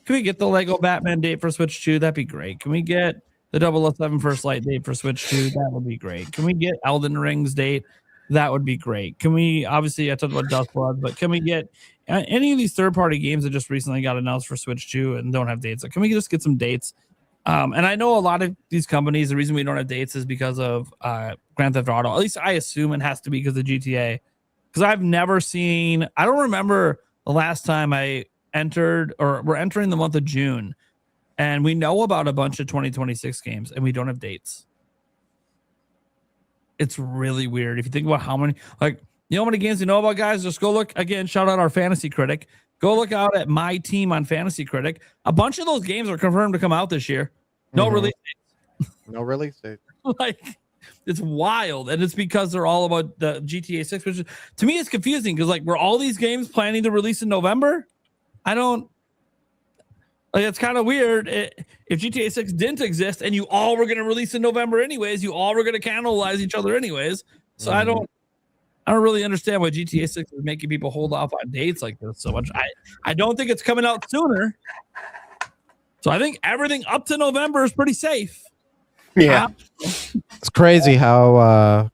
can we get the Lego Batman date for Switch 2? That'd be great. Can we get the 007 First Light date for Switch 2? That would be great. Can we get Elden Ring's date? That would be great. Can we, obviously I talked about Dust Blood, but can we get any of these third-party games that just recently got announced for Switch 2 and don't have dates? Like, can we just get some dates? And I know a lot of these companies, the reason we don't have dates is because of Grand Theft Auto. At least I assume it has to be because of GTA. Because I've never seen, I don't remember the last time I entered, or we're entering the month of June, and we know about a bunch of 2026 games, and we don't have dates. It's really weird. If you think about how many, like, you know how many games you know about, guys? Just go look, again, shout out our Fantasy Critic. Go look out at my team on Fantasy Critic. A bunch of those games are confirmed to come out this year. No release dates. No release date. Like, it's wild. And it's because they're all about the GTA 6, which to me is confusing because, like, were all these games planning to release in November? I don't, like, it's kind of weird. If GTA 6 didn't exist and you all were going to release in November anyways, you all were going to cannibalize each other anyways. So I don't really understand why GTA 6 is making people hold off on dates like this so much. I don't think it's coming out sooner. So I think everything up to November is pretty safe. Yeah. It's crazy how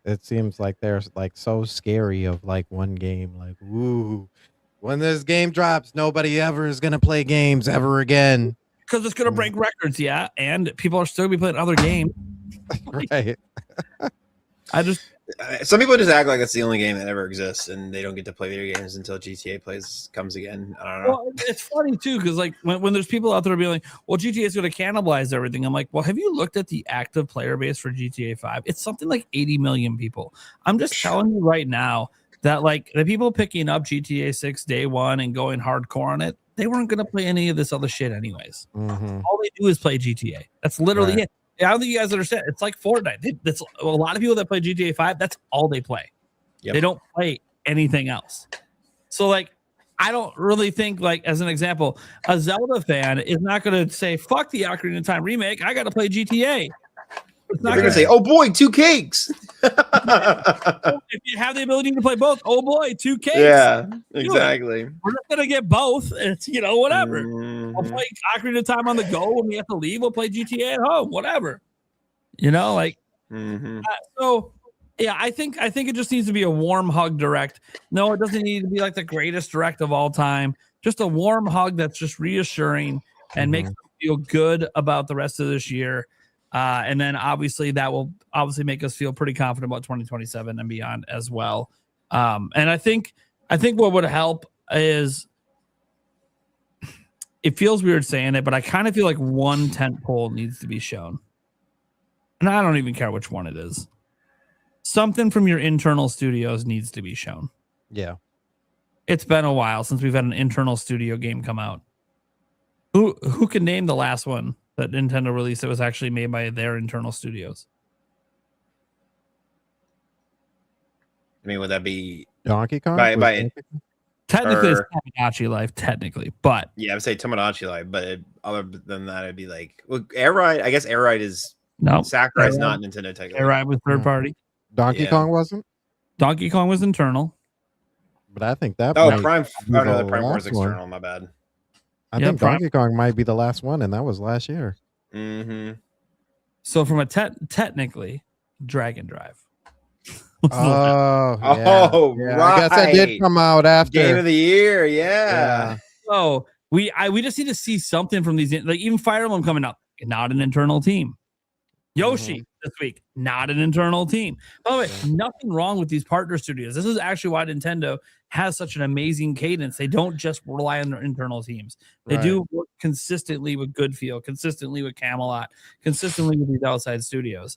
it seems like there's like so scary of like one game, like, woo, when this game drops, nobody ever is gonna play games ever again. Because it's gonna break records, yeah. And people are still gonna be playing other games. Right. Some people just act like it's the only game that ever exists, and they don't get to play video games until GTA comes again. I don't know. Well, it's funny too, because like when there's people out there being like, "Well, GTA is going to cannibalize everything," I'm like, "Well, have you looked at the active player base for GTA 5? It's something like 80 million people." I'm just telling you right now that like the people picking up GTA 6 day one and going hardcore on it, they weren't going to play any of this other shit anyways. All they do is play GTA. That's literally it. I don't think you guys understand. It's like Fortnite. That's a lot of people that play GTA 5. That's all they play. They don't play anything else. So, like, I don't really think, like, as an example, a Zelda fan is not going to say, "Fuck the Ocarina of Time remake. I got to play GTA." It's not going to say, "Oh boy, 2 cakes." If you have the ability to play both, oh boy, 2 cakes. Yeah, exactly. We're not going to get both. It's, whatever. We'll play Ocarina of Time on the go when we have to leave. We'll play GTA at home, whatever. So yeah, I think it just needs to be a warm hug direct. No, it doesn't need to be like the greatest direct of all time. just a warm hug that's just reassuring and makes us feel good about the rest of this year. And then obviously that will obviously make us feel pretty confident about 2027 and beyond as well. And I think what would help is, it feels weird saying it, but I kind of feel like one tent pole needs to be shown. And I don't even care which one it is. Something from your internal studios needs to be shown. Yeah. It's been a while since we've had an internal studio game come out. Who can name the last one that Nintendo released that was actually made by their internal studios? I mean, would that be Donkey Kong? Technically, it's Tomodachi Life, technically, but yeah, I would say Tomodachi Life, but other than that, it'd be like, well, Air Ride. I guess Air Ride is Sakurai's not Nintendo technically. Air Ride was third party. Donkey Kong wasn't. Donkey Kong was internal, but I think that. Oh, Prime. Oh no, the Prime was external. My bad. I think Donkey Kong might be the last one, and that was last year. Mm-hmm. So from a technically, Dragon Drive. Oh, right. I guess it did come out after Game of the Year. Yeah. So we just need to see something from these, like even Fire Emblem coming up, not an internal team. Yoshi this week, not an internal team. By the way, nothing wrong with these partner studios. This is actually why Nintendo has such an amazing cadence. They don't just rely on their internal teams. They do work consistently with Goodfield, consistently with Camelot, consistently with these outside studios.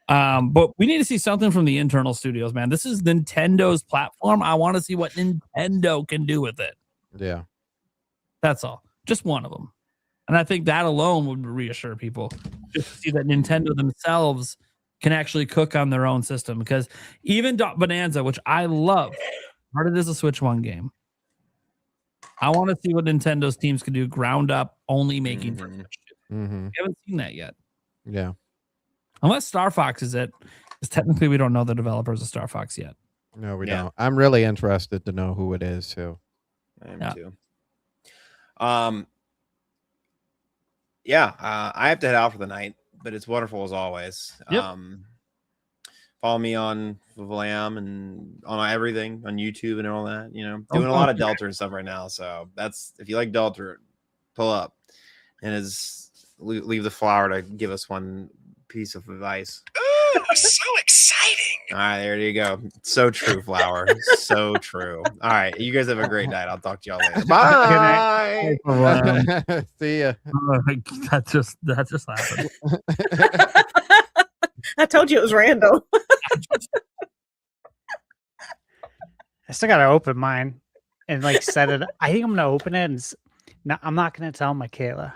But we need to see something from the internal studios, man. This is Nintendo's platform. I want to see what Nintendo can do with it. Yeah. That's all. Just one of them. And I think that alone would reassure people just to see that Nintendo themselves can actually cook on their own system. Because even Bonanza, which I love, but it is a Switch 1 game. I want to see what Nintendo's teams can do ground up, only making for Switch 2. We haven't seen that yet. Yeah. Unless Star Fox is it. Because technically we don't know the developers of Star Fox yet. No, we don't. I'm really interested to know who it is too. I am too. I have to head out for the night, but it's wonderful as always. Yep. Follow me on FVLAM and on everything on YouTube and all that. You know, doing a lot of Delta and stuff right now. So that's, if you like Delta, pull up and leave the flower to give us one piece of advice. Ooh, so exciting! All right, there you go. So true, flower. So true. All right, you guys have a great night. I'll talk to y'all later. Bye. See ya. That just happened. I told you it was random. I still gotta open mine and like set it. I think I'm gonna open it and I'm not gonna tell Michaela.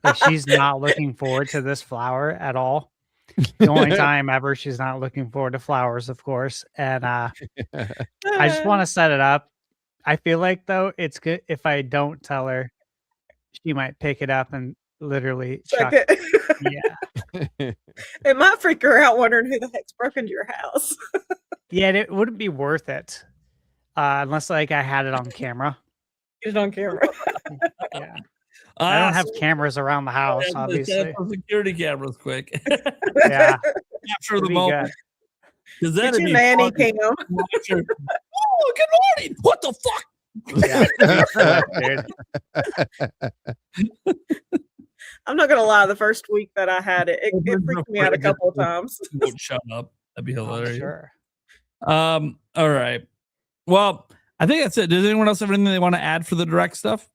Like, she's not looking forward to this flower at all. The only time ever she's not looking forward to flowers, of course. And I just want to set it up. I feel like though it's good if I don't tell her, she might pick it up and literally chuck it. Yeah. It might freak her out wondering who the heck's broke into your house. Yeah, it wouldn't be worth it. Unless like I had it on camera. Get it on camera. Yeah. I don't have cameras around the house, obviously. Security cameras, quick. Yeah. Capture the moment. Because Get that'd your be nanny funny. cam. Oh, good morning. What the fuck? Yeah. I'm not gonna lie. The first week that I had it, it freaked me out a couple of times. Won't shut up. That'd be hilarious. Sure. All right. Well, I think that's it. Does anyone else have anything they want to add for the direct stuff?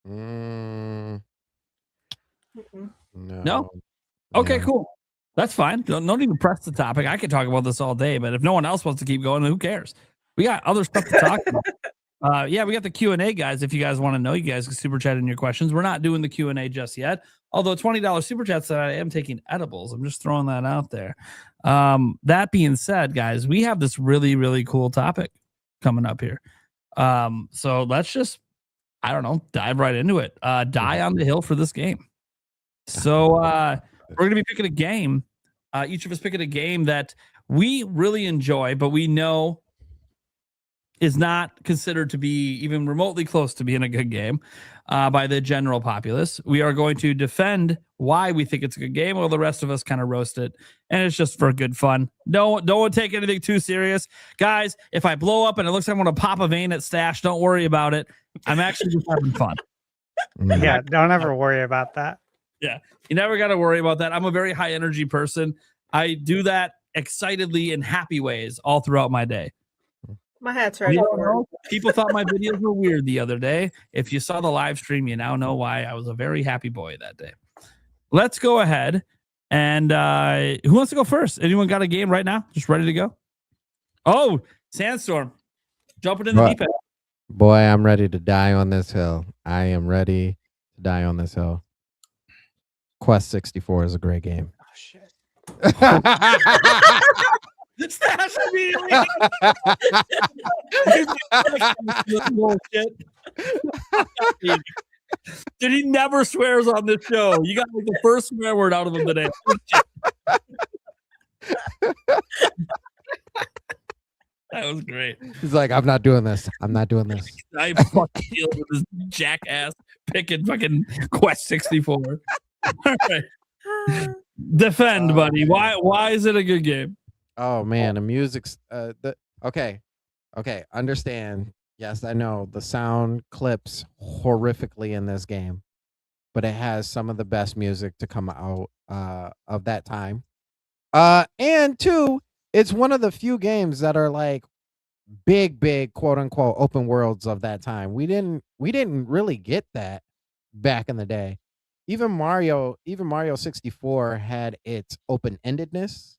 No. Okay, cool. That's fine. Don't even press the topic. I could talk about this all day, but if no one else wants to keep going, who cares? We got other stuff to talk about. We got the Q&A, guys. If you guys want to know, you guys can super chat in your questions. We're not doing the Q&A just yet. Although $20 super chats that I am taking edibles. I'm just throwing that out there. That being said, guys, we have this really, really cool topic coming up here. So let's just, I don't know, dive right into it. Die on the hill for this game. So we're going to be picking a game. Each of us picking a game that we really enjoy, but we know is not considered to be even remotely close to being a good game by the general populace. We are going to defend why we think it's a good game, while the rest of us kind of roast it, and it's just for good fun. Don't take anything too serious, guys. If I blow up and it looks like I'm going to pop a vein at Stash, don't worry about it. I'm actually just having fun. Yeah, don't ever worry about that. Yeah, you never got to worry about that. I'm a very high energy person. I do that excitedly in happy ways all throughout my day. My hat's ready for it. People thought my videos were weird the other day. If you saw the live stream, you now know why I was a very happy boy that day. Let's go ahead. And who wants to go first? Anyone got a game right now? Just ready to go? Oh, Sandstorm. Jumping in the deep end. Boy, I'm ready to die on this hill. I am ready to die on this hill. Quest 64 is a great game. Oh, shit. Stash immediately. Dude, he never swears on this show. You got like the first swear word out of him today. That was great. He's like, I'm not doing this. I'm not doing this. I fucking deal with this jackass picking fucking Quest 64. All right. Defend, buddy. Why is it a good game? Oh man, the music's okay. Understand. Yes, I know the sound clips horrifically in this game, but it has some of the best music to come out of that time. And two, it's one of the few games that are like big quote unquote open worlds of that time. We didn't really get that back in the day. Even Mario 64 had its open-endedness,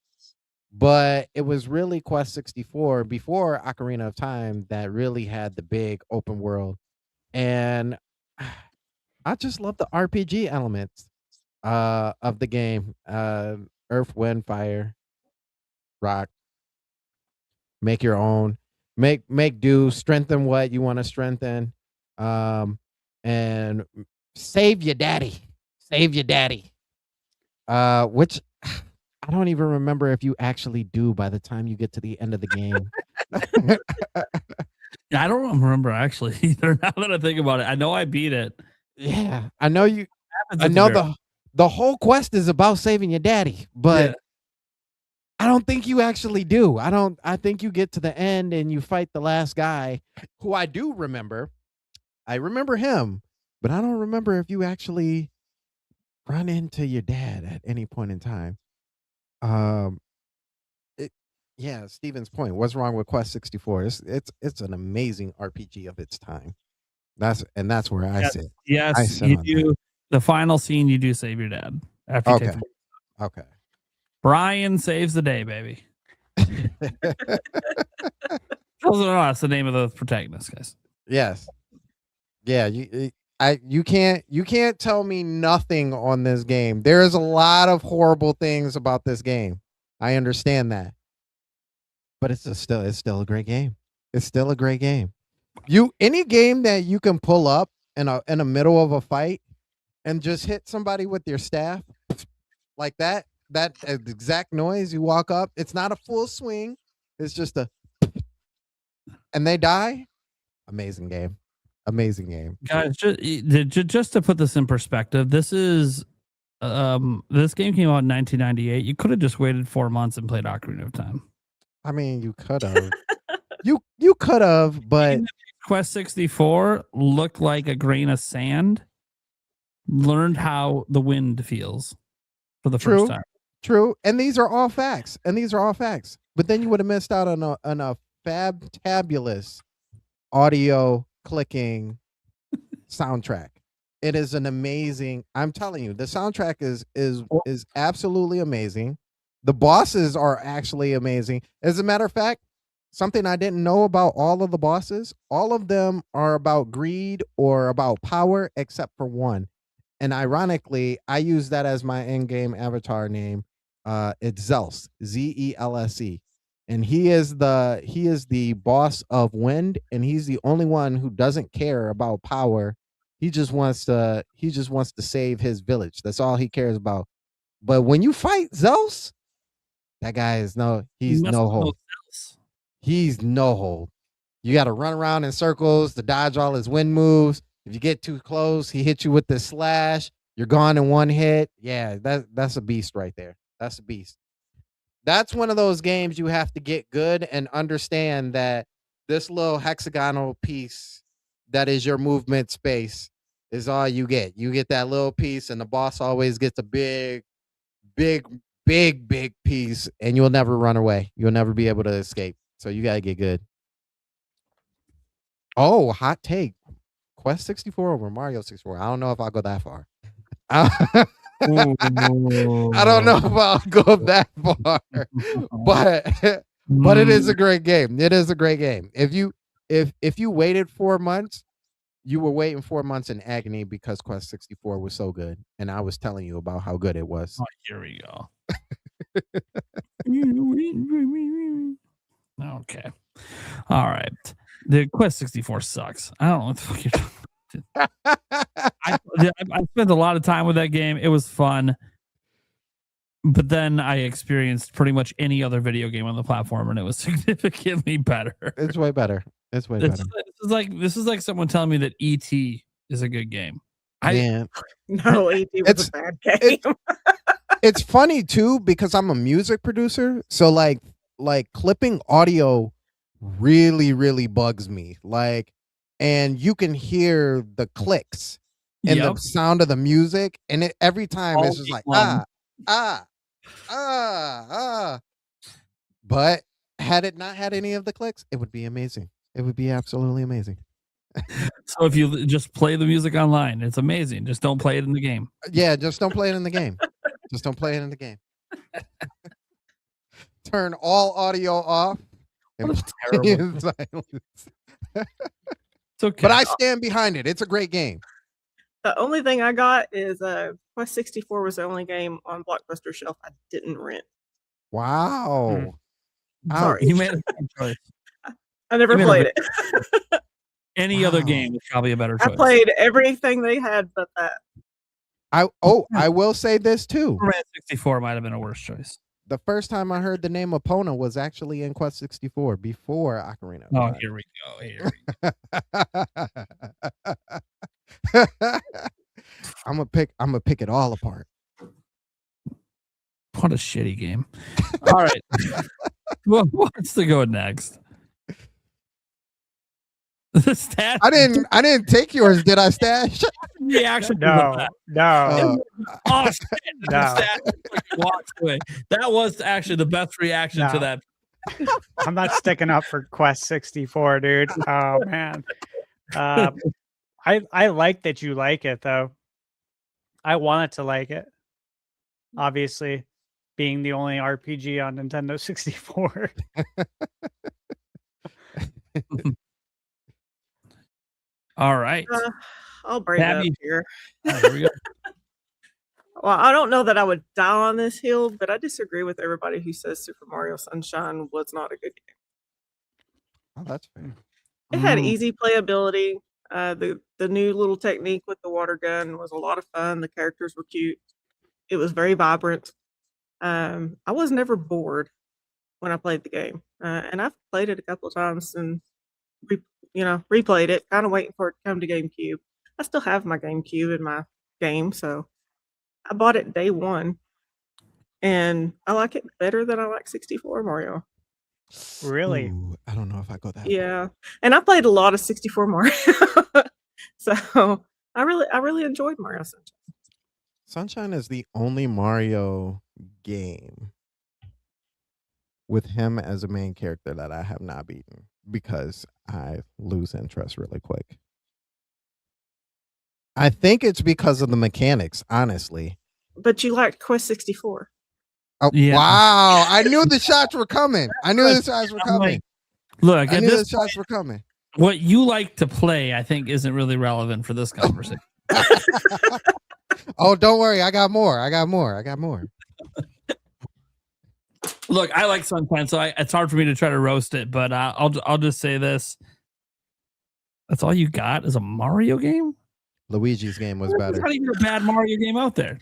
but it was really Quest 64 before Ocarina of Time that really had the big open world. And I just love the RPG elements of the game. Earth, wind, fire, rock. Make your own. Make do, strengthen what you want to strengthen. And save your daddy. Save your daddy. Which I don't even remember if you actually do by the time you get to the end of the game. I don't remember actually either. Now that I think about it, I know I beat it. Yeah, I know you. I know the whole quest is about saving your daddy, but I don't think you actually do. I think you get to the end and you fight the last guy, who I do remember. I remember him, but I don't remember if you actually run into your dad at any point in time. Yeah, Steven's point. What's wrong with Quest 64? It's an amazing RPG of its time. That's where I sit. Yes, you do. The final scene, you do save your dad after you take the Okay. Brian saves the day, baby. That's the name of the protagonist, guys. Yes. Yeah, you can't tell me nothing on this game. There's a lot of horrible things about this game. I understand that. But it's still a great game. It's still a great game. Any game that you can pull up in the middle of a fight and just hit somebody with your staff like that exact noise, you walk up, it's not a full swing, it's just a and they die. Amazing game. Guys, just to put this in perspective, this is this game came out in 1998. You could have just waited 4 months and played Ocarina of Time. I mean, you could have. you could have, but Quest 64 looked like a grain of sand. Learned how the wind feels for the first time. True, and these are all facts. But then you would have missed out on a fabulous audio clicking soundtrack. It is an amazing. I'm telling you, the soundtrack is absolutely amazing. The bosses are actually amazing. As a matter of fact, something I didn't know about all of the bosses, all of them are about greed or about power, except for one. And ironically, I use that as my in-game avatar name. It's Zels, Zelse, and he is the boss of wind, and he's the only one who doesn't care about power. He just wants to save his village. That's all he cares about. But when you fight Zels, that guy is no hold. He's no hold. You got to run around in circles to dodge all his wind moves. If you get too close, he hits you with the slash. You're gone in one hit. Yeah, that's a beast right there. That's a beast. That's one of those games you have to get good and understand that this little hexagonal piece that is your movement space is all you get. You get that little piece, and the boss always gets a big piece, and you'll never run away. You'll never be able to escape. So you got to get good. Oh, hot take. Quest 64 over Mario 64. I don't know if I'll go that far. I don't know if I'll go that far, but it is a great game. It is a great game. If you waited 4 months, you were waiting 4 months in agony because Quest 64 was so good, and I was telling you about how good it was. Oh, here we go. Okay. All right. The Quest 64 sucks. I don't know what the fuck you're talking about. I spent a lot of time with that game. It was fun. But then I experienced pretty much any other video game on the platform, and it was significantly better. It's way better. It's way better. This is like someone telling me that E.T. is a good game. No, E.T. was a bad game. It's funny too because I'm a music producer, so like clipping audio really bugs me. And you can hear the clicks and the sound of the music, and every time it's just like But had it not had any of the clicks, it would be amazing. It would be absolutely amazing. So if you just play the music online, it's amazing. Just don't play it in the game. Yeah, just don't play it in the game. Just don't play it in the game. Turn all audio off. And play in silence. It's okay. But I stand behind it. It's a great game. The only thing I got is Quest 64 was the only game on Blockbuster shelf I didn't rent. Wow. Sorry. You made a good choice. I never played it. Any other game is probably a better choice. I played everything they had but that. I will say this too. Superman 64 might have been a worse choice. The first time I heard the name Epona was actually in Quest 64 before Ocarina of Time. Here we go. I'm gonna pick it all apart. What a shitty game. All right. Well, what's to go next? The stat. I didn't take yours, did I, Stash? Reaction. No. Oh, shit. No. Stash walked away. That was actually the best reaction to that. I'm not sticking up for Quest 64, dude. Oh man. I like that you like it though. I wanted to like it. Obviously, being the only RPG on Nintendo 64. All right. I'll bring it up here. Here we go. Well, I don't know that I would die on this hill, but I disagree with everybody who says Super Mario Sunshine was not a good game. Oh, that's fair. It had easy playability. The new little technique with the water gun was a lot of fun. The characters were cute. It was very vibrant. I was never bored when I played the game, and I've played it a couple of times and replayed it, kind of waiting for it to come to GameCube. I still have my GameCube in my game, so I bought it day one, and I like it better than I like 64 Mario. Really? Ooh, I don't know if I go that. Yeah, and I played a lot of 64 Mario, so I really enjoyed Mario Sunshine. Sunshine is the only Mario game with him as a main character that I have not beaten because I lose interest really quick. I think it's because of the mechanics, honestly. But you liked Quest 64. Oh, Yeah. wow. I knew the shots were coming. I knew the shots were coming. Look, I at knew the this shots point, were coming. what you like to play, I think, isn't really relevant for this conversation. Oh, don't worry. I got more. Look, I like Sunshine, so it's hard for me to try to roast it, but I'll just say this. That's all you got is a Mario game? Luigi's game was There's better. not even a bad Mario game out there.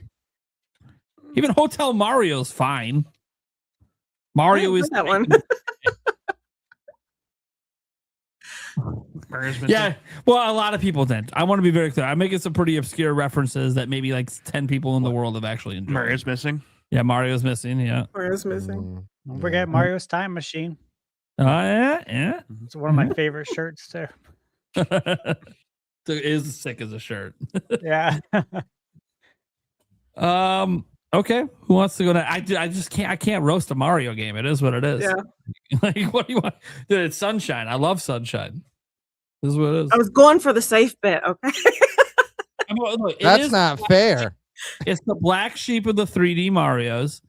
Even Hotel Mario's fine. Mario is that one. Yeah, well, a lot of people didn't. I want to be very clear. I'm making some pretty obscure references that maybe like 10 people in the world have actually enjoyed. Mario's missing. Yeah, Mario's missing. Yeah. Mario's missing. Don't forget Mario's Time Machine. Oh, yeah. It's one of my favorite shirts too. It is sick as a shirt. Yeah. Okay. Who wants to go to? I just can't. I can't roast a Mario game. It is what it is. Yeah. Like, what do you want? Dude, it's Sunshine. I love Sunshine. This is what it is. I was going for the safe bet. Okay. Look, That's not fair. It's the black sheep of the 3D Marios.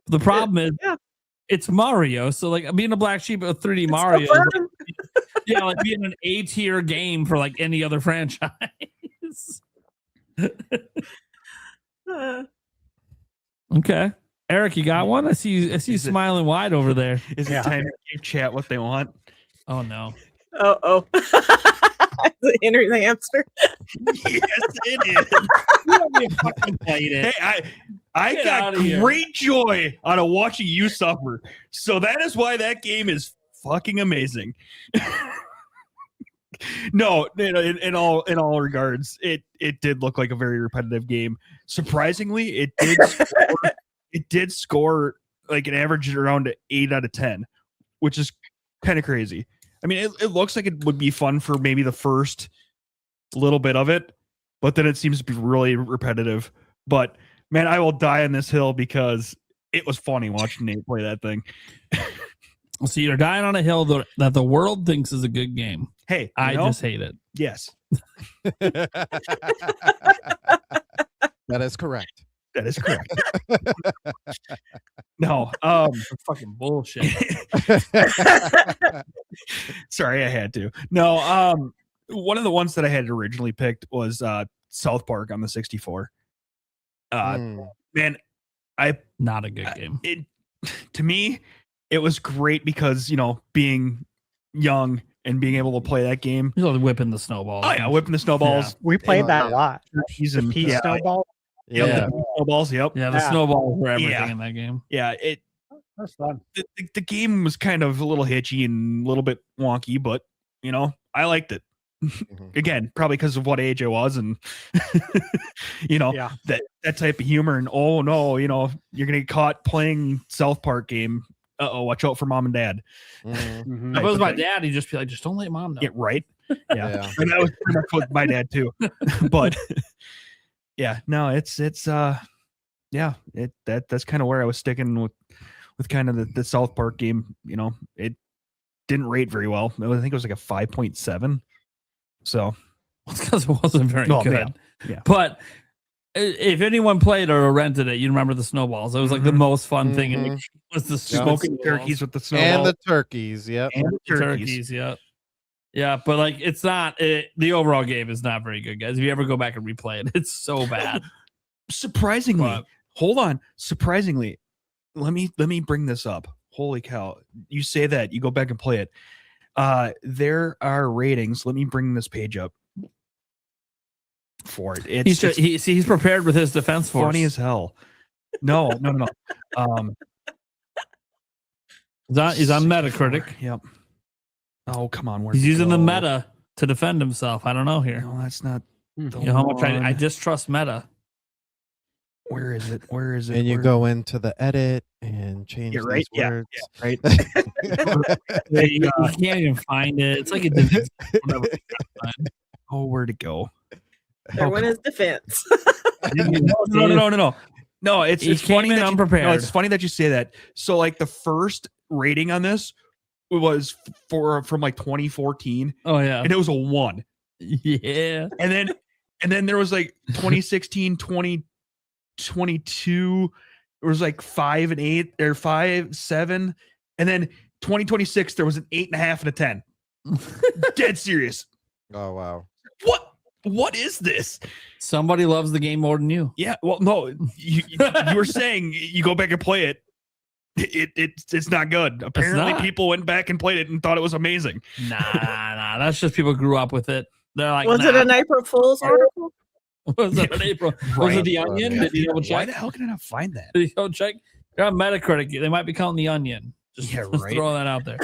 The problem is, it's Mario. So, like, being a black sheep of 3D Mario, yeah, like being an A tier game for like any other franchise. Okay, Eric, you got one? I see you smiling wide over there. Is it time to give chat what they want? Oh no. Oh. Henry the hamster. Yes, it is. Hey, I got great joy out of watching you suffer. So that is why that game is fucking amazing. No, in all regards, it did look like a very repetitive game. Surprisingly, it did score like an average around 8 out of 10, which is kind of crazy. I mean, it looks like it would be fun for maybe the first little bit of it, but then it seems to be really repetitive. But man, I will die on this hill because it was funny watching Nate play that thing. So you're dying on a hill that the world thinks is a good game. Hey, I just hate it. Yes. That is correct. That is correct. No, fucking bullshit. Sorry, I had to. No, one of the ones that I had originally picked was South Park on the 64. Man, not a good game. To me, it was great because, being young and being able to play that game. You're whipping the snowballs. Oh yeah, whipping the snowballs. Yeah. We played that a lot. The pea snowball. Yeah, snowballs. Yep. Yeah, the snowballs were everything in that game. Yeah, that's fun. The game was kind of a little hitchy and a little bit wonky, but I liked it. Again, probably because of what age I was, and that type of humor. And oh no, you're gonna get caught playing South Park game. Watch out for mom and dad. If it was my dad, he'd just be like, just don't let mom know. Yeah, right. Yeah. And that was pretty much with my dad too. But yeah, no, it's that's kind of where I was sticking with kind of the South Park game. It didn't rate very well. I think it was like a 5.7. So it's because it wasn't very good. Yeah. But if anyone played or rented it, you remember the snowballs. It was like the most fun thing. And it was the smoking turkeys with the snowballs. And the turkeys, yep. And the turkeys, yep. Yeah, but like it's not the overall game is not very good, guys. If you ever go back and replay it, it's so bad. Surprisingly, hold on. Surprisingly, let me bring this up. Holy cow! You say that, you go back and play it. There are ratings. Let me bring this page up for it. He's prepared with his defense force. Funny as hell. No. He's on Metacritic. Yep. Oh, come on. He's using the meta to defend himself. I don't know here. No, that's not. How much I distrust meta. Where is it? And you go into the edit and change these words. Yeah, right. You can't even find it. It's like where'd it go? Everyone is defense. No, it's funny that unprepared. No, it's funny that you say that. So like the first rating on this was from like 2014. Oh yeah. And it was a 1. Yeah. And then there was like 2016, 2022, it was like 5 and 8 or 5, 7. And then 2026, there was an 8.5 and a 10. Dead serious. Oh wow. What is this? Somebody loves the game more than you. Yeah. Well, no, you were saying you go back and play it. It's not good. Apparently, people went back and played it and thought it was amazing. Nah. That's just people grew up with it. They're like, was it an April Fool's article? Was it an April? Was it the Onion? Did you double check? Why the hell can I not find that? Did you double check? You're on Metacritic. They might be counting the Onion. Just throw that out there.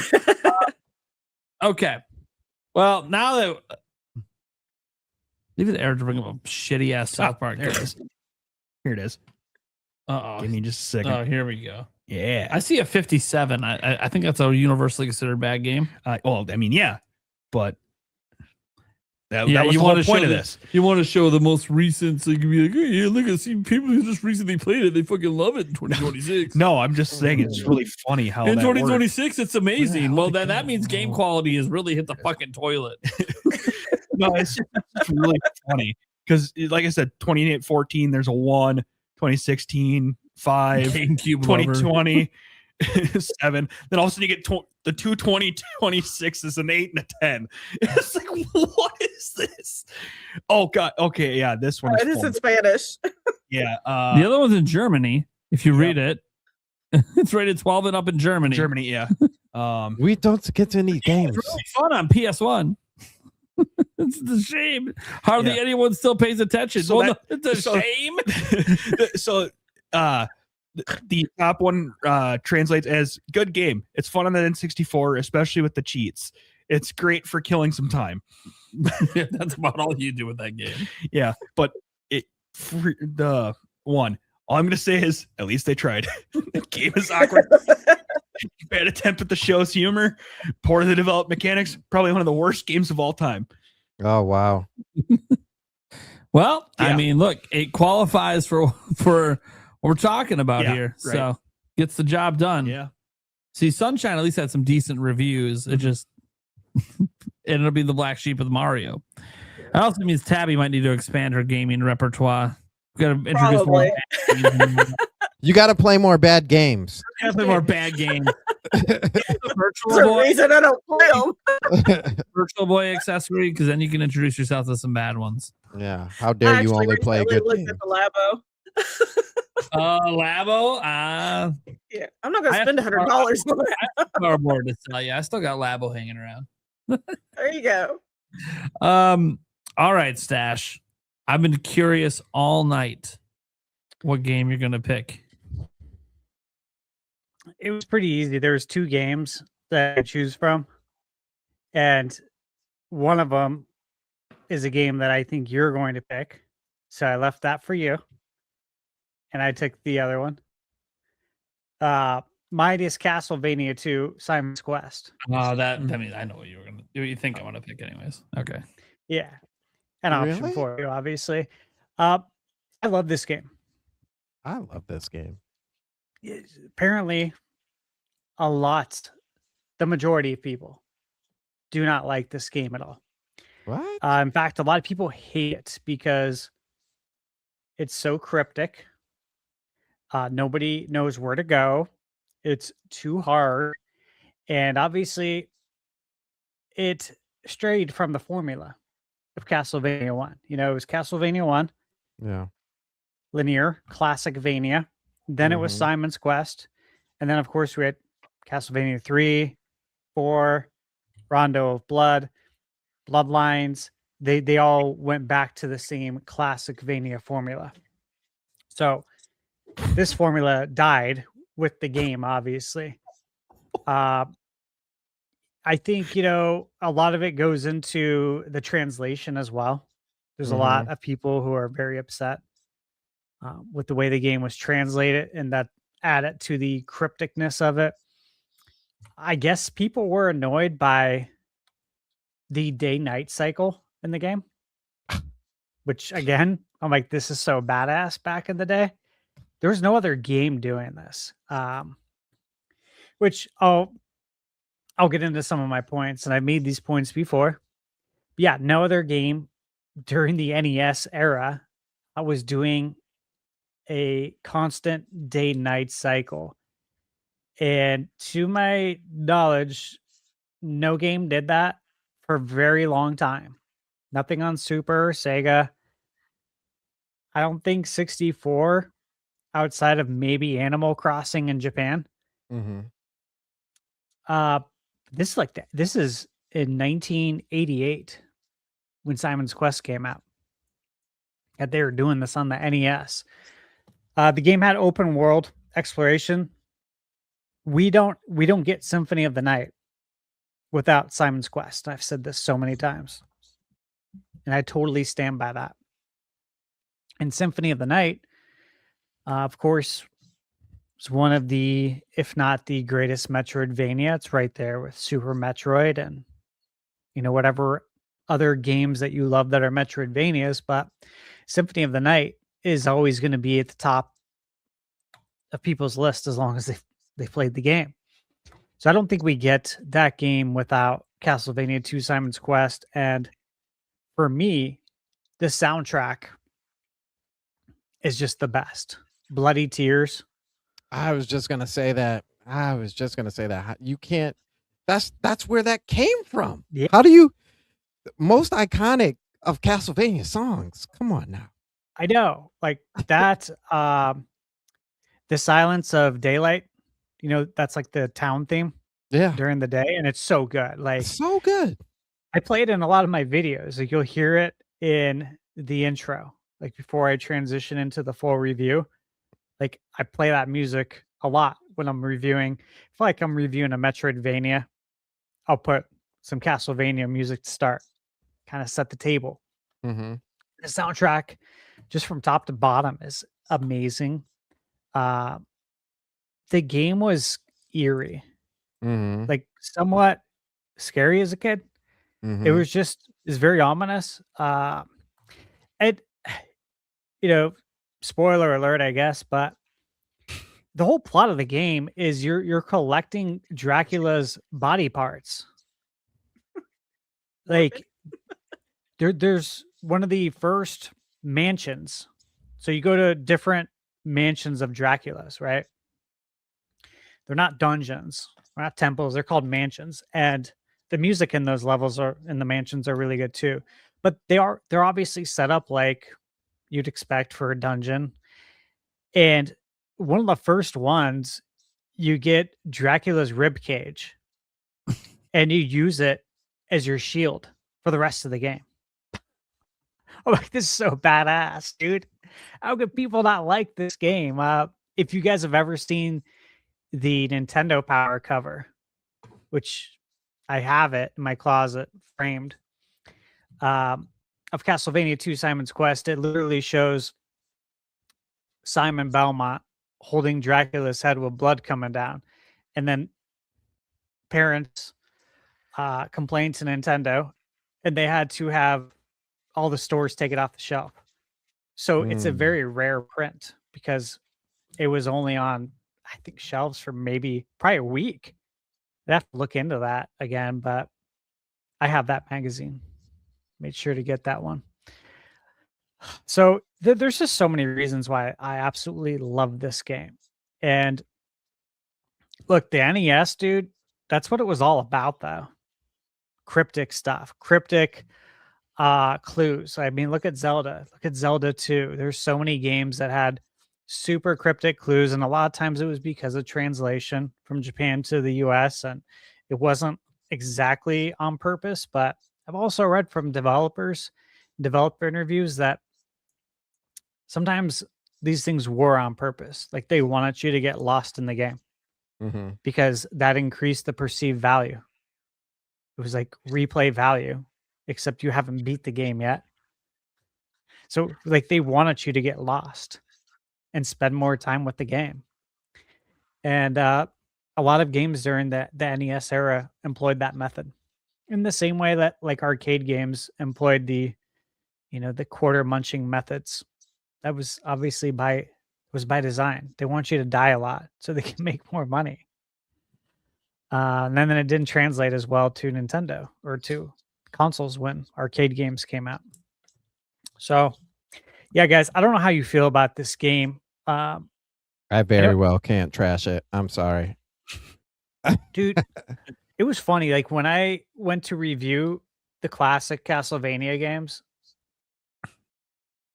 Okay. Well, now that leave it there to bring up a shitty ass South Park. There it is. Here it is. Uh-oh. Give me just a second. Oh, here we go. Yeah. I see a 57. I think that's a universally considered bad game. Well, I mean, yeah, but that Yeah, was you the want whole to point show of the- this. You want to show the most recent, so you can be like, hey, yeah, look, I see people who just recently played it. They fucking love it in 2026. No, I'm just saying it's really funny how In that 2026, it's amazing. Well, Well, then that means game quality has really hit the fucking toilet. No, it's really funny because, like I said, 2014, there's a 1, 2016, 5, GameCube 2020, 7. Then all of a sudden you get the 2026 is an 8 and a 10. It's like, what is this? Oh, God. Okay. Yeah. This one It is in Spanish. Yeah. The other one's in Germany. If you read it, it's rated 12 and up in Germany. Germany, yeah. We don't get any games. It's really fun on PS1. It's a shame. Hardly anyone still pays attention. So Well, that- no, it's a so- shame. So the top one translates as good game. It's fun on the N64, especially with the cheats. It's great for killing some time. That's about all you do with that game. Yeah, but for the one, all I'm gonna say is at least they tried. The game is awkward. Bad attempt at the show's humor. Poorly developed mechanics. Probably one of the worst games of all time. Oh wow. Well, I Yeah. mean, look, it qualifies for what we're talking about Yeah, here. right. So gets the job done. Yeah. See, Sunshine at least had some decent reviews. It just it'll be the black sheep of Mario. That also means Tabby might need to expand her gaming repertoire. We've got to introduce more. Probably. You got to play more bad games. Gotta play more bad games. Virtual There's a Boy, reason I don't play them. Virtual Boy accessory, because then you can introduce yourself to some bad ones. Yeah. How dare you only play good looked games? at the Labo. Labo, Yeah, I'm not gonna I have spend to- $100 on that. cardboard to sell you. I still got Labo hanging around. There you go. All right, Stash. I've been curious all night what game you're gonna pick. It was pretty easy. There's 2 games that I choose from, and one of them is a game that I think you're going to pick. So I left that for you, and I took the other one. Mine is Castlevania 2: Simon's Quest. I mean, I know what you were gonna do. You think I want to pick, anyways. Okay. Yeah, an option Really? for you, obviously. I love this game. I love this game. Apparently, the majority of people do not like this game at all. What? In fact, a lot of people hate it because it's so cryptic. Nobody knows where to go. It's too hard. And obviously, it strayed from the formula of Castlevania 1. You know, it was Castlevania 1, Yeah. linear, classicvania. Then it was Mhm. Simon's Quest. And then, of course, we had Castlevania 3, 4, Rondo of Blood, Bloodlines. They all went back to the same classicvania formula. So this formula died with the game, obviously. I think, a lot of it goes into the translation as well. There's a lot of people who are very upset with the way the game was translated, and that added to the crypticness of it. I guess people were annoyed by the day-night cycle in the game, which, again, I'm like, this is so badass back in the day. There was no other game doing this, which I'll get into some of my points, and I've made these points before. Yeah, no other game during the NES era was doing a constant day-night cycle. And to my knowledge, no game did that for a very long time. Nothing on Super, Sega. I don't think 64, outside of maybe Animal Crossing in Japan. Mm-hmm. This is in 1988 when Simon's Quest came out. And they were doing this on the NES. The game had open world exploration. We don't get Symphony of the Night without Simon's Quest. I've said this so many times, and I totally stand by that. And Symphony of the Night, of course, is one of the, if not the greatest Metroidvania. It's right there with Super Metroid and, whatever other games that you love that are Metroidvanias. But Symphony of the Night is always going to be at the top of people's list as long as they've played the game. So I don't think we get that game without Castlevania 2 Simon's Quest. And for me, the soundtrack is just the best. Bloody Tears. I was just gonna say that. You can't. That's where that came from. Yeah. How do you? Most iconic of Castlevania songs. Come on now. I know, like that. The Silence of Daylight. That's like the town theme. Yeah. During the day, and it's so good. Like So good. I play it in a lot of my videos. Like you'll hear it in the intro, like before I transition into the full review. Like I play that music a lot when I'm reviewing. If like I'm reviewing a Metroidvania, I'll put some Castlevania music to start, kind of set the table. Mm-hmm. The soundtrack, just from top to bottom, is amazing. The game was eerie, Mm-hmm. like somewhat scary as a kid. Mm-hmm. It was very ominous. It, spoiler alert, I guess, but the whole plot of the game is you're collecting Dracula's body parts. Like there's one of the first mansions. So you go to different mansions of Dracula's, right? They're not dungeons, they're not temples, they're called mansions. And the music in those levels in the mansions are really good too. But they're obviously set up like you'd expect for a dungeon. And one of the first ones, you get Dracula's rib cage and you use it as your shield for the rest of the game. I'm like, this is so badass, dude. How could people not like this game? If you guys have ever seen the Nintendo Power cover, which I have it in my closet framed, of Castlevania 2 Simon's Quest, it literally shows Simon Belmont holding Dracula's head with blood coming down. And then parents complained to Nintendo, and they had to have all the stores take it off the shelf. So it's a very rare print because it was only on, I think, shelves for probably a week. I'd have to look into that again, but I have that magazine. Made sure to get that one. So there's just so many reasons why I absolutely love this game. And look, the NES, dude, that's what it was all about, though. Cryptic stuff, cryptic clues. I mean, look at Zelda. Look at Zelda 2. There's so many games that had super cryptic clues, and a lot of times it was because of translation from Japan to the US, and it wasn't exactly on purpose. But I've also read from developer interviews that sometimes these things were on purpose. Like they wanted you to get lost in the game because that increased the perceived value. It was like replay value, except you haven't beat the game yet. So like they wanted you to get lost and spend more time with the game. And a lot of games during the NES era employed that method in the same way that like arcade games employed the quarter munching methods. That was obviously by design. They want you to die a lot so they can make more money. And then it didn't translate as well to Nintendo or to consoles when arcade games came out. So yeah, guys, I don't know how you feel about this game. I very well can't trash it. I'm sorry. Dude, it was funny. Like when I went to review the classic Castlevania games,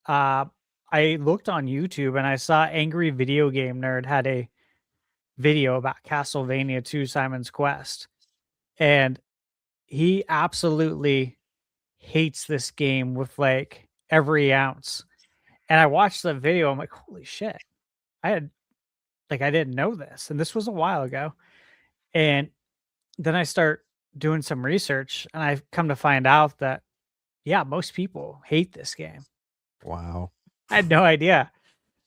I looked on YouTube and I saw Angry Video Game Nerd had a video about Castlevania 2 Simon's Quest. And he absolutely hates this game with like every ounce. And I watched the video. I'm like, holy shit. I didn't know this. And this was a while ago. And then I start doing some research, and I've come to find out that yeah, most people hate this game. Wow. I had no idea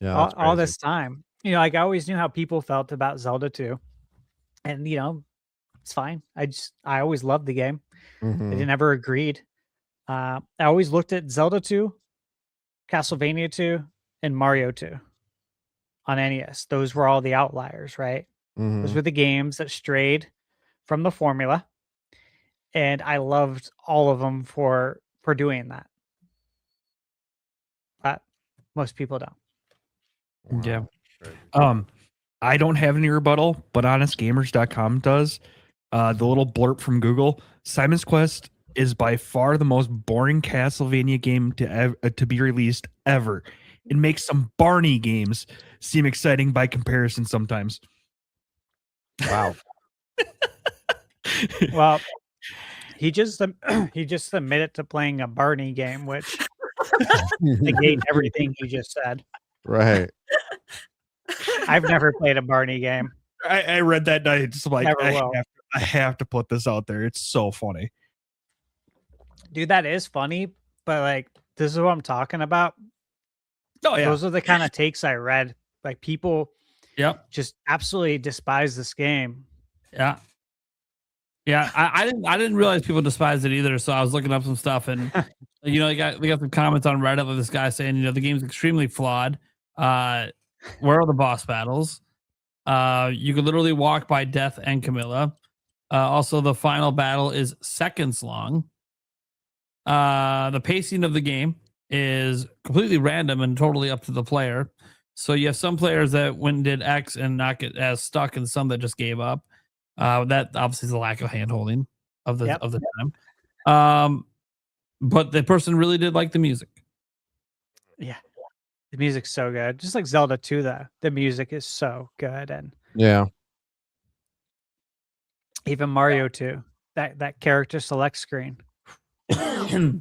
Yeah. all this time. You know, like I always knew how people felt about Zelda 2, and you know, it's fine. I always loved the game. Mhm. I never agreed. I always looked at Zelda 2, Castlevania 2, and Mario 2 on NES. Those were all the outliers, right? Those Mhm. were the games that strayed from the formula, and I loved all of them for doing that. But most people don't. Yeah. I don't have any rebuttal, but honestgamers.com does. The little blurb from Google: Simon's Quest is by far the most boring Castlevania game to be released ever. It makes some Barney games seem exciting by comparison sometimes. Wow. Well, he just admitted to playing a Barney game, which negate everything he just said. Right. I've never played a Barney game. I read that night. Just like Never will. I have to put this out there. It's so funny. Dude, that is funny, but like this is what I'm talking about. Oh yeah. Those are the kind of takes I read. Like people just absolutely despise this game. Yeah. Yeah, I didn't realize people despised it either. So I was looking up some stuff, and you know, we got some comments on Reddit with this guy saying, you know, the game's extremely flawed. Where are the boss battles? You could literally walk by Death and Camilla. Also, the final battle is seconds long. The pacing of the game is completely random and totally up to the player. So you have some players that went and did X and not get as stuck, and some that just gave up. That obviously is a lack of hand-holding of the time. But the person really did like the music. Yeah. The music's so good. Just like Zelda 2, though. The music is so good. And Yeah. even Mario 2. That character select screen. The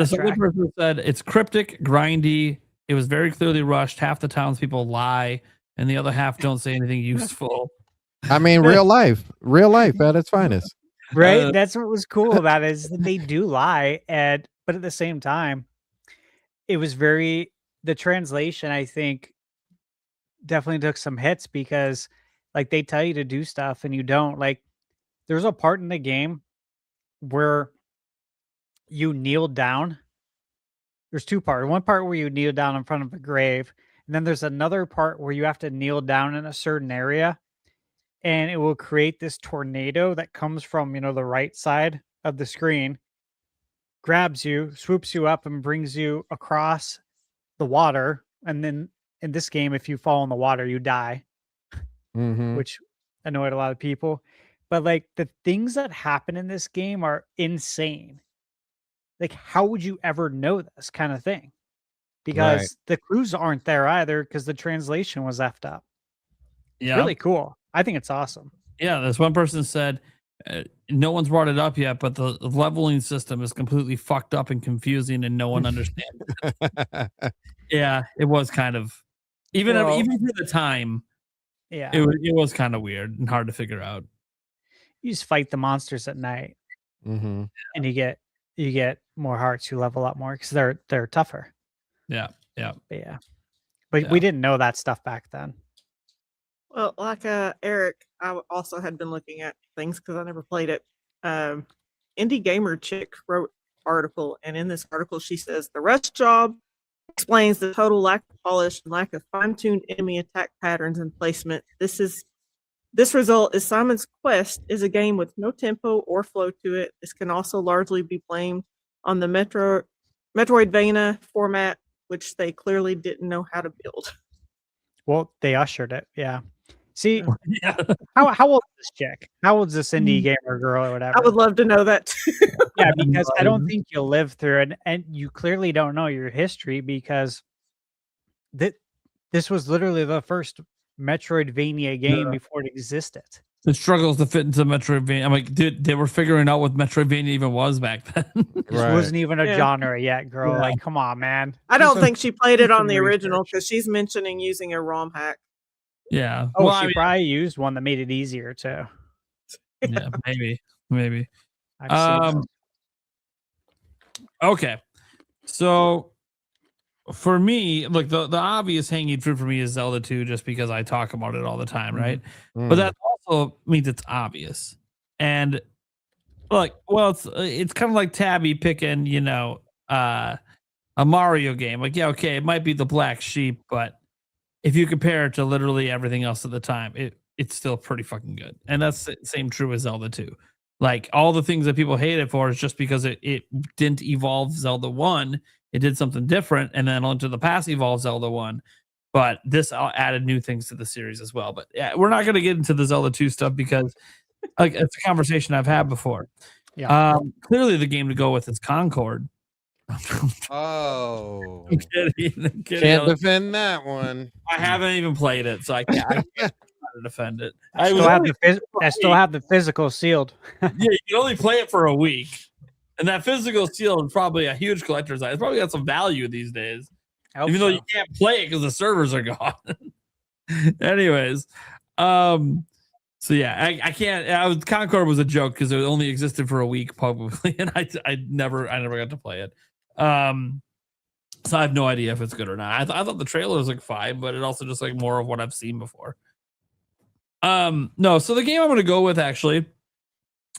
second person said it's cryptic, grindy. It was very clearly rushed. Half the townspeople lie, and the other half don't say anything useful. I mean, real life at its finest. Right? That's what was cool about it, is that they do lie, but at the same time, it was the translation, I think, definitely took some hits, because like they tell you to do stuff and you don't. Like there's a part in the game where you kneel down. There's two parts. One part where you kneel down in front of a grave, and then there's another part where you have to kneel down in a certain area, and it will create this tornado that comes from, you know, the right side of the screen, grabs you, swoops you up, and brings you across the water. And then in this game, if you fall in the water, you die, which annoyed a lot of people. But like the things that happen in this game are insane. Like, how would you ever know this kind of thing? Because the clues aren't there either, because the translation was effed up. Yeah. Really cool. I think it's awesome. Yeah, this one person said, no one's brought it up yet, but the leveling system is completely fucked up and confusing, and no one understands it. Yeah, it was kind of, even for the time, yeah, it was kind of weird and hard to figure out. You just fight the monsters at night, and you get more hearts. You level up more because they're tougher. Yeah. But we didn't know that stuff back then. Well, like Eric, I also had been looking at things because I never played it. Indie Gamer Chick wrote an article, and in this article she says the rush job explains the total lack of polish and lack of fine-tuned enemy attack patterns and placement. This result is Simon's Quest is a game with no tempo or flow to it. This can also largely be blamed on the Metroidvania format, which they clearly didn't know how to build. Well, they ushered it. Yeah. See, how old is this chick? How old is this indie gamer girl or whatever? I would love to know that too. Yeah, because I don't think you'll live through it, and you clearly don't know your history, because this was literally the first Metroidvania game before it existed. The struggles to fit into Metroidvania. I'm like, dude, they were figuring out what Metroidvania even was back then. It wasn't even a genre yet, girl. Yeah. Like, come on, man. I don't think she played it on the original, because she's mentioning using a ROM hack. Yeah. Oh, well, she probably used one that made it easier too. Yeah, maybe. I've seen Okay, so for me, look, the obvious hanging fruit for me is Zelda 2, just because I talk about it all the time, right? But that also means it's obvious. And look, well, it's kind of like Tabby picking, a Mario game. Like, yeah, okay, it might be the black sheep, but if you compare it to literally everything else at the time, it's still pretty fucking good. And that's the same true as Zelda 2. Like, all the things that people hate it for is just because it didn't evolve Zelda 1. It did something different, and then onto the past evolved Zelda 1. But this added new things to the series as well. But yeah, we're not going to get into the Zelda 2 stuff because like it's a conversation I've had before. Yeah. Clearly the game to go with is Concord. Oh, I'm kidding. can't defend that one. I haven't even played it, so I can't defend it. I still have the physical sealed. Yeah, you can only play it for a week. And that physical seal is probably a huge collector's item. It's probably got some value these days. Even though you can't play it because the servers are gone. Anyways. So yeah, I can't. Concord was a joke because it only existed for a week publicly, and I never got to play it. So I have no idea if it's good or not. I thought the trailer was like fine, but it also just like more of what I've seen before. No, so the game I'm going to go with actually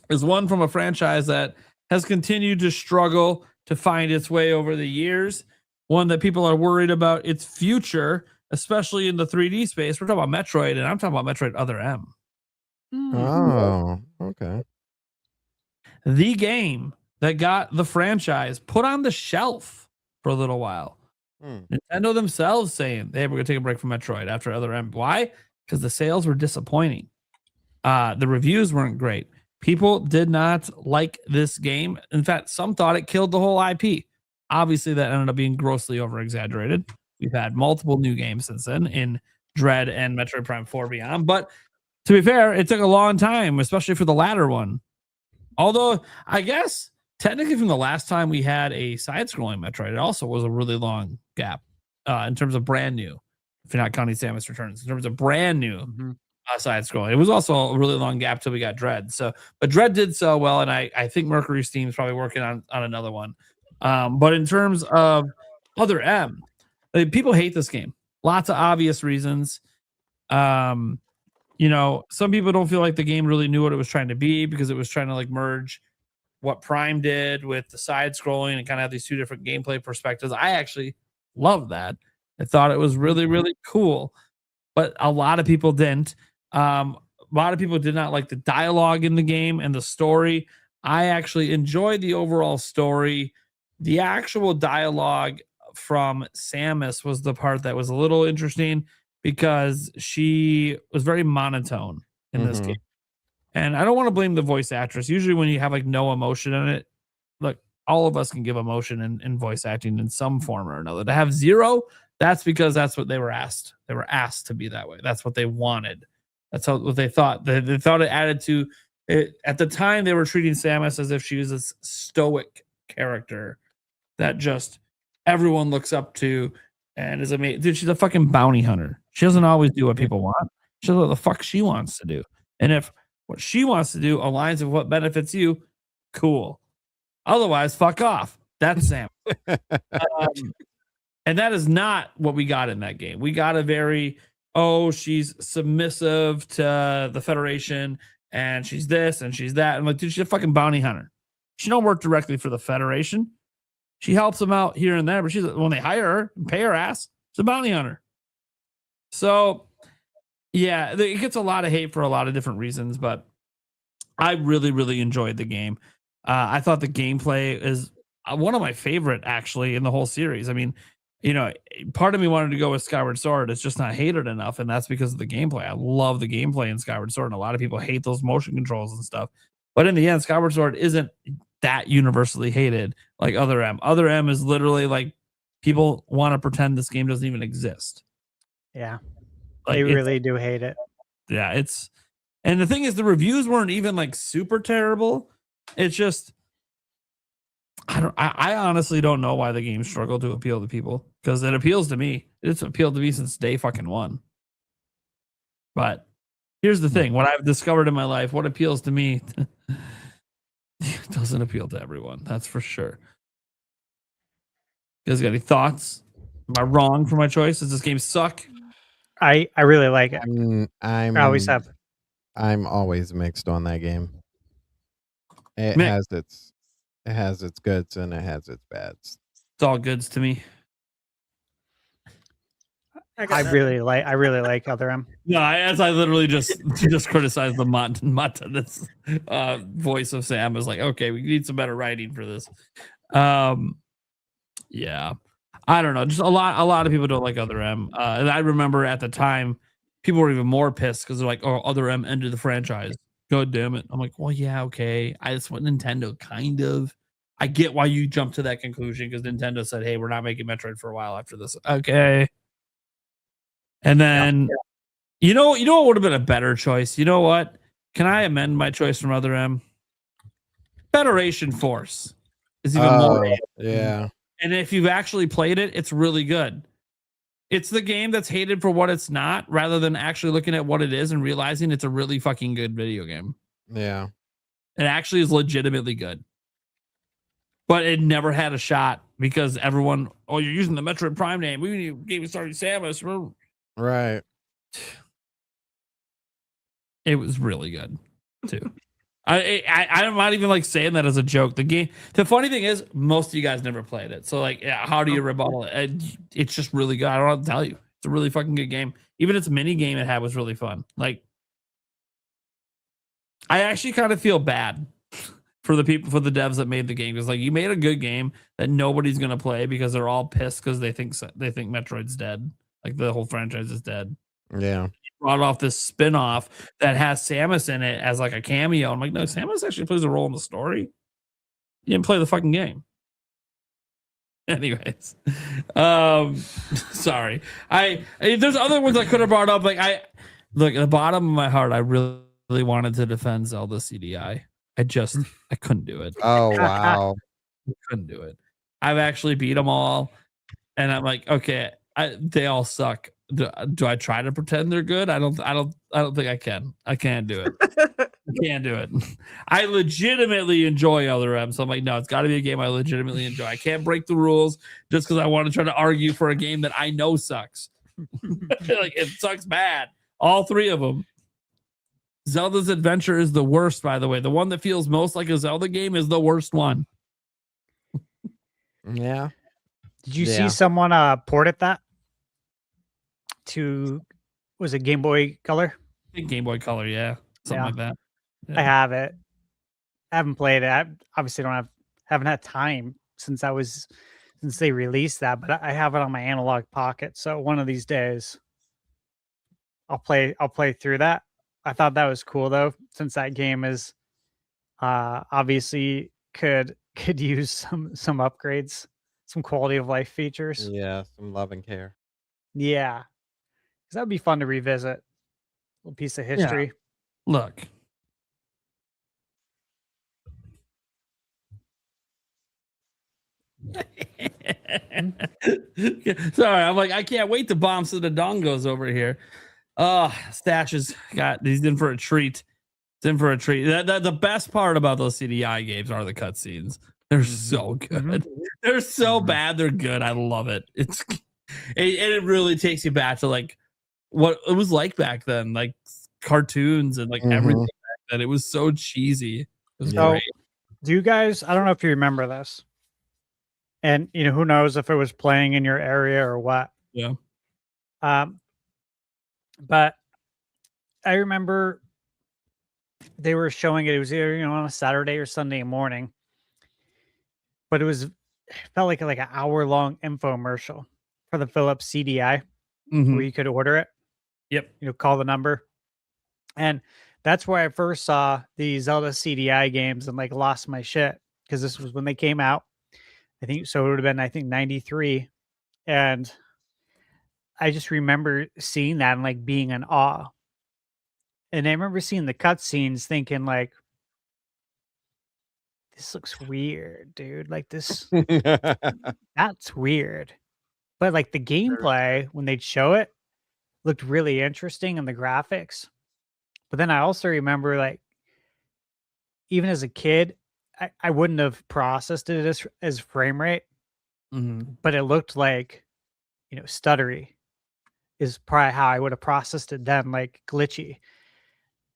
is one from a franchise that has continued to struggle to find its way over the years. One that people are worried about its future, especially in the 3D space. We're talking about Metroid, and I'm talking about Metroid Other M. Oh, okay. The game that got the franchise put on the shelf for a little while. Nintendo themselves saying, hey, we're going to take a break from Metroid after Other M. Why? Because the sales were disappointing. The reviews weren't great. People did not like this game. In fact, some thought it killed the whole IP. Obviously, that ended up being grossly over-exaggerated. We've had multiple new games since then in Dread and Metroid Prime 4 Beyond. But to be fair, it took a long time, especially for the latter one. Although, I guess, technically from the last time we had a side-scrolling Metroid, it also was a really long gap in terms of brand new, if you're not counting Samus Returns. In terms of brand new side-scrolling. It was also a really long gap till we got Dread. But Dread did so well, and I think Mercury Steam is probably working on another one. But in terms of Other M, people hate this game. Lots of obvious reasons. Some people don't feel like the game really knew what it was trying to be because it was trying to like merge what Prime did with the side scrolling and kind of have these two different gameplay perspectives. I actually love that. I thought it was really, really cool, but a lot of people didn't. A lot of people did not like the dialogue in the game and the story. I actually enjoyed the overall story. The actual dialogue from Samus was the part that was a little interesting because she was very monotone in this game. And I don't want to blame the voice actress. Usually when you have like no emotion in it, look, all of us can give emotion in voice acting in some form or another. To have zero, that's because that's what they were asked. They were asked to be that way. That's what they wanted. That's what they thought. They thought it added to it. At the time, they were treating Samus as if she was this stoic character that just everyone looks up to and is amazing. Dude, she's a fucking bounty hunter. She doesn't always do what people want. She does what the fuck she wants to do. And if what she wants to do aligns with what benefits you, cool. Otherwise, fuck off. That's Sam. And that is not what we got in that game. We got a very, she's submissive to the Federation and she's this and she's that. I'm like, dude, she's a fucking bounty hunter. She don't work directly for the Federation. She helps them out here and there, but when they hire her and pay her ass, she's a bounty hunter. So, yeah, it gets a lot of hate for a lot of different reasons, but I really, really enjoyed the game. I thought the gameplay is one of my favorite, actually, in the whole series. I mean, part of me wanted to go with Skyward Sword. It's just not hated enough, and that's because of the gameplay. I love the gameplay in Skyward Sword, and a lot of people hate those motion controls and stuff. But in the end, Skyward Sword isn't that universally hated like Other M. Other M is literally like people want to pretend this game doesn't even exist. Yeah. Like, they really do hate it. Yeah, and the thing is, the reviews weren't even like super terrible. It's just I honestly don't know why the game struggled to appeal to people, because it appeals to me. It's appealed to me since day fucking one. But Here's the thing: what I've discovered in my life, what appeals to me, doesn't appeal to everyone. That's for sure. You guys got any thoughts? Am I wrong for my choice? Does this game suck? I really like it. I always have. I'm always mixed on that game. It Mixed. has its goods and it has its bads. It's all goods to me. I really like Other M. No, as I literally just criticized the monotonous voice of Sam. Is like, okay, we need some better writing for this. Yeah, I don't know. Just a lot of people don't like Other M. And I remember at the time, people were even more pissed because they're like, "Oh, Other M ended the franchise." God damn it! I'm like, well, yeah, okay. That's what Nintendo kind of. I get why you jumped to that conclusion because Nintendo said, "Hey, we're not making Metroid for a while after this." Okay. And then, you know what would have been a better choice? You know what? Can I amend my choice from Other M? Federation Force is even more. Yeah. And if you've actually played it, it's really good. It's the game that's hated for what it's not, rather than actually looking at what it is and realizing it's a really fucking good video game. Yeah. It actually is legitimately good. But it never had a shot because everyone, oh, you're using the Metroid Prime name. We need to start Samus. Right. It was really good too. I'm not even like saying that as a joke. The game. The funny thing is, most of you guys never played it. So like, yeah, how do you rebuttal it? It's just really good. I don't know what to tell you. It's a really fucking good game. Even its mini game it had was really fun. Like, I actually kind of feel bad for the devs that made the game, because like, you made a good game that nobody's gonna play because they're all pissed because they think Metroid's dead. Like the whole franchise is dead. Yeah. Brought off this spin-off that has Samus in it as like a cameo. I'm like, no, Samus actually plays a role in the story. You didn't play the fucking game. Anyways, sorry. There's other ones I could have brought up. Like, look, at the bottom of my heart, I really wanted to defend Zelda CDI. I couldn't do it. Oh wow. I couldn't do it. I've actually beat them all, and I'm like, okay, they all suck. Do I try to pretend they're good? I don't think I can. I can't do it. I can't do it. I legitimately enjoy Other M, so I'm like, no, it's got to be a game I legitimately enjoy. I can't break the rules just because I want to try to argue for a game that I know sucks. Like, it sucks bad. All three of them. Zelda's Adventure is the worst, by the way. The one that feels most like a Zelda game is the worst one. Yeah. Did you see someone ported that to, was it Game Boy Color? I think Game Boy Color, yeah. Something like that. Yeah. I have it. I haven't played it. I obviously haven't had time since they released that, but I have it on my analog pocket. So one of these days I'll play through that. I thought that was cool though, since that game is obviously could use some upgrades, some quality of life features. Yeah, some love and care. Yeah. That would be fun to revisit. A little piece of history. Yeah. Look. Sorry, I'm like, I can't wait to bomb some of the dongos over here. Stash he's in for a treat. It's in for a treat. The best part about those CDI games are the cutscenes. They're so good. They're so bad. They're good. I love it. It really takes you back to like what it was like back then, like cartoons and like everything back then. It was so cheesy. It was great. Do you guys, I don't know if you remember this, and who knows if it was playing in your area or what. Yeah. But I remember they were showing it. It was either on a Saturday or Sunday morning, but it felt like an hour-long infomercial for the Philips CDI, where you could order it. Yep. Call the number. And that's where I first saw the Zelda CDI games and like lost my shit, because this was when they came out. I think so. It would have been, 93. And I just remember seeing that and like being in awe. And I remember seeing the cutscenes thinking like, this looks weird, dude. Like this, that's weird. But like the gameplay, when they'd show it, looked really interesting, and the graphics But then I also remember, like, even as a kid, I wouldn't have processed it as frame rate, but it looked like, stuttery is probably how I would have processed it then, like glitchy.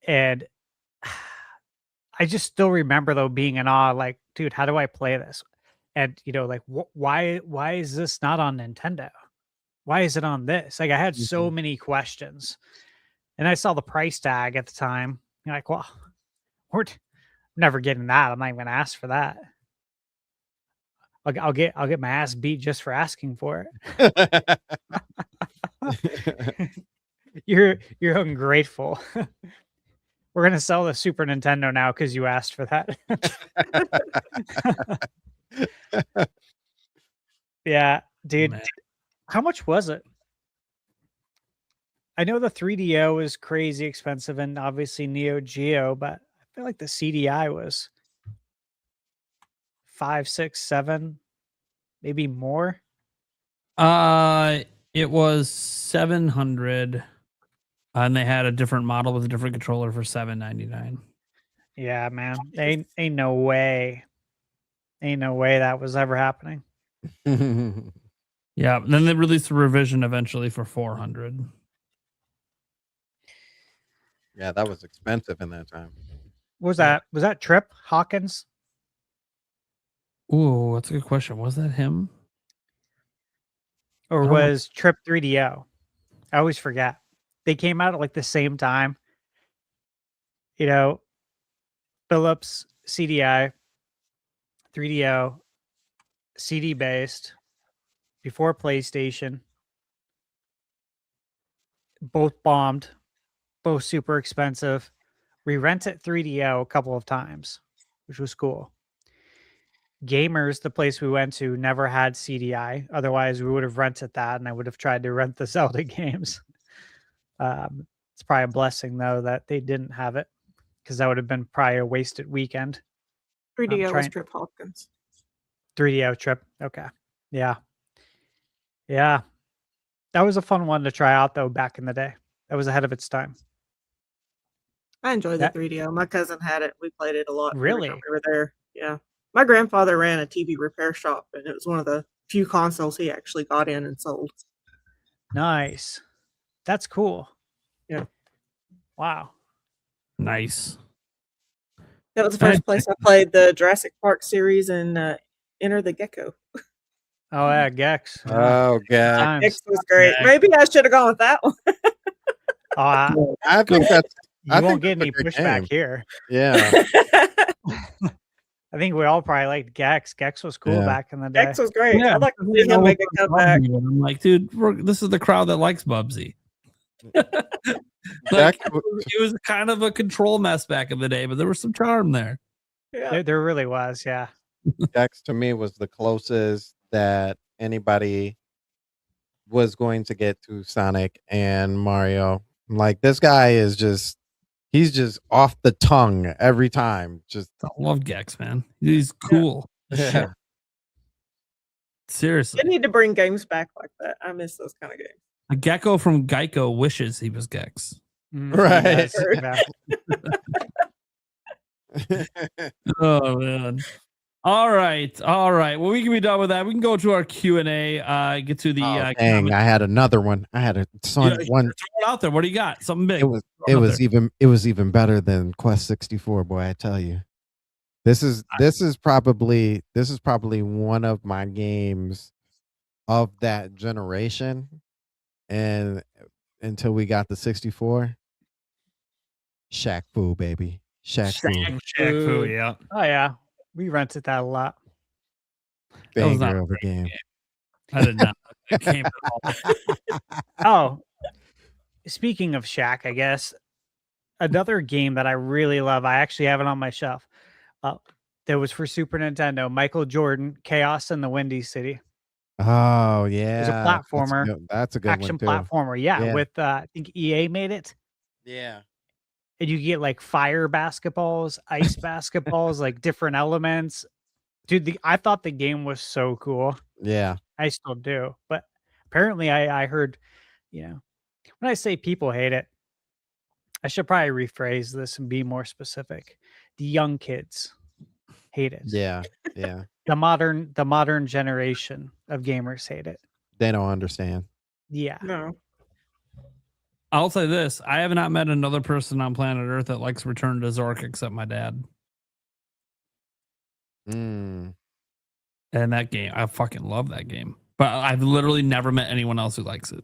And I just still remember though being in awe, like, dude, how do I play this? And like, why is this not on Nintendo? Why is it on this? Like, I had so many questions, and I saw the price tag at the time. You're like, well, we're never getting that. I'm not even gonna ask for that. I'll get my ass beat just for asking for it. You're ungrateful. We're gonna sell the Super Nintendo now because you asked for that. Yeah, dude. Man. How much was it? I know the 3DO is crazy expensive, and obviously Neo Geo, but I feel like the CDI was 5, 6, 7, maybe more. It was 700, and they had a different model with a different controller for $799. Yeah, man. Ain't no way. Ain't no way that was ever happening. Yeah, and then they released a revision eventually for 400. Yeah, that was expensive in that time. Was that Trip Hawkins? Ooh, that's a good question. Was that him? Or I don't know. was Trip 3DO? I always forget. They came out at like the same time. Philips CDI, 3DO, CD based, before PlayStation. Both bombed, both super expensive. We rented 3DO a couple of times, which was cool. Gamers, the place we went to, never had CDI. Otherwise, we would have rented that, and I would have tried to rent the Zelda games. It's probably a blessing, though, that they didn't have it, because that would have been probably a wasted weekend. 3DO was Trip Hawkins. 3DO Trip. Okay. Yeah. Yeah. That was a fun one to try out, though, back in the day. That was ahead of its time. I enjoyed the 3DO. My cousin had it. We played it a lot. Really? We were there. Yeah. My grandfather ran a TV repair shop, and it was one of the few consoles he actually got in and sold. Nice. That's cool. Yeah. Wow. Nice. That was the first place I played the Jurassic Park series and Enter the Gecko. Oh, yeah, Gex. Oh, God. Gex was great. Maybe I should have gone with that one. I think that's. You won't get any pushback here. Yeah. I think we all probably liked Gex. Gex was cool back in the day. Gex was great. Yeah, I'd like to see him make a comeback. I'm like, dude, this is the crowd that likes Bubsy. It was kind of a control mess back in the day, but there was some charm there. Yeah. There really was, yeah. Gex to me was the closest that anybody was going to get to Sonic and Mario. Like, this guy is just, he's just off the tongue every time. Just I love Gex, man. He's cool. yeah. Seriously. They need to bring games back like that. I miss those kind of games. A gecko from Geico wishes he was Gex. Right. Oh man. All right. Well, we can be done with that. We can go to our Q&A. Get to the dang, I had another one. I had one. Throw it out there. What do you got? Something big. It was even better than Quest 64, boy, I tell you. This is probably one of my games of that generation. And until we got the 64, Shaq Fu, baby. Shaq Fu, yeah. Oh, yeah. We rented that a lot. Banger of a game. I did not. It came at all. Oh, speaking of Shaq, I guess another game that I really love, I actually have it on my shelf. That was for Super Nintendo, Michael Jordan, Chaos in the Windy City. Oh, yeah. It was a platformer. That's a good action one, too. platformer. Yeah, with I think EA made it. Yeah. And you get like fire basketballs, ice basketballs, like different elements. Dude, I thought the game was so cool. Yeah. I still do. But apparently I heard, when I say people hate it, I should probably rephrase this and be more specific. The young kids hate it. Yeah. The modern generation of gamers hate it. They don't understand. Yeah. No. I'll say this: I have not met another person on planet Earth that likes Return to Zork except my dad. Mm. And that game, I fucking love that game. But I've literally never met anyone else who likes it.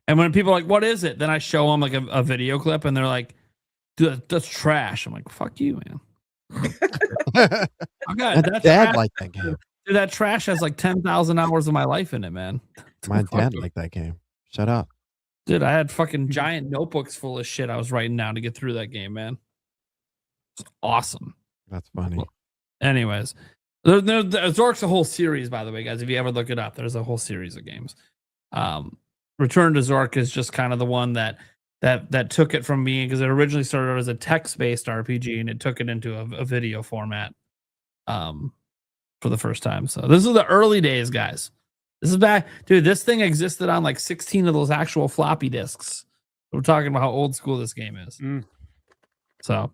And when people are like, "What is it?" Then I show them like a video clip, and they're like, "Dude, that's trash." I'm like, "Fuck you, man." My dad liked that game. Dude, that trash has like 10,000 hours of my life in it, man. My dad liked that game. Shut up. Dude, I had fucking giant notebooks full of shit I was writing down to get through that game, man. It's awesome. That's funny. Well, anyways, Zork's a whole series, by the way, guys. If you ever look it up, there's a whole series of games. Return to Zork is just kind of the one that took it from me, because it originally started as a text-based RPG and it took it into a video format for the first time. So this is the early days, guys. This is back, dude. This thing existed on like 16 of those actual floppy disks. We're talking about how old school this game is. So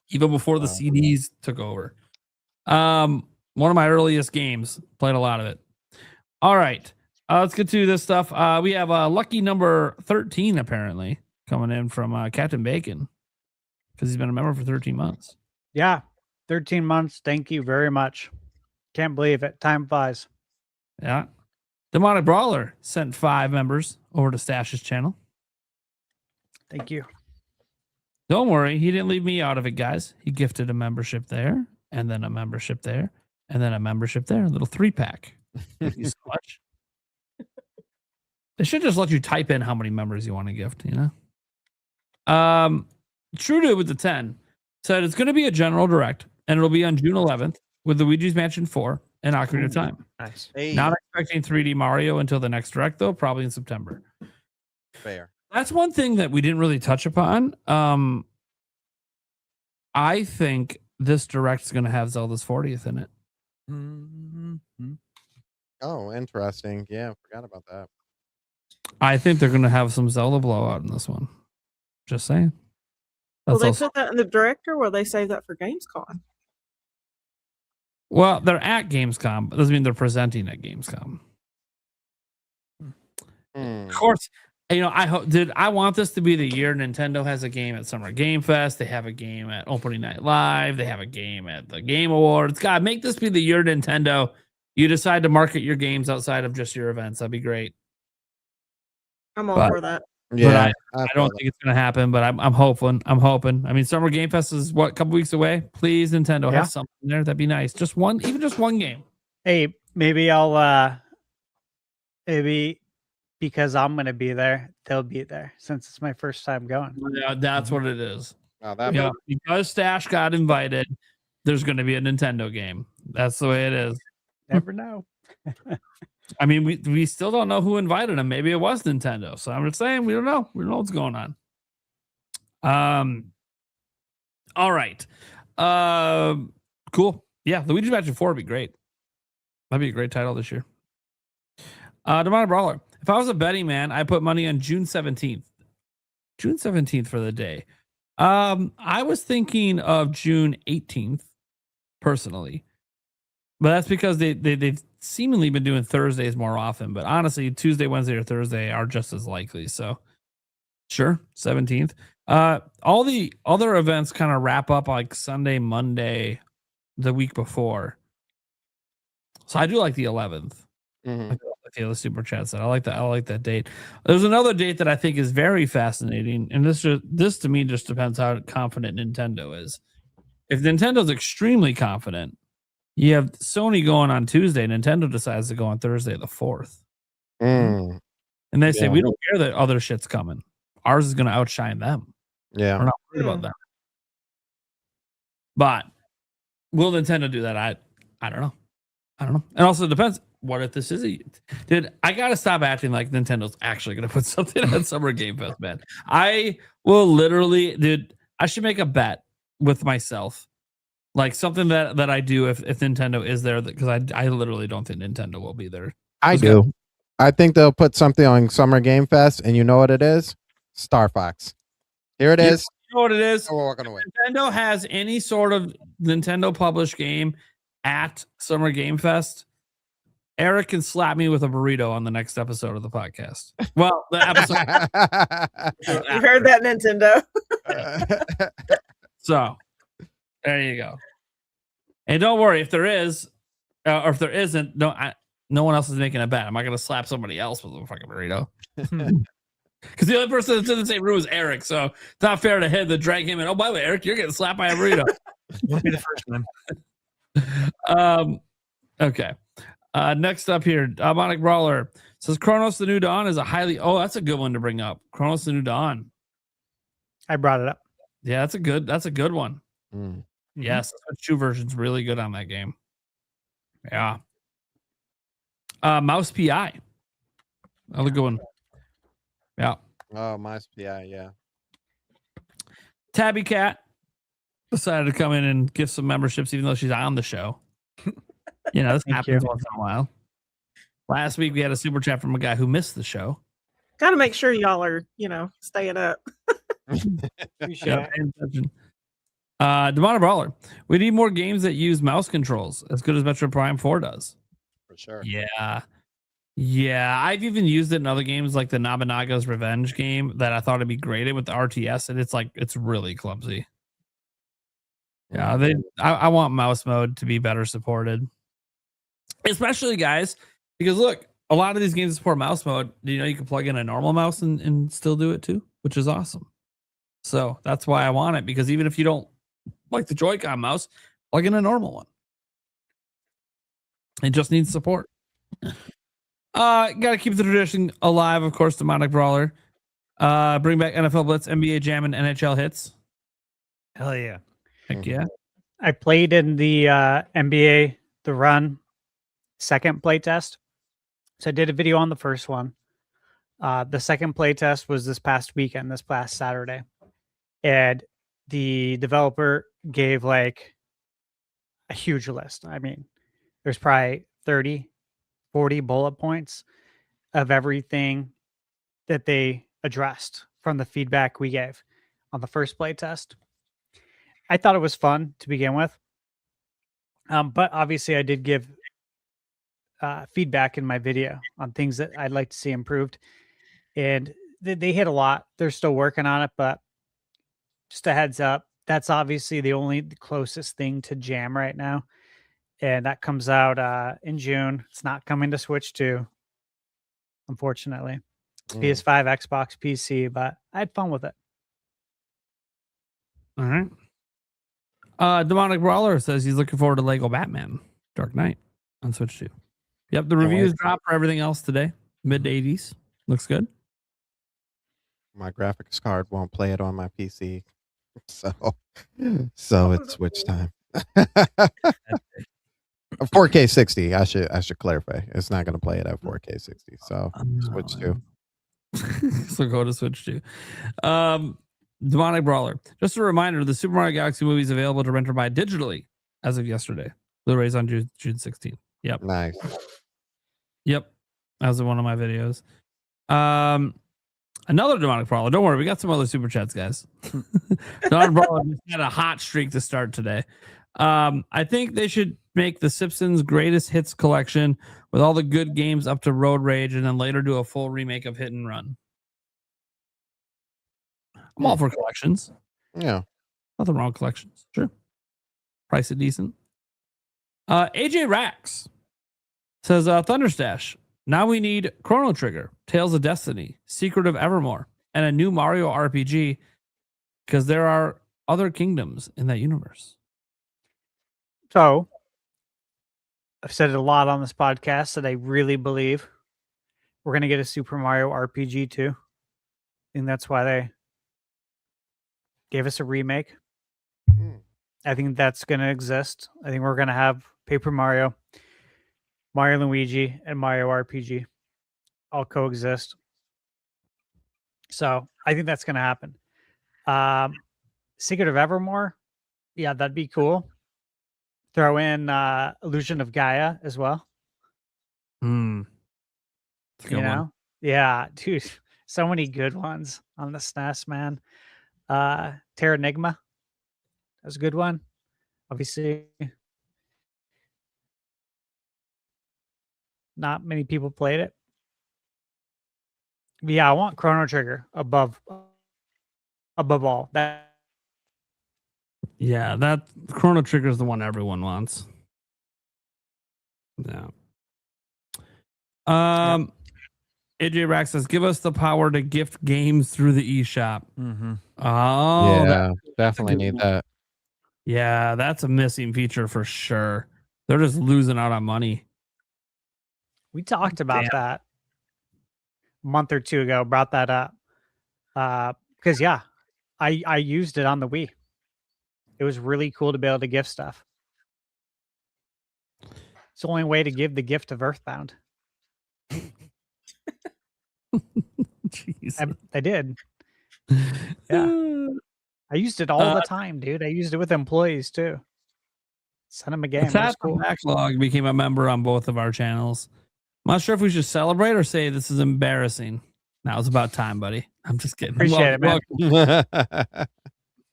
even before the CDs took over. One of my earliest games. Played a lot of it. All right. Let's get to this stuff. We have lucky number 13 apparently coming in from Captain Bacon, because he's been a member for 13 months. Yeah. 13 months. Thank you very much. Can't believe it. Time flies. Yeah. Demonic Brawler sent 5 members over to Stash's channel. Thank you. Don't worry, he didn't leave me out of it, guys. He gifted a membership there, and then a membership there, and then a membership there. A little 3-pack. Thank you so much. They should just let you type in how many members you want to gift, you know? True Dude with the 10 said it's going to be a general direct, and it'll be on June 11th with Luigi's Mansion 4 and Ocarina of Time. Nice. Hey, Not expecting 3D Mario until the next direct, though, probably in September. fair. That's one thing that we didn't really touch upon. I think this direct is going to have Zelda's 40th in it. Oh, interesting. Yeah, I forgot about that. I think they're going to have some Zelda blowout in this one. Just saying. Will That's they also, put that in the director, or will they save that for Gamescom? well, they're at Gamescom, but doesn't mean they're presenting at Gamescom. Of course, you know, I want this to be the year Nintendo has a game at Summer Game Fest. They have a game at Opening Night Live. They have a game at the Game Awards. God, make this be the year Nintendo. You decide to market your games outside of just your events. That'd be great. I'm all for that. Yeah, I don't think it's going to happen, but I'm hoping. I mean, Summer Game Fest is what, a couple weeks away. Please, Nintendo, have something there. That'd be nice. Just one game. Hey, maybe I'll maybe because I'm gonna be there, they'll be there since it's my first time going. Yeah, that's what it is. Oh, that Yeah, because Stash got invited, there's going to be a Nintendo game. That's the way it is. Never know. I mean, we still don't know who invited him. Maybe it was Nintendo. So I'm just saying, we don't know. We don't know what's going on. All right. Cool. Yeah, Luigi's Mansion 4 would be great. That'd be a great title this year. Demonic Brawler. If I was a betting man, I put money on June 17th. June 17th for the day. I was thinking of June 18th, personally. But that's because they've seemingly been doing Thursdays more often. But honestly, Tuesday, Wednesday, or Thursday are just as likely. So, sure, 17th. All the other events kind of wrap up like Sunday, Monday, the week before. So I do like the 11th. Like the other super chat said, I like that date. There's another date that I think is very fascinating, and this to me just depends how confident Nintendo is. If Nintendo's extremely confident, you have Sony going on Tuesday. Nintendo decides to go on Thursday the 4th, and they say we don't care that other shit's coming. Ours is going to outshine them. Yeah, we're not worried about that. But will Nintendo do that? I don't know. And also it depends. What if this is dude? I gotta stop acting like Nintendo's actually gonna put something on Summer Game Fest, man. I will literally, dude. I should make a bet with myself, like something that I do if Nintendo is there, because I literally don't think Nintendo will be there. I do. I think they'll put something on Summer Game Fest, and you know what it is? Star Fox. Here it is. You know what it is? Oh, we're walking away. Nintendo has any sort of Nintendo published game at Summer Game Fest. Eric can slap me with a burrito on the next episode of the podcast. Well, the episode. You heard that, Nintendo. So there you go. And don't worry, if there is, or if there isn't, no one else is making a bet. I'm not going to slap somebody else with a fucking burrito. Because the only person that's in the same room is Eric, so it's not fair to him to drag him in. Oh, by the way, Eric, you're getting slapped by a burrito. Won't be the first time. Okay. Next up here, Demonic Brawler says Chronos the New Dawn is a highly. Oh, that's a good one to bring up. Chronos the New Dawn. I brought it up. Yeah, that's a good one. Mm. Yes, the Switch 2 version's really good on that game. Yeah. Mouse PI. Another good one. Yeah. Oh, my yeah. Tabby Cat decided to come in and give some memberships, even though she's on the show. This happens once in a while. Last week we had a super chat from a guy who missed the show. Got to make sure y'all are, staying up. Demonic Brawler. We need more games that use mouse controls as good as Metro Prime 4 does. For sure. Yeah, I've even used it in other games like the Nobunaga's Revenge game that I thought it'd be great at with the RTS, and it's really clumsy. Yeah, I want mouse mode to be better supported, especially guys, because look, a lot of these games support mouse mode. You can plug in a normal mouse and still do it too, which is awesome. So that's why I want it, because even if you don't like the Joy-Con mouse, plug in a normal one. It just needs support. Got to keep the tradition alive, of course. Demonic Brawler. Bring back NFL Blitz, NBA Jam, and NHL hits. Hell yeah. Heck yeah. I played in the NBA The Run second playtest. So I did a video on the first one. The second playtest was this past Saturday. And the developer gave like a huge list. I mean, there's probably 30, 40 bullet points of everything that they addressed from the feedback we gave on the first playtest. I thought it was fun to begin with. But obviously I did give feedback in my video on things that I'd like to see improved. And they hit a lot. They're still working on it, but just a heads up, that's obviously the closest thing to Jam right now. And that comes out in June. It's not coming to Switch 2, unfortunately. It's PS5, Xbox, PC, but I had fun with it. All right. Demonic Brawler says he's looking forward to Lego Batman Dark Knight on Switch 2. Yep, the reviews dropped for everything else today. Mid-80s. Looks good. My graphics card won't play it on my PC. So it's Switch time. 4K 60. I should clarify. It's not going to play it at 4K 60. So Switch 2. So go to Switch 2. Demonic Brawler. Just a reminder, the Super Mario Galaxy movie is available to rent or buy digitally as of yesterday. Blu-ray's on June 16th. Yep. Nice. Yep. That was in one of my videos. Another Demonic Brawler. Don't worry, we got some other super chats, guys. Demonic Brawler just had a hot streak to start today. I think they should make the Simpsons Greatest Hits collection with all the good games up to Road Rage, and then later do a full remake of Hit and Run. I'm all for collections. Yeah. Nothing wrong with collections. Sure. Price it decent. AJ Rax says, ThunderStash. Now we need Chrono Trigger, Tales of Destiny, Secret of Evermore, and a new Mario RPG, because there are other kingdoms in that universe. So, I've said it a lot on this podcast that I really believe we're going to get a Super Mario RPG too. And that's why they gave us a remake. I think that's going to exist. I think we're going to have Paper Mario, Mario and Luigi, and Mario RPG all coexist. So I think that's going to happen. Secret of Evermore, yeah, that'd be cool. Throw in Illusion of Gaia as well. That's a good one. Yeah, dude. So many good ones on the SNES, man. Terranigma. That was a good one. Obviously, not many people played it. But yeah, I want Chrono Trigger above all. Yeah, that Chrono Trigger is the one everyone wants. Yeah. AJ Rack says, "Give us the power to gift games through the eShop." Mm-hmm. Oh, Yeah, definitely need that. Yeah, that's a missing feature for sure. They're just losing out on money. We talked about that a month or two ago. Brought that up because yeah, I used it on the Wii. It was really cool to be able to gift stuff. It's the only way to give the gift of Earthbound. Jeez. I did. Yeah. I used it all the time, dude. I used it with employees too. Send them a game. That's cool. Backlog became a member on both of our channels. I'm not sure if we should celebrate or say this is embarrassing. Now it's about time, buddy. I'm just kidding. Appreciate it, man.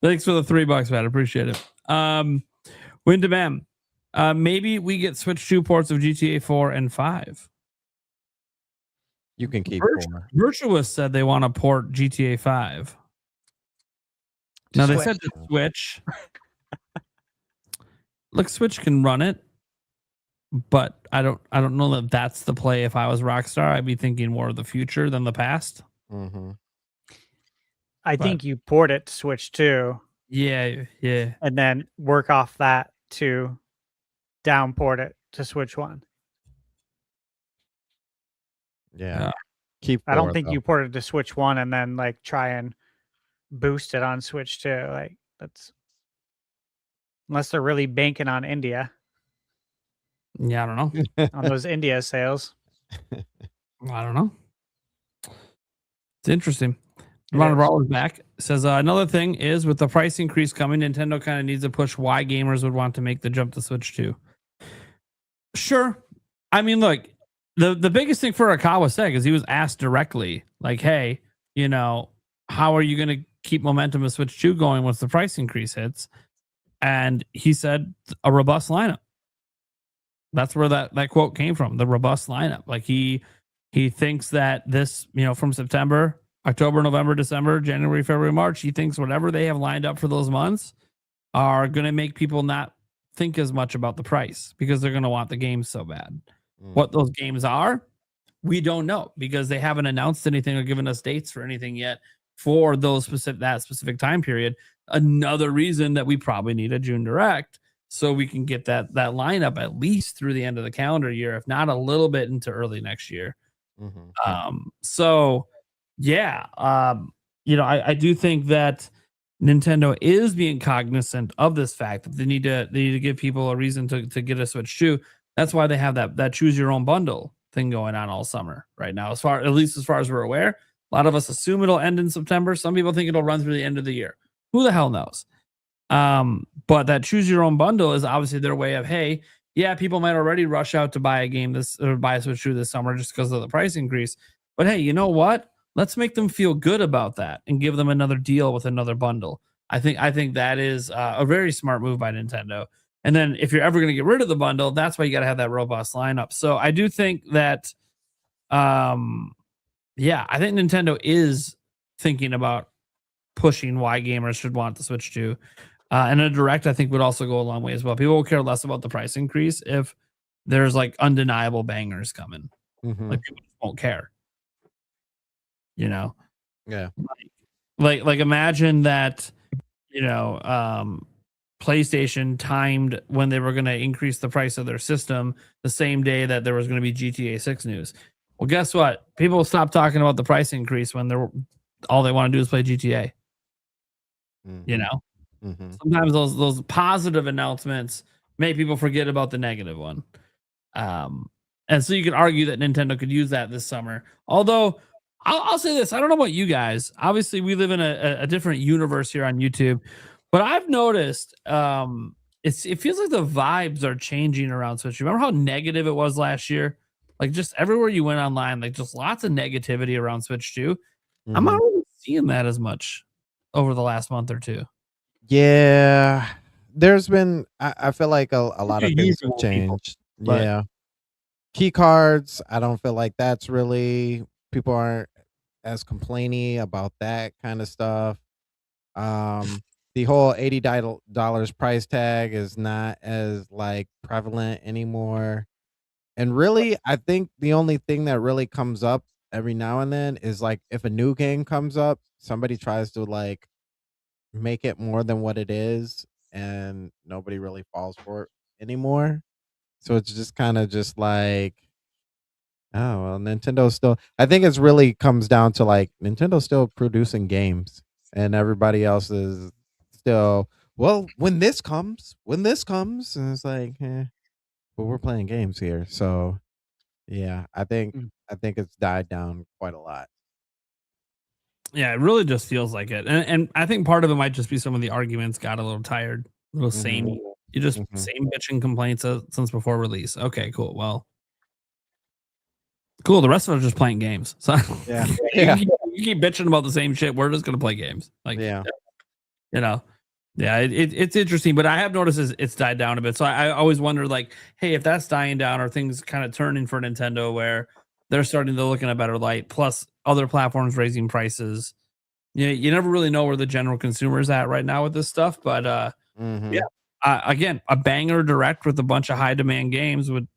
Thanks for the $3, man. Appreciate it. Windemem. Maybe we get Switch 2 ports of GTA 4 and 5. You can keep Virtuous said they want to port GTA 5. Now they said to Switch. Look, Switch can run it, but I don't know that that's the play. If I was Rockstar, I'd be thinking more of the future than the past. Mm-hmm. I think you port it to Switch 2. Yeah. And then work off that to downport it to Switch 1. Yeah. I don't think you port it to Switch 1 and then like try and boost it on Switch 2. Like that's unless they're really banking on India. Yeah, I don't know. On those India sales. I don't know. It's interesting. Ron Brawler's back. Says another thing is with the price increase coming, Nintendo kind of needs to push why gamers would want to make the jump to Switch 2. Sure. I mean, look, the biggest thing for Akawa said is he was asked directly, like, hey, you know, how are you going to keep momentum of Switch 2 going once the price increase hits? And he said a robust lineup. That's where that quote came from, the robust lineup. Like he thinks that this, you know, from September, October, November, December, January, February, March, he thinks whatever they have lined up for those months are going to make people not think as much about the price because they're going to want the games so bad. What those games are, we don't know because they haven't announced anything or given us dates for anything yet for those specific time period. Another reason that we probably need a June Direct so we can get that lineup at least through the end of the calendar year, if not a little bit into early next year. So yeah, you know, I do think that Nintendo is being cognizant of this fact that they need to give people a reason to get a Switch 2. That's why they have that choose your own bundle thing going on all summer right now. As far as we're aware, a lot of us assume it'll end in September. Some people think it'll run through the end of the year. Who the hell knows? But that choose your own bundle is obviously their way of, hey, yeah, people might already rush out to buy a game or buy a Switch 2 this summer just because of the price increase. But hey, you know what? Let's make them feel good about that and give them another deal with another bundle. I think that is a very smart move by Nintendo. And then if you're ever going to get rid of the bundle, that's why you got to have that robust lineup. So I do think that, I think Nintendo is thinking about pushing why gamers should want the Switch 2. And a Direct, I think, would also go a long way as well. People will care less about the price increase if there's like undeniable bangers coming. Like people just won't care. You know? Yeah. Like imagine that, you know, PlayStation timed when they were going to increase the price of their system the same day that there was going to be GTA 6 news. Well, guess what? People stop talking about the price increase when all they want to do is play GTA. You know? Sometimes those positive announcements make people forget about the negative one. And so you could argue that Nintendo could use that this summer. Although I'll say this, I don't know about you guys. Obviously, we live in a different universe here on YouTube, but I've noticed it feels like the vibes are changing around Switch. Remember how negative it was last year? Like just everywhere you went online, like just lots of negativity around Switch 2. I'm not really seeing that as much over the last month or two. Yeah, there's been. I feel like a lot of things have Usual people, changed. but- Yeah, key cards. I don't feel like that's really people aren't as complainy about that kind of stuff. The whole $80 price tag is not as like prevalent anymore. And really, I think the only thing that really comes up every now and then is like if a new game comes up, somebody tries to like make it more than what it is, and nobody really falls for it anymore. So it's just kind of just like, oh well, Nintendo still. I think it's really comes down to like Nintendo's still producing games, and everybody else is still. Well, when this comes, and it's like, but we're playing games here, so yeah, I think it's died down quite a lot. Yeah, it really just feels like it. And I think part of it might just be some of the arguments got a little tired, a little samey. You just same bitching complaints since before release. Okay, cool. Well, cool. The rest of us are just playing games. So Yeah. you keep bitching about the same shit. We're just gonna play games. Like, Yeah. you know. Yeah, it's interesting, but I have noticed it's died down a bit. So I always wonder, like, hey, if that's dying down, are things kind of turning for Nintendo where they're starting to look in a better light? Plus, other platforms raising prices. You never really know where the general consumer is at right now with this stuff. But again, a banger direct with a bunch of high demand games would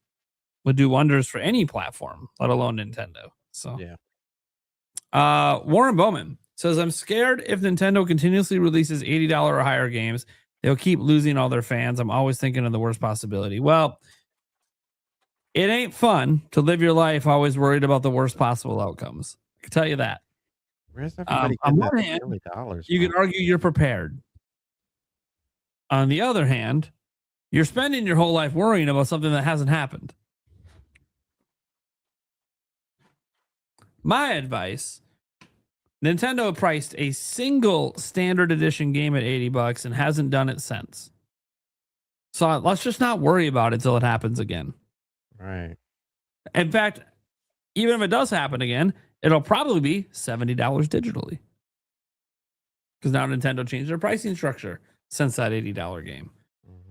do wonders for any platform, let alone Nintendo. So yeah. Warren Bowman says, I'm scared if Nintendo continuously releases $80 or higher games, they'll keep losing all their fans. I'm always thinking of the worst possibility. Well, it ain't fun to live your life always worried about the worst possible outcomes. I can tell you that. Where's everybody On getting one that hand, $80 you from? could argue you're prepared. On the other hand, you're spending your whole life worrying about something that hasn't happened. My advice, Nintendo priced a single standard edition game at $80 and hasn't done it since. So let's just not worry about it till it happens again. Right. In fact, even if it does happen again, it'll probably be $70 digitally. Because now Nintendo changed their pricing structure since that $80 game.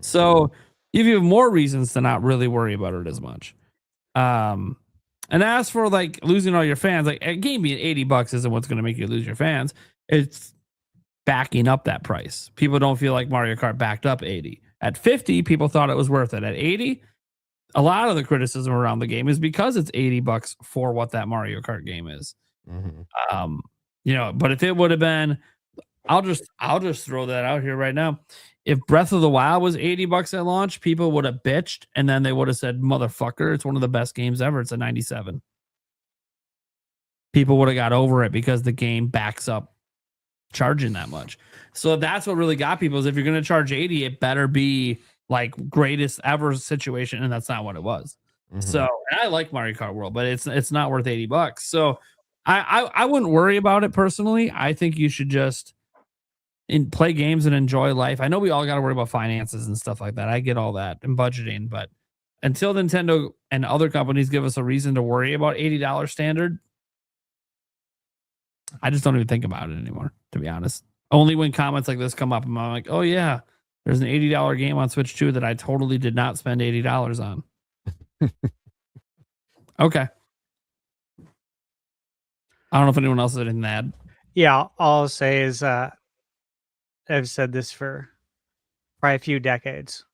So you have more reasons to not really worry about it as much. And as for like losing all your fans, like a game being $80 isn't what's going to make you lose your fans. It's backing up that price. People don't feel like Mario Kart backed up 80. At 50, people thought it was worth it. At 80, a lot of the criticism around the game is because it's $80 for what that Mario Kart game is. But if it would have been, I'll just throw that out here right now. If Breath of the Wild was $80 at launch, people would have bitched, and then they would have said, motherfucker, it's one of the best games ever. It's a 97. People would have got over it because the game backs up charging that much. So that's what really got people is if you're going to charge 80, it better be like greatest ever situation. And that's not what it was. So, and I like Mario Kart World, but it's not worth $80. So I wouldn't worry about it personally. I think you should just play games and enjoy life. I know we all got to worry about finances and stuff like that. I get all that and budgeting, but until Nintendo and other companies give us a reason to worry about $80 standard, I just don't even think about it anymore, to be honest. Only when comments like this come up, I'm like, oh yeah, there's an $80 game on Switch 2 that I totally did not spend $80 on. Okay. I don't know if anyone else has anything to add. Yeah, all I'll say is I've said this for probably a few decades,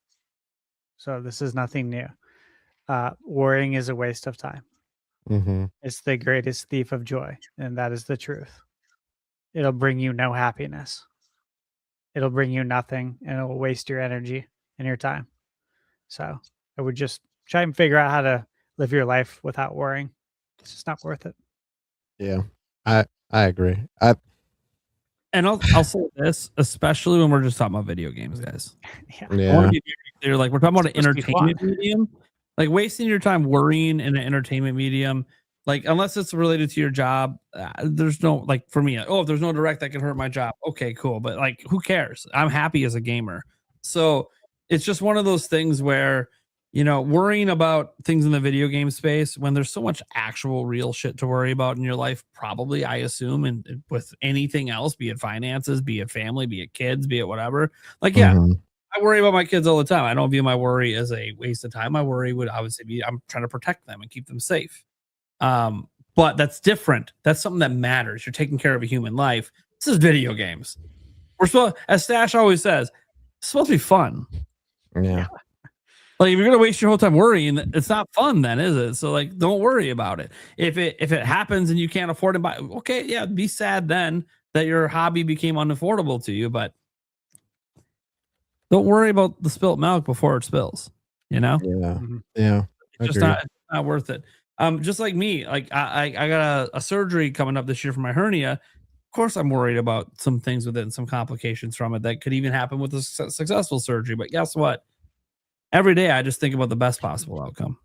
so this is nothing new. Worrying is a waste of time. It's the greatest thief of joy, and that is the truth. It'll bring you no happiness. It'll bring you nothing, and it will waste your energy and your time. So I would just try and figure out how to live your life without worrying. It's just not worth it. Yeah, I agree. And I'll say this, especially when we're just talking about video games, guys. I want Yeah. to be very clear. Like, we're talking about an It's supposed to be entertainment medium. Like, wasting your time worrying in an entertainment medium, like, unless it's related to your job, there's no, like, for me, if there's no direct that can hurt my job. Okay, cool. But, like, who cares? I'm happy as a gamer. So it's just one of those things where worrying about things in the video game space when there's so much actual real shit to worry about in your life, probably, I assume, and with anything else, be it finances, be it family, be it kids, be it whatever. Like, yeah, I worry about my kids all the time. I don't view my worry as a waste of time. My worry would obviously be I'm trying to protect them and keep them safe. But that's different. That's something that matters. You're taking care of a human life. This is video games. We're supposed, as Stash always says, it's supposed to be fun. Yeah. Like, if you're gonna waste your whole time worrying, it's not fun, then, is it? So, like, don't worry about it. If it happens and you can't afford to buy, okay, yeah, be sad then that your hobby became unaffordable to you, but don't worry about the spilt milk before it spills. Yeah. Yeah. It's just not worth it. Just like me, like I got a surgery coming up this year for my hernia. Of course, I'm worried about some things with it and some complications from it that could even happen with a successful surgery. But guess what? Every day, I just think about the best possible outcome.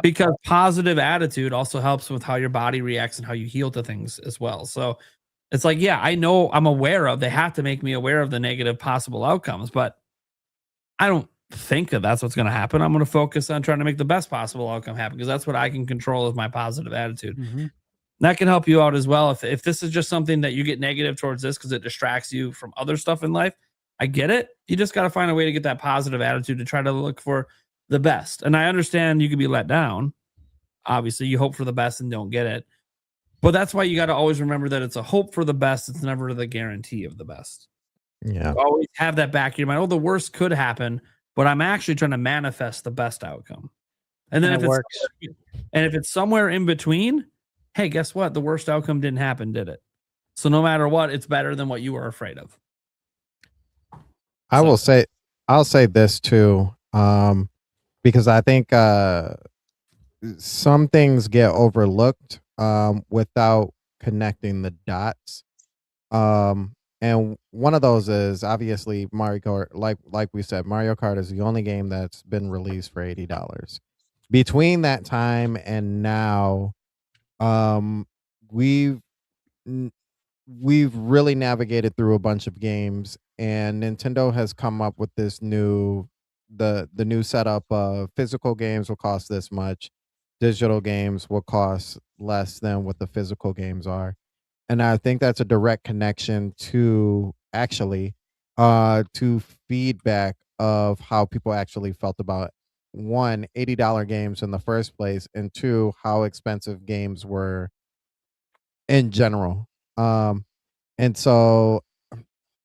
Because positive attitude also helps with how your body reacts and how you heal to things as well. So it's like, yeah, I know, I'm aware of, they have to make me aware of the negative possible outcomes, but I don't think that that's what's going to happen. I'm going to focus on trying to make the best possible outcome happen, because that's what I can control is my positive attitude. That can help you out as well. If this is just something that you get negative towards this because it distracts you from other stuff in life, I get it. You just got to find a way to get that positive attitude to try to look for the best. And I understand you could be let down. Obviously, you hope for the best and don't get it. But that's why you got to always remember that it's a hope for the best. It's never the guarantee of the best. Yeah. You always have that back in your mind. Oh, the worst could happen, but I'm actually trying to manifest the best outcome. And then if it's somewhere in between, hey, guess what? The worst outcome didn't happen, did it? So no matter what, it's better than what you were afraid of. I'll say this too, because I think some things get overlooked without connecting the dots. And one of those is obviously Mario Kart. Like we said, Mario Kart is the only game that's been released for $80. Between that time and now, we've really navigated through a bunch of games, and Nintendo has come up with this new setup of physical games will cost this much, digital games will cost less than what the physical games are. And I think that's a direct connection to feedback of how people actually felt about, one, $80 games in the first place, and two, how expensive games were in general. And so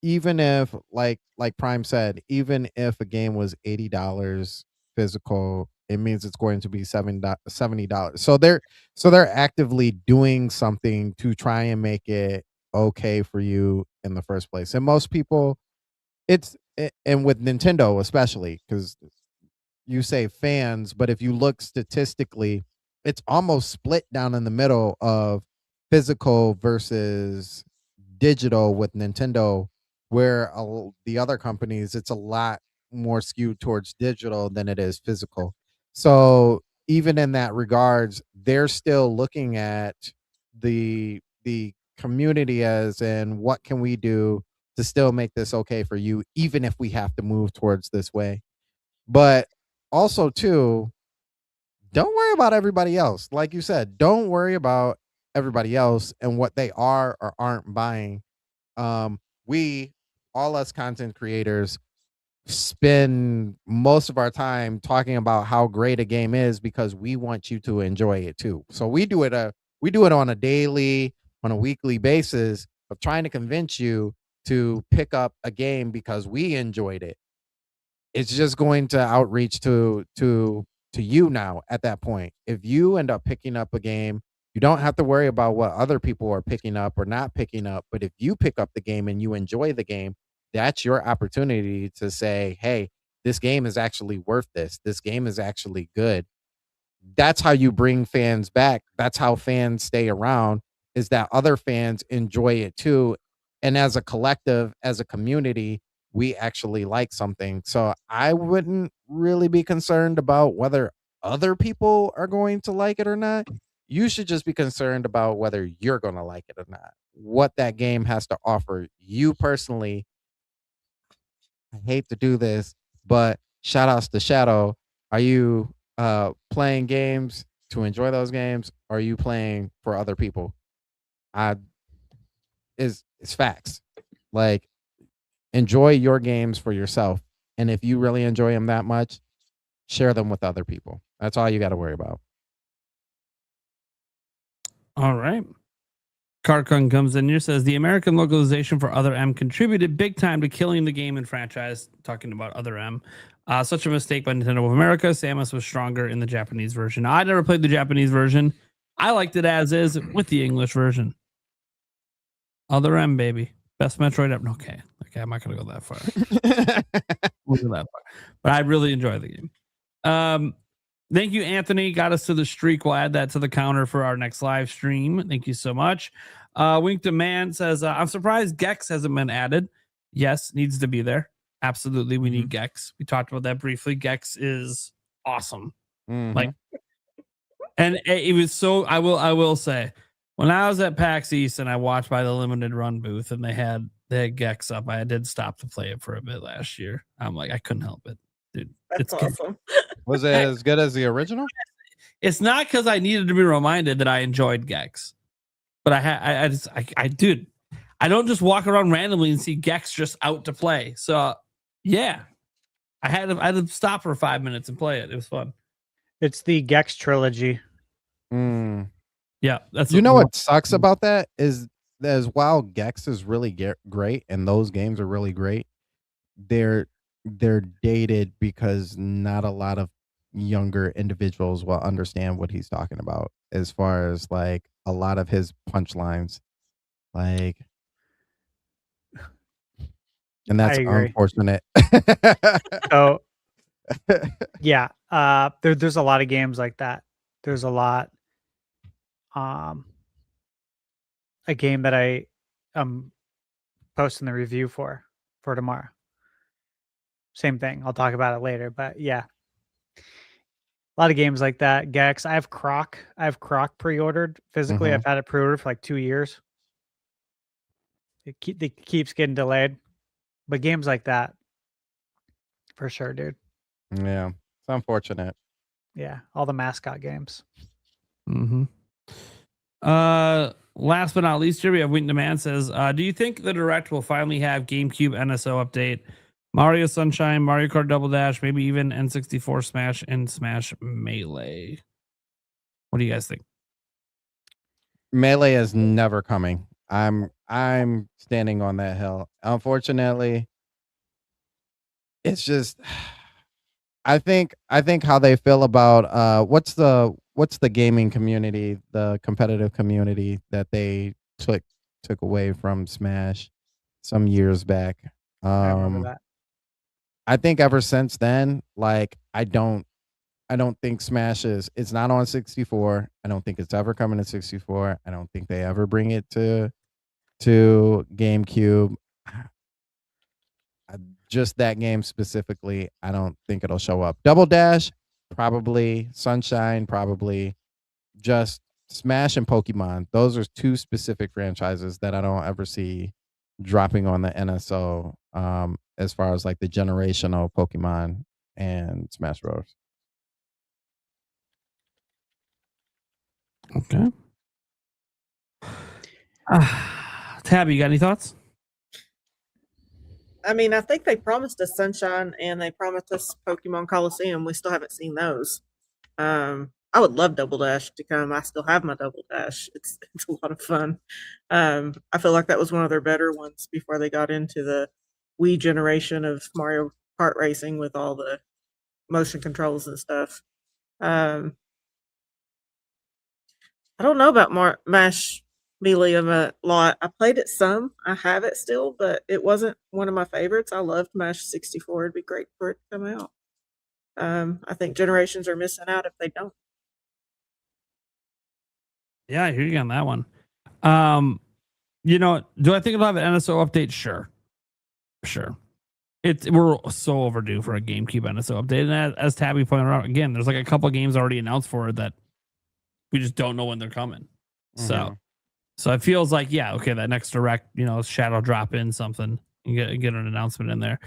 even if like Prime said, even if a game was $80 physical, it means it's going to be $70. So they're actively doing something to try and make it okay for you in the first place. And most people, and with Nintendo especially, because you say fans, but if you look statistically, it's almost split down in the middle of physical versus digital with Nintendo, where the other companies, it's a lot more skewed towards digital than it is physical. So even in that regards, they're still looking at the community as in what can we do to still make this okay for you, even if we have to move towards this way. But also too, don't worry about everybody else. Like you said, don't worry about everybody else and what they are or aren't buying. We, all us content creators, spend most of our time talking about how great a game is because we want you to enjoy it too. So we do it on a daily, on a weekly basis of trying to convince you to pick up a game because we enjoyed it. It's just going to outreach to you now at that point. If you end up picking up a game, you don't have to worry about what other people are picking up or not picking up. But if you pick up the game and you enjoy the game, that's your opportunity to say, hey, this game is actually worth this. This game is actually good. That's how you bring fans back. That's how fans stay around, is that other fans enjoy it too. And as a collective, as a community, we actually like something. So I wouldn't really be concerned about whether other people are going to like it or not. You should just be concerned about whether you're going to like it or not. What that game has to offer you personally. I hate to do this, but shout outs to Shadow. Are you playing games to enjoy those games? Or are you playing for other people? It's facts. Like, enjoy your games for yourself. And if you really enjoy them that much, share them with other people. That's all you got to worry about. All right. Carcon comes in here, says the American localization for Other M contributed big time to killing the game and franchise. Talking about Other M. Such a mistake by Nintendo of America. Samus was stronger in the Japanese version. I never played the Japanese version. I liked it as is with the English version. Other M, baby. Best Metroid ever. Okay, I'm not going to go that far. We'll go that far. But I really enjoy the game. Thank you, Anthony. Got us to the streak. We'll add that to the counter for our next live stream. Thank you so much. Wink to Man says, I'm surprised Gex hasn't been added. Yes, needs to be there. Absolutely, we need Gex. We talked about that briefly. Gex is awesome. Like, and it was so. I will say, when I was at PAX East and I watched by the limited run booth and they had Gex up, I did stop to play it for a bit last year. I'm like, I couldn't help it, dude. That's awesome. Was it as good as the original? It's not because I needed to be reminded that I enjoyed Gex, but I dude, I don't just walk around randomly and see Gex just out to play. So yeah, I had to stop for 5 minutes and play it. It was fun. It's the Gex trilogy. Yeah, that's what sucks about that is as while Gex is really great and those games are really great, they're dated because not a lot of younger individuals will understand what he's talking about as far as like a lot of his punchlines, like, and that's unfortunate. So yeah, there's a lot of games like that. There's a lot. A game that I am posting the review for tomorrow. Same thing. I'll talk about it later, but yeah, a lot of games like that. Gex. I have Croc pre-ordered physically. I've had it pre-ordered for like 2 years. It keeps getting delayed, but games like that, for sure, dude. Yeah, it's unfortunate. Yeah, all the mascot games. Last but not least, here we have Wink Demand says, do you think the Direct will finally have GameCube NSO update, Mario Sunshine, Mario Kart Double Dash, maybe even N64 Smash and Smash Melee? What do you guys think? Melee is never coming. I'm standing on that hill. Unfortunately, it's just I think how they feel about what's the gaming community, the competitive community that they took away from Smash some years back. I remember that. I think ever since then, like I don't think Smash it's not on 64. I don't think it's ever coming to 64. I don't think they ever bring it to GameCube. Just that game specifically, I don't think it'll show up. Double Dash, probably. Sunshine, probably. Just Smash and Pokemon. Those are two specific franchises that I don't ever see dropping on the NSO as far as like the generational Pokemon and Smash Bros. Okay. Tabby, you got any thoughts? I mean, I think they promised us Sunshine and they promised us Pokemon Coliseum. We still haven't seen those. I would love Double Dash to come. I still have my Double Dash. It's a lot of fun. I feel like that was one of their better ones before they got into the Wii generation of Mario Kart racing with all the motion controls and stuff. I don't know about Mash Melee a lot. I played it some. I have it still, but it wasn't one of my favorites. I loved Mash 64. It'd be great for it to come out. I think generations are missing out if they don't. Yeah, I hear you on that one. Do I think it'll have an NSO update? Sure. We're so overdue for a GameCube NSO update. And as Tabby pointed out, again, there's like a couple games already announced for it that we just don't know when they're coming. So it feels like, yeah, okay, that next Direct, Shadow drop in something, and get an announcement in there.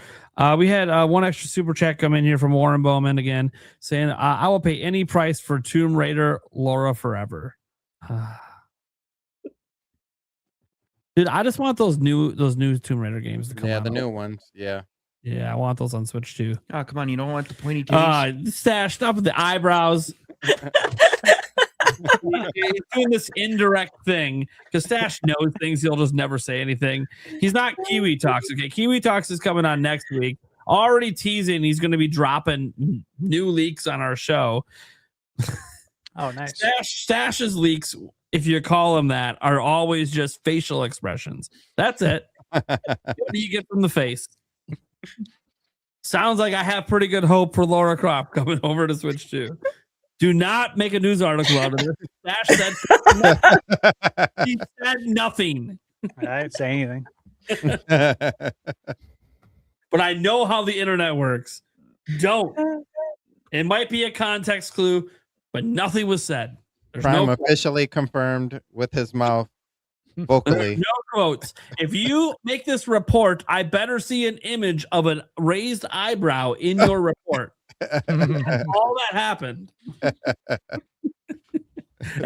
We had one extra super chat come in here from Warren Bowman again, saying, "I will pay any price for Tomb Raider Laura forever." Dude, I just want those new Tomb Raider games to come out. Yeah, the new ones. Yeah. Yeah, I want those on Switch too. Oh, come on, you don't want the pointy titties. Stash, stop with the eyebrows. He's doing this indirect thing because Stash knows things. He'll just never say anything. He's not Kiwi Talks. Okay, Kiwi Talks is coming on next week. Already teasing he's going to be dropping new leaks on our show. Oh, nice. Stash's leaks, if you call them that, are always just facial expressions. That's it. What do you get from the face? Sounds like I have pretty good hope for Laura Croft coming over to Switch 2. Do not make a news article out of this. Stash said he said nothing. I didn't say anything. But I know how the internet works. Don't. It might be a context clue, but nothing was said. There's Prime no officially confirmed with his mouth vocally. no quotes. If you make this report, I better see an image of a raised eyebrow in your report. That's all that happened. And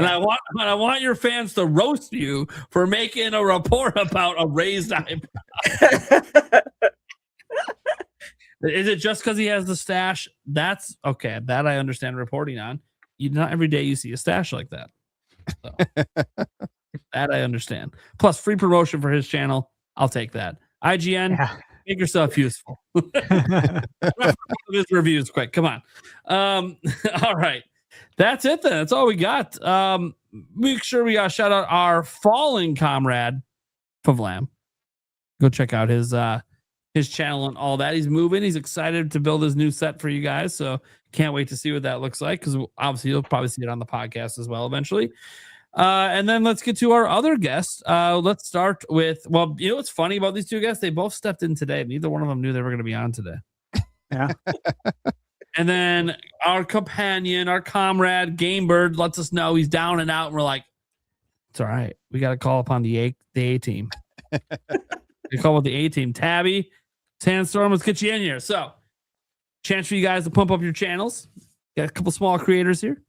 I want your fans to roast you for making a report about a raised eyebrow. Is it just because he has the stash? That's okay. That I understand reporting on. Not every day you see a stash like that. So, that I understand. Plus, free promotion for his channel. I'll take that. IGN, make yourself useful. His reviews quick. Come on. All right. That's it then. That's all we got. Make sure we shout out our fallen comrade, FVLAM. Go check out his channel and all that. He's moving. He's excited to build his new set for you guys. So can't wait to see what that looks like, because obviously you'll probably see it on the podcast as well eventually. And then let's get to our other guests. Let's start with, well, you know what's funny about these two guests? They both stepped in today. Neither one of them knew they were going to be on today. Yeah. And then our companion, our comrade, GameBird, lets us know he's down and out. And we're like, it's all right. We got to call upon the A team. We call it the A team. Tabby, Sandstorm, let's get you in here. So, chance for you guys to pump up your channels. Got a couple small creators here.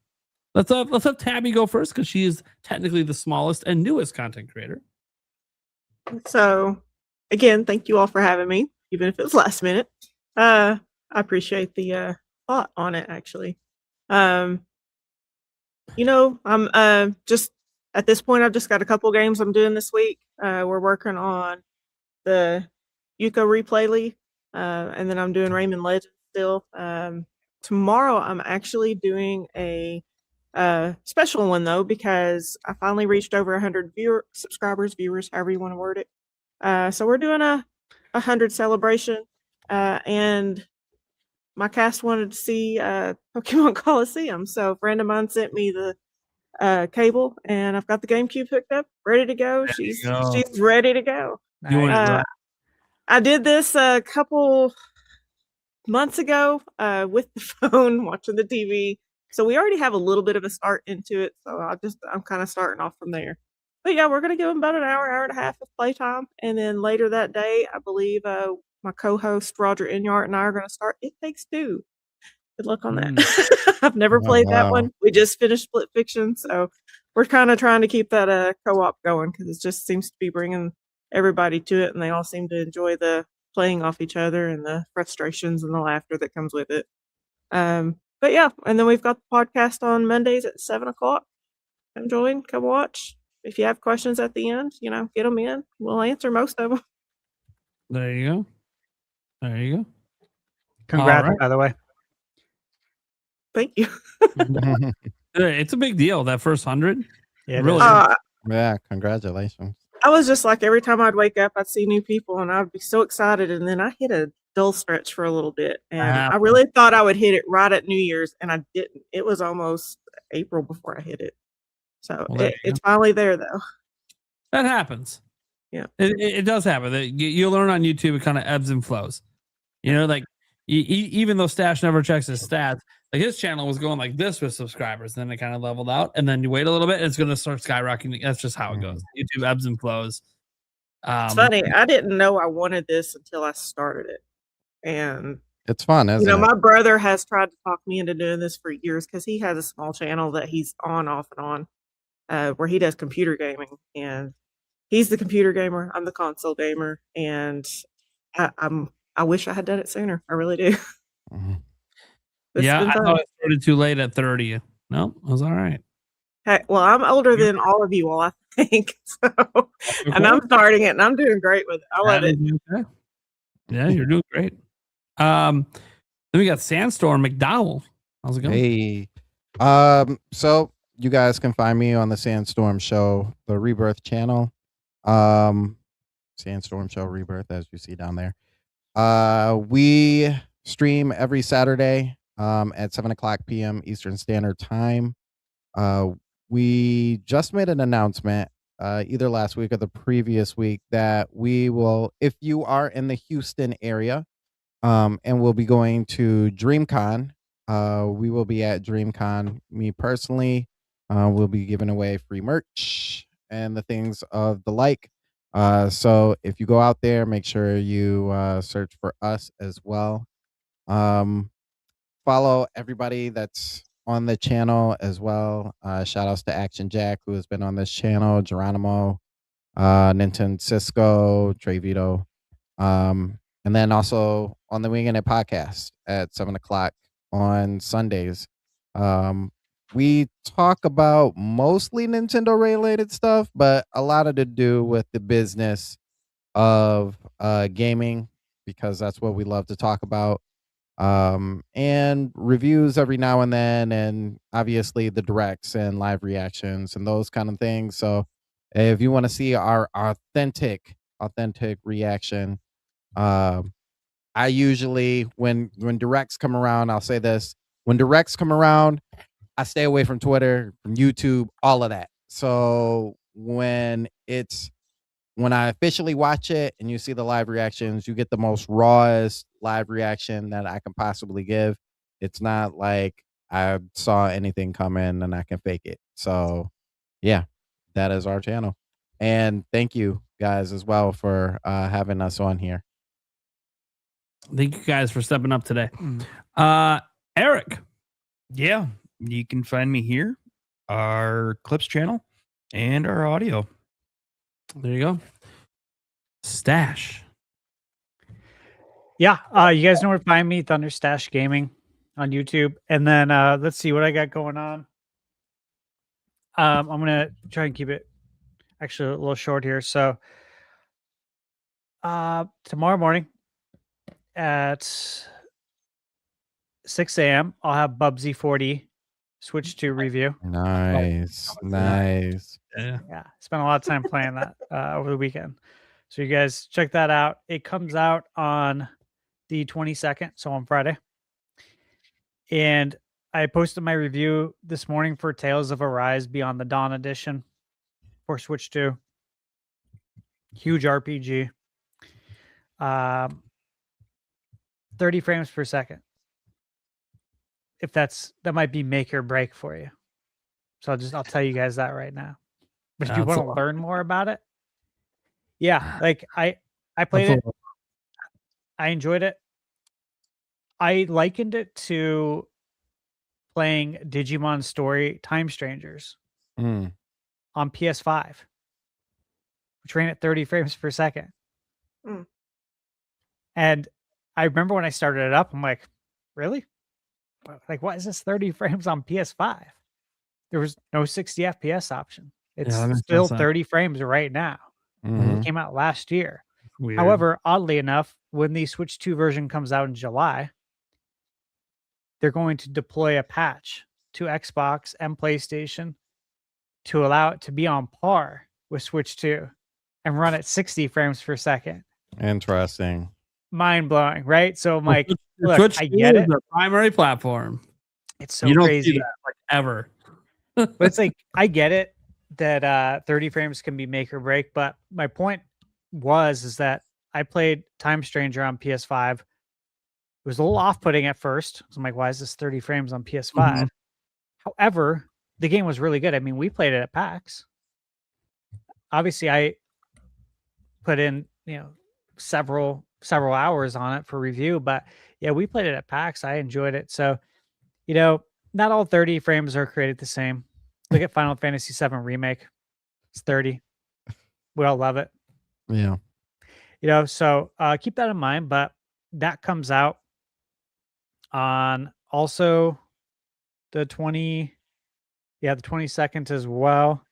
Let's have Tabby go first, because she is technically the smallest and newest content creator. So, again, thank you all for having me, even if it was last minute. I appreciate the thought on it, actually. I'm just at this point, I've just got a couple games I'm doing this week. We're working on the Yuko Replay League, and then I'm doing Rayman Legends still. Tomorrow, I'm actually doing a special one, though, because I finally reached over 100 viewers, however you want to word it. So we're doing a 100 celebration, and my cast wanted to see Pokemon Coliseum. So a friend of mine sent me the cable, and I've got the GameCube hooked up, ready to go. She's ready to go. I did this a couple months ago with the phone, watching the TV. So we already have a little bit of a start into it. So I'm kind of starting off from there. But yeah, we're going to give them about an hour and a half of playtime. And then later that day, I believe my co-host Roger Inyart and I are going to start It Takes Two. Good luck on that. I've never played that one. We just finished Split Fiction. So we're kind of trying to keep that co-op going, because it just seems to be bringing everybody to it. And they all seem to enjoy the playing off each other and the frustrations and the laughter that comes with it. But yeah, and then we've got the podcast on Mondays at 7:00. Come join, come watch. If you have questions at the end, get them in. We'll answer most of them. There you go. Congrats, by the way. Thank you. It's a big deal, that first 100. Yeah, really. Yeah, congratulations. I was just like, every time I'd wake up, I'd see new people, and I'd be so excited. And then I hit a dull stretch for a little bit, and I really thought I would hit it right at New Year's, and I didn't. It was almost April before I hit it. So it's finally there, though. That happens. Yeah, it does happen. You learn on YouTube, it kind of ebbs and flows. Like even though Stash never checks his stats, like his channel was going like this with subscribers, then it kind of leveled out, and then you wait a little bit, and it's going to start skyrocketing. That's just how it goes. YouTube ebbs and flows. It's funny. I didn't know I wanted this until I started it. And It's fun, isn't it? my brother has tried to talk me into doing this for years because he has a small channel that he's on off and on, where he does computer gaming. And he's the computer gamer. I'm the console gamer. And I wish I had done it sooner. I really do. Yeah, I thought I started too late at 30. No, it was all right. Hey, well, I'm older than all of you all, I think. So, and I'm starting it, and I'm doing great with it. I love it. Okay. Yeah, you're doing great. Then we got Sandstorm McDowell. How's it going? Hey. So you guys can find me on the Sandstorm Show, the Rebirth channel. Sandstorm Show Rebirth, as you see down there. We stream every Saturday at 7:00 p.m. Eastern Standard Time. We just made an announcement either last week or the previous week that we will, if you are in the Houston area, and we'll be going to DreamCon. We will be at DreamCon. Me personally, we'll be giving away free merch and the things of the like. So if you go out there, make sure you search for us as well. Follow everybody that's on the channel as well. Shout outs to Action Jack, who has been on this channel, Geronimo, Nintendo Cisco, Trey Vito. And then also on the Winging It podcast at 7:00 on Sundays. We talk about mostly Nintendo related stuff, but a lot of to do with the business of gaming, because that's what we love to talk about. And reviews every now and then, and obviously the directs and live reactions and those kind of things. So if you want to see our authentic reaction, I usually, when directs come around, I'll say this: when directs come around, I stay away from Twitter, from YouTube, all of that. So when I officially watch it and you see the live reactions, you get the most rawest live reaction that I can possibly give. It's not like I saw anything come in and I can fake it. So yeah, that is our channel. And thank you guys as well for having us on here. Thank you guys for stepping up today. Eric. Yeah, you can find me here, our clips channel, and our audio. There you go. Stash. Yeah, you guys know where to find me, ThunderStash Gaming on YouTube. And then let's see what I got going on. I'm gonna try and keep it actually a little short here. So tomorrow morning at 6 a.m. I'll have Bubsy 40 Switch 2 review. Nice. Yeah, spent a lot of time playing that over the weekend. So you guys check that out. It comes out on the 22nd, so on Friday. And I posted my review this morning for Tales of Arise Beyond the Dawn Edition for Switch 2. Huge RPG. 30 frames per second. If that might be make or break for you. So I'll tell you guys that right now. But if you want to learn more about it, yeah, like I played it. I enjoyed it. I likened it to playing Digimon Story Time Strangers on PS5, which ran at 30 frames per second. And I remember when I started it up, I'm like, really? Like, why is this 30 frames on PS5? There was no 60 FPS option. It's still 30 frames right now. It came out last year. Weird. However, oddly enough, when the Switch 2 version comes out in July, they're going to deploy a patch to Xbox and PlayStation to allow it to be on par with Switch 2 and run at 60 frames per second. Interesting. Mind blowing, right? So I'm like, look, Switch I get it. The primary platform. It's so you don't crazy. see that, like, ever. But it's like, I get it that 30 frames can be make or break. But my point is that I played Time Stranger on PS5. It was a little off-putting at first. So I'm like, why is this 30 frames on PS5? However, the game was really good. I mean, we played it at PAX. Obviously, I put in, several hours on it for review. But yeah, we played it at PAX. I enjoyed it. So, not all 30 frames are created the same. Look at Final Fantasy VII Remake. It's 30. We all love it. Yeah. So keep that in mind. But that comes out on also the 22nd as well.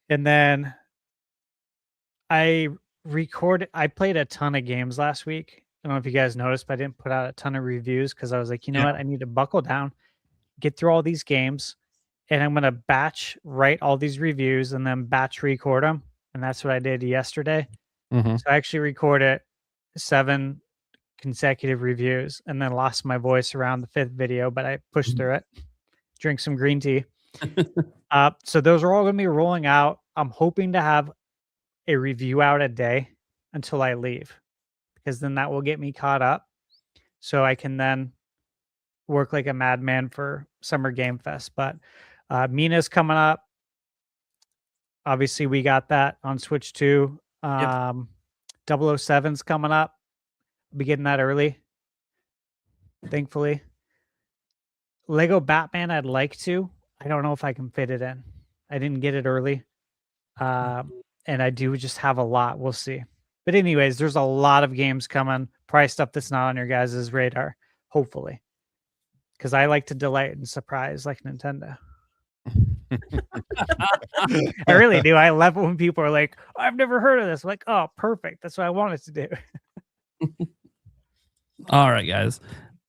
And then I played a ton of games last week. I don't know if you guys noticed, but I didn't put out a ton of reviews because I was like, what? I need to buckle down, get through all these games, and I'm going to batch write all these reviews and then batch record them. And that's what I did yesterday. Mm-hmm. So I actually recorded 7 consecutive reviews and then lost my voice around the 5th video, but I pushed through it, drink some green tea. So those are all going to be rolling out. I'm hoping to have a review out a day until I leave, because then that will get me caught up so I can then work like a madman for Summer Game Fest. But Mina's coming up. Obviously, we got that on Switch too. 007's coming up. I'll be getting that early, thankfully. Lego Batman, I'd like to. I don't know if I can fit it in. I didn't get it early. And I do just have a lot. We'll see. But anyways, there's a lot of games coming. Probably stuff that's not on your guys' radar, hopefully. Because I like to delight and surprise like Nintendo. I really do. I love it when people are like, I've never heard of this. I'm like, oh, perfect. That's what I wanted to do. All right, guys.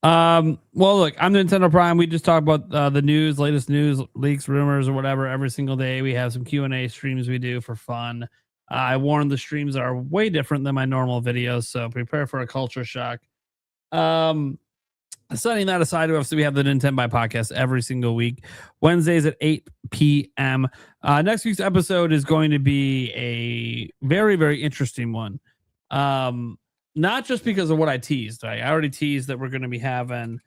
Well, look, I'm Nintendo Prime. We just talk about the news, latest news, leaks, rumors, or whatever every single day. We have some Q&A streams we do for fun. I warn the streams are way different than my normal videos, so prepare for a culture shock. Setting that aside, we have the Nintenbyte Podcast every single week, Wednesdays at 8 p.m. Next week's episode is going to be a very, very interesting one. Not just because of what I teased. I already teased that we're going to be having,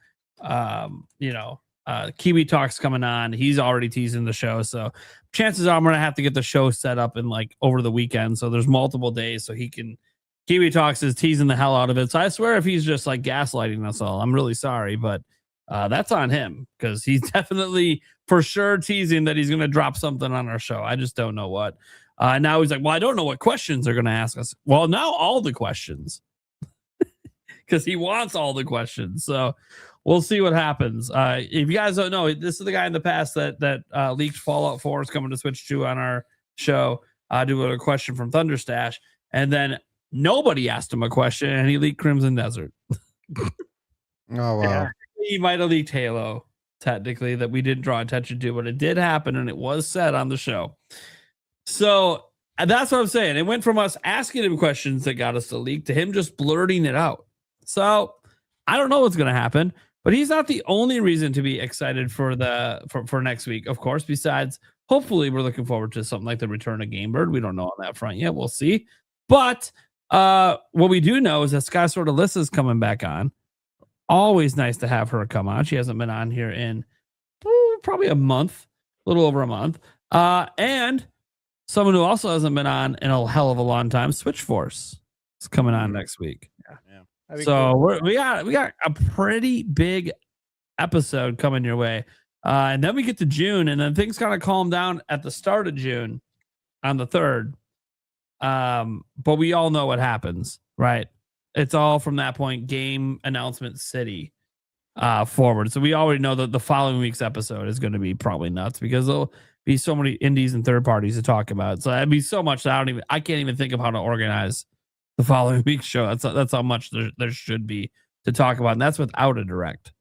Kiwi Talks coming on. He's already teasing the show. So chances are I'm going to have to get the show set up in over the weekend. So there's multiple days so Kiwi Talks is teasing the hell out of it. So I swear if he's just gaslighting us all, I'm really sorry, but that's on him because he's definitely for sure teasing that he's going to drop something on our show. I just don't know what. Now he's like, well, I don't know what questions they're going to ask us. Well, now all the questions. Because he wants all the questions. So we'll see what happens. If you guys don't know, this is the guy in the past that leaked Fallout 4 is coming to Switch 2 on our show. Do a question from ThunderStash. And then nobody asked him a question, and he leaked Crimson Desert. Oh, wow. Yeah. He might have leaked Halo, technically, that we didn't draw attention to, but it did happen, and it was said on the show. So that's what I'm saying. It went from us asking him questions that got us to leak to him just blurting it out. So I don't know what's going to happen, but he's not the only reason to be excited for next week, of course. Besides, hopefully, we're looking forward to something like the return of GameBird. We don't know on that front yet. We'll see. But what we do know is that Sky Sword Alyssa's coming back on. Always nice to have her come on. She hasn't been on here in probably a month, a little over a month. And someone who also hasn't been on in a hell of a long time, Switch Force, is coming on next week. Yeah. So cool. we got a pretty big episode coming your way, and then we get to June, and then things kind of calm down at the start of June on the 3rd. But we all know what happens, right? It's all from that point, game announcement city forward. So we already know that the following week's episode is going to be probably nuts because there'll be so many indies and third parties to talk about. So that'd be so much that I can't even think of how to organize the following week's show. That's how much there should be to talk about. And that's without a direct.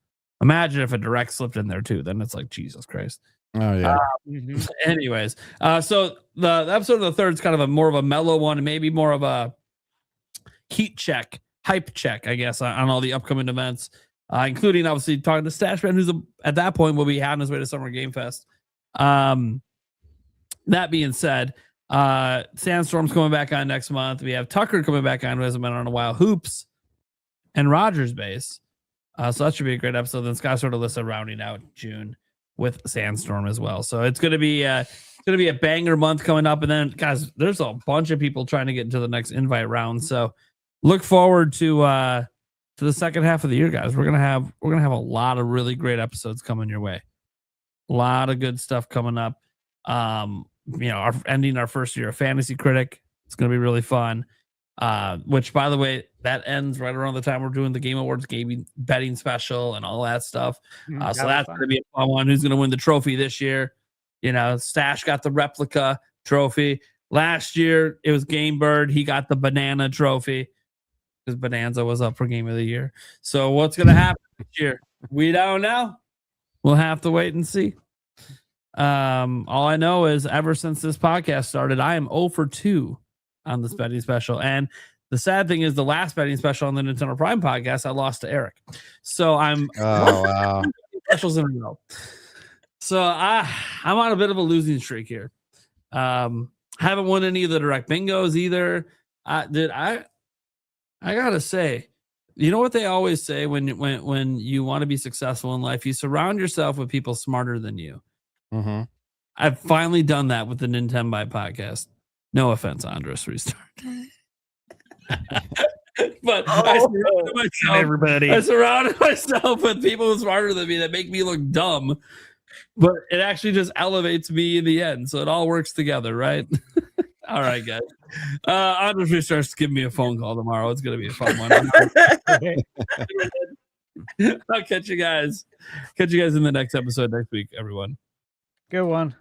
Imagine if a direct slipped in there too. Then it's like, Jesus Christ. Oh, yeah. Anyways, so the episode of the 3rd is kind of more of a mellow one, and maybe more of a heat check, hype check, I guess, on all the upcoming events, including obviously talking to Stashman, who's at that point will be on his way to Summer Game Fest. That being said, Sandstorm's coming back on next month. We have Tucker coming back on, who hasn't been on in a while. Hoops and Rogers Base. So that should be a great episode. Then Sky Sword Alyssa rounding out June. with Sandstorm as well. So it's gonna be a banger month coming up. And then, guys, there's a bunch of people trying to get into the next invite round. So look forward to the second half of the year, guys. We're gonna have a lot of really great episodes coming your way. A lot of good stuff coming up. Ending our first year of Fantasy Critic. It's gonna be really fun. Which, by the way, that ends right around the time we're doing the Game Awards gaming betting special and all that stuff. So that's going to be a fun one. Who's going to win the trophy this year? Stash got the replica trophy. Last year, it was GameBird. He got the banana trophy because Bonanza was up for Game of the Year. So what's going to happen this year? We don't know. We'll have to wait and see. All I know is ever since this podcast started, I am 0 for 2 on this betting special. And the sad thing is the last betting special on the Nintendo Prime podcast, I lost to Eric. So I'm specials in a row. So I'm on a bit of a losing streak here. Haven't won any of the direct bingos either. I gotta say, you know what they always say when you want to be successful in life, you surround yourself with people smarter than you. Mm-hmm. I've finally done that with the Nintenbyte podcast. No offense, Andres Restart. But I surrounded myself with people who are smarter than me that make me look dumb. But it actually just elevates me in the end. So it all works together, right? All right, guys. Andres Restarts give me a phone call tomorrow. It's going to be a fun one. I'll catch you guys. Catch you guys in the next episode next week, everyone. Good one.